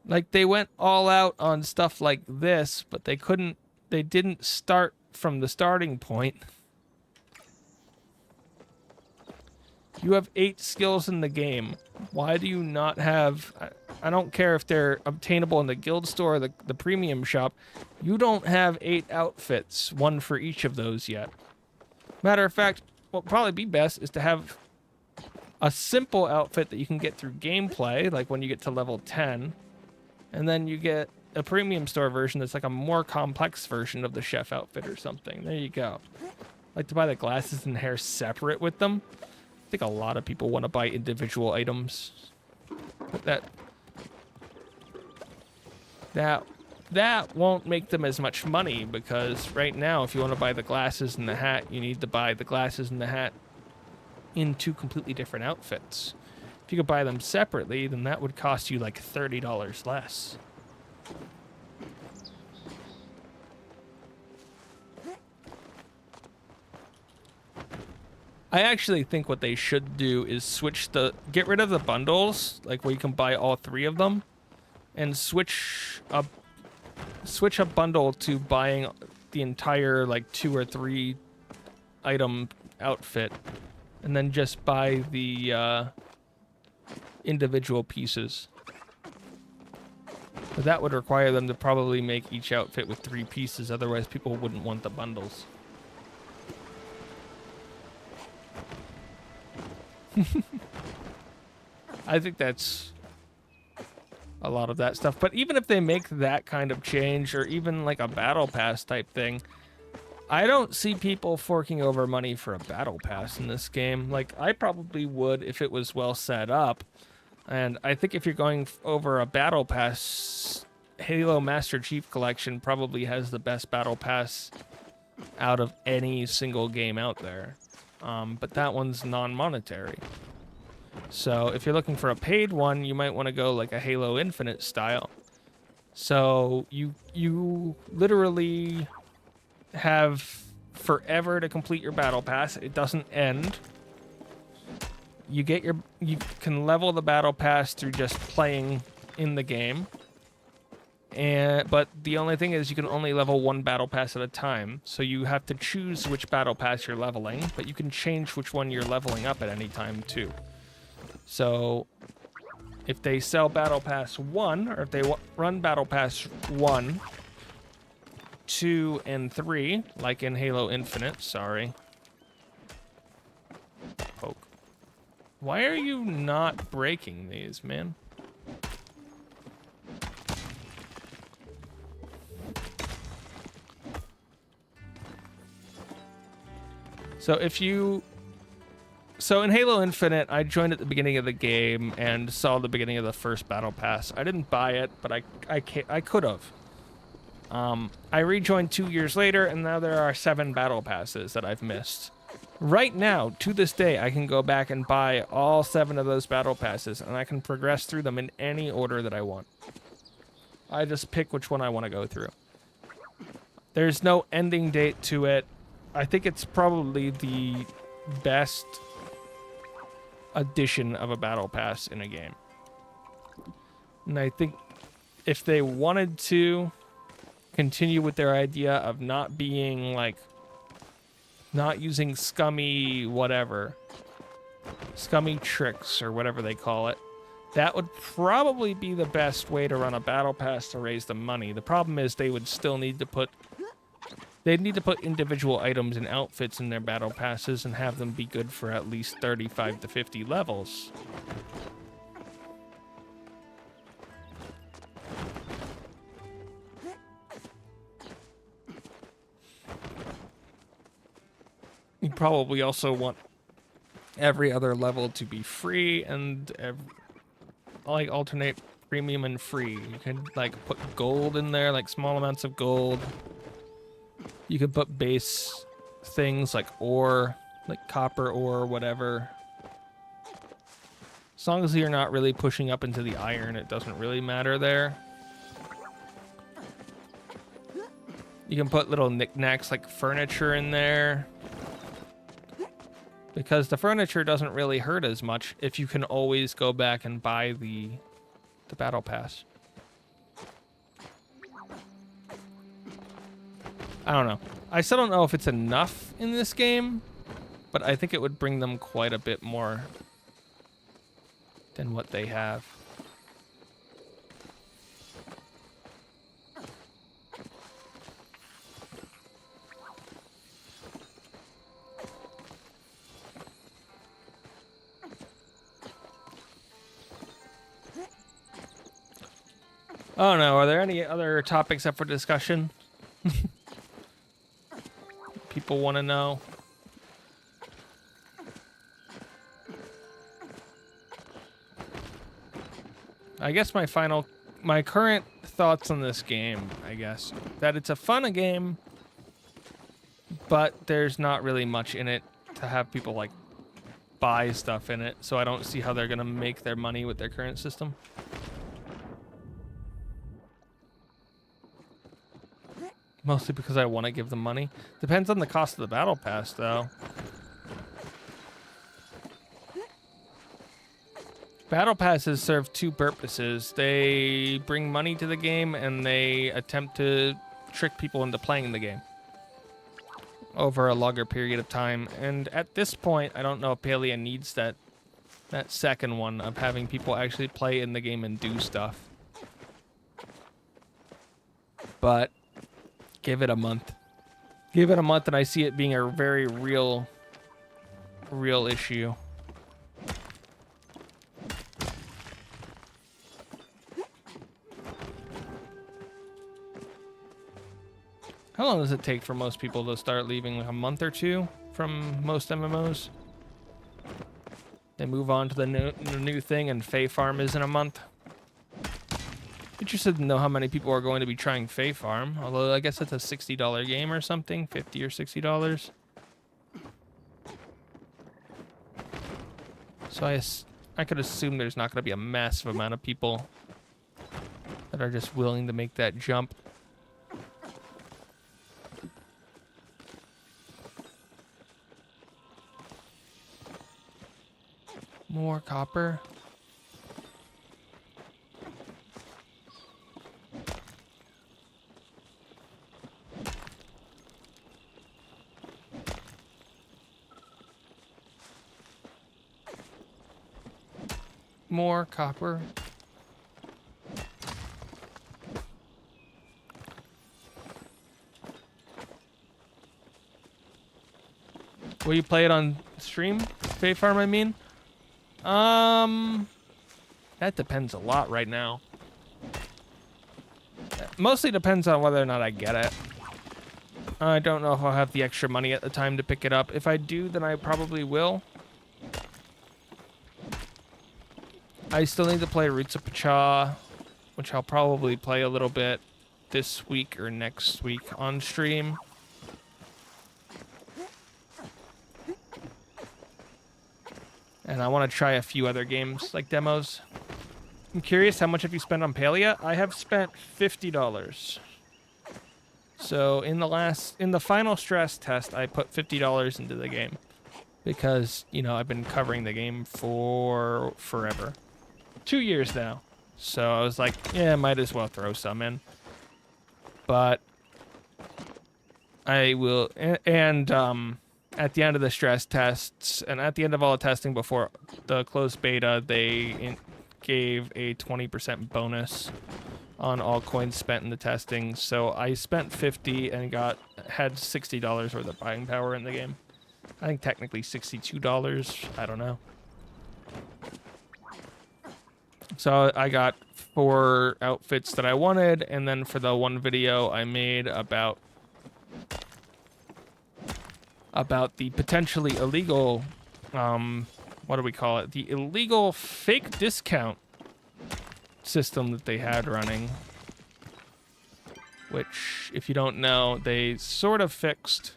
Like, they went all out on stuff like this, but they didn't start from the starting point. You have 8 skills in the game. Why do you not have... I don't care if they're obtainable in the guild store or the premium shop. You don't have 8 outfits, one for each of those yet. Matter of fact, what would probably be best is to have a simple outfit that you can get through gameplay, like when you get to level 10. And then you get a premium store version that's like a more complex version of the chef outfit or something. There you go. Like to buy the glasses and hair separate with them. I think a lot of people want to buy individual items. But that won't make them as much money, because right now, if you want to buy the glasses and the hat, you need to buy the glasses and the hat in 2 completely different outfits. If you could buy them separately, then that would cost you like $30 less. I actually think what they should do is get rid of the bundles, like where you can buy all 3 of them, and switch a bundle to buying the entire like 2 or 3 item outfit, and then just buy the individual pieces. But that would require them to probably make each outfit with 3 pieces, otherwise people wouldn't want the bundles. I think that's a lot of that stuff. But even if they make that kind of change, or even like a battle pass type thing, I don't see people forking over money for a battle pass in this game. Like, I probably would if it was well set up. And I think if you're going over a battle pass, Halo Master Chief Collection probably has the best battle pass out of any single game out there. But that one's non-monetary. So if you're looking for a paid one, you might want to go like a Halo Infinite style. So you literally have forever to complete your battle pass. It doesn't end. You can level the battle pass through just playing in the game. But the only thing is you can only level 1 battle pass at a time. So you have to choose which battle pass you're leveling, but you can change which one you're leveling up at any time too. So if they sell battle pass 1, or if they run battle pass 1, 2, and 3, like in Halo Infinite, sorry. Poke. Why are you not breaking these, man? So in Halo Infinite, I joined at the beginning of the game and saw the beginning of the first battle pass. I didn't buy it, but I could have. I rejoined 2 years later, and now there are 7 battle passes that I've missed. Right now, to this day, I can go back and buy all 7 of those battle passes, and I can progress through them in any order that I want. I just pick which one I want to go through. There's no ending date to it. I think it's probably the best addition of a battle pass in a game. And I think if they wanted to continue with their idea of not being like, not using scummy whatever, scummy tricks or whatever they call it, that would probably be the best way to run a battle pass to raise the money. The problem is they would still need to put, they'd need to put individual items and outfits in their battle passes and have them be good for at least 35 to 50 levels. You probably also want every other level to be free and like alternate premium and free. You can like put gold in there, like small amounts of gold. You can put base things like ore, like copper ore or whatever. As long as you're not really pushing up into the iron, it doesn't really matter there. You can put little knickknacks like furniture in there, because the furniture doesn't really hurt as much if you can always go back and buy the battle pass. I don't know. I still don't know if it's enough in this game, but I think it would bring them quite a bit more than what they have. Oh no, are there any other topics up for discussion? People want to know. I guess my current thoughts on this game, I guess, that it's a fun game, but there's not really much in it to have people like buy stuff in it, so I don't see how they're gonna make their money with their current system. Mostly because I want to give them money. Depends on the cost of the battle pass, though. Battle passes serve 2 purposes. They bring money to the game, and they attempt to trick people into playing the game over a longer period of time. And at this point, I don't know if Palia needs that second one of having people actually play in the game and do stuff. But give it a month. Give it a month and I see it being a very real issue. How long does it take for most people to start leaving? Like a month or 2 from most MMOs? They move on to the new thing, and Fae Farm is in a month. Interested to know how many people are going to be trying Fae Farm, although I guess it's a $60 game or something, $50 or $60. So I could assume there's not going to be a massive amount of people that are just willing to make that jump. More copper. More copper. Will you play it on stream? Fae Farm, I mean? That depends a lot right now. Mostly depends on whether or not I get it. I don't know if I'll have the extra money at the time to pick it up. If I do, then I probably will. I still need to play Roots of Pacha, which I'll probably play a little bit this week or next week on stream. And I want to try a few other games, like demos. I'm curious, how much have you spent on Palia? I have spent $50. So in the final stress test, I put $50 into the game. Because, you know, I've been covering the game for forever. 2 years now. So I was like, yeah, might as well throw some in. But I will, and at the end of the stress tests, and at the end of all the testing before the closed beta, they gave a 20% bonus on all coins spent in the testing. So I spent 50 and had $60 worth of buying power in the game. I think technically $62. I don't know. So I got 4 outfits that I wanted, and then for the one video I made about the potentially illegal, what do we call it? The illegal fake discount system that they had running. Which, if you don't know, they sort of fixed.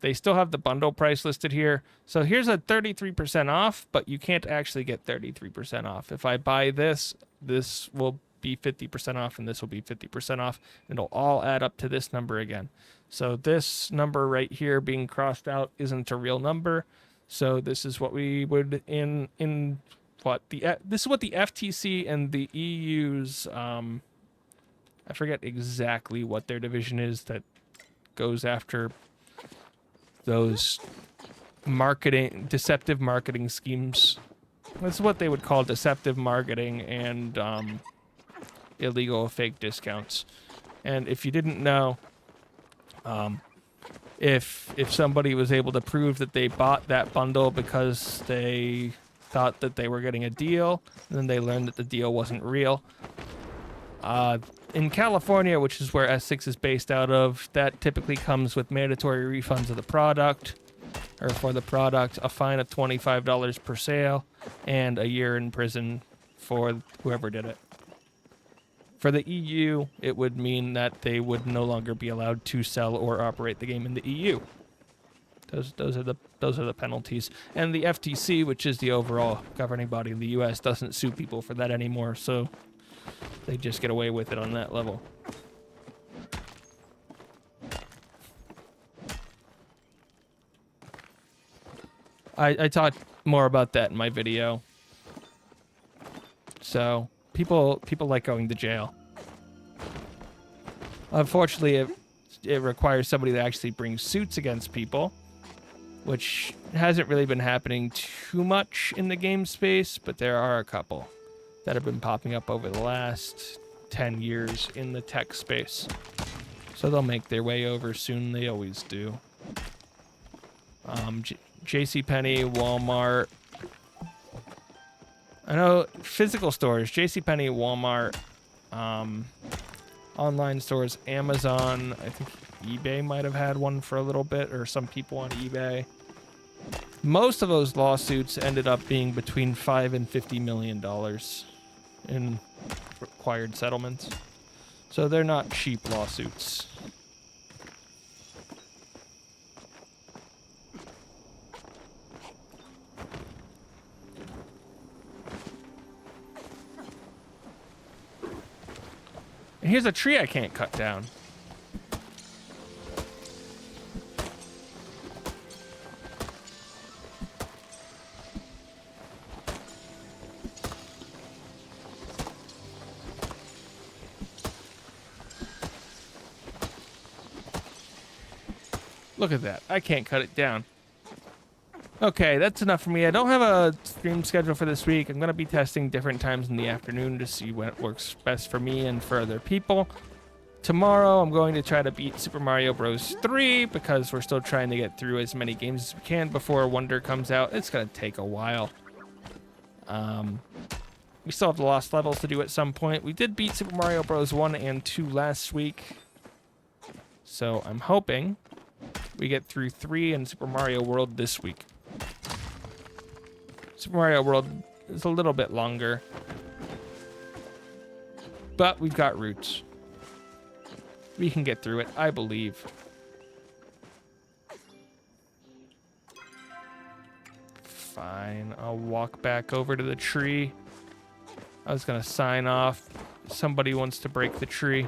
They still have the bundle price listed here. So here's a 33% off, but you can't actually get 33% off. If I buy this, this will be 50% off, and this will be 50% off. It'll all add up to this number again. So this number right here being crossed out isn't a real number. So this is what we would this is what the FTC and the EU's I forget exactly what their division is that goes after those deceptive marketing schemes. That's what they would call deceptive marketing and illegal fake discounts. And if you didn't know, if somebody was able to prove that they bought that bundle because they thought that they were getting a deal, and then they learned that the deal wasn't real, in California, which is where S6 is based out of, that typically comes with mandatory refunds of the product, or for the product, a fine of $25 per sale, and a year in prison for whoever did it. For the EU, it would mean that they would no longer be allowed to sell or operate the game in the EU. Those are the penalties. And the FTC, which is the overall governing body in the US, doesn't sue people for that anymore, so they just get away with it on that level. I talked more about that in my video. So people like going to jail. Unfortunately, it requires somebody to actually bring suits against people, which hasn't really been happening too much in the game space, but there are a couple that have been popping up over the last 10 years in the tech space. So they'll make their way over soon. They always do. JCPenney, Walmart. I know physical stores, JCPenney, Walmart, online stores, Amazon. I think eBay might have had one for a little bit, or some people on eBay. Most of those lawsuits ended up being between $5 and $50 million in required settlements. So they're not cheap lawsuits. And here's a tree I can't cut down. Look at that. I can't cut it down. Okay, that's enough for me. I don't have a stream schedule for this week. I'm going to be testing different times in the afternoon to see when it works best for me and for other people. Tomorrow, I'm going to try to beat Super Mario Bros. 3 because we're still trying to get through as many games as we can before Wonder comes out. It's going to take a while. We still have the lost levels to do at some point. We did beat Super Mario Bros. 1 and 2 last week. So I'm hoping we get through 3 and Super Mario World this week. Super Mario World is a little bit longer, but we've got roots. We can get through it, I believe. fine. I'll walk back over to the tree. I was gonna sign off. Somebody wants to break the tree.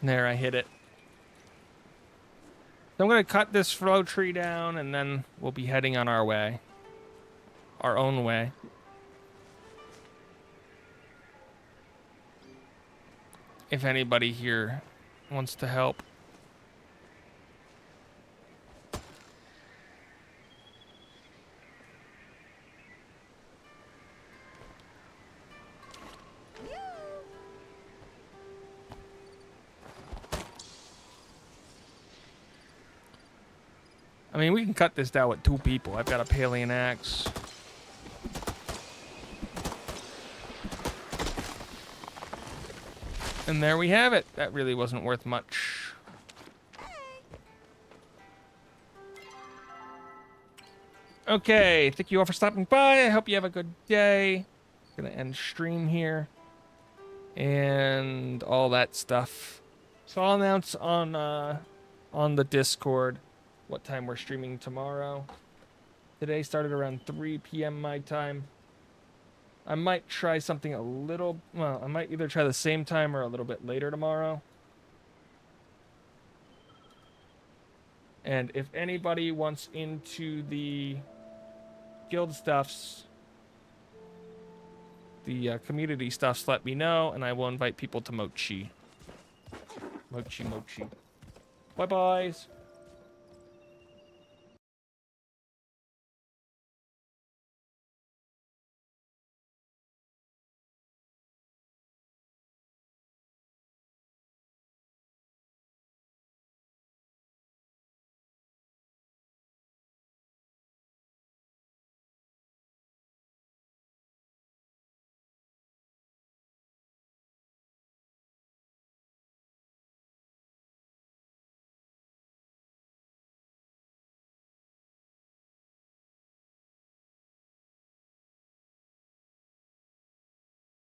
There, I hit it. So I'm gonna cut this flow tree down, and then we'll be heading on our way. Our own way. If anybody here wants to help. I mean, we can cut this down with 2 people. I've got a Palian axe. And there we have it. That really wasn't worth much. Okay, thank you all for stopping by. I hope you have a good day. Gonna end stream here. And all that stuff. So I'll announce on the Discord what time we're streaming tomorrow. Today started around 3 p.m. my time. I might try something a little... Well, I might either try the same time or a little bit later tomorrow. And if anybody wants into the guild stuffs, the community stuffs, let me know, and I will invite people to Mochi. Mochi. Bye-byes.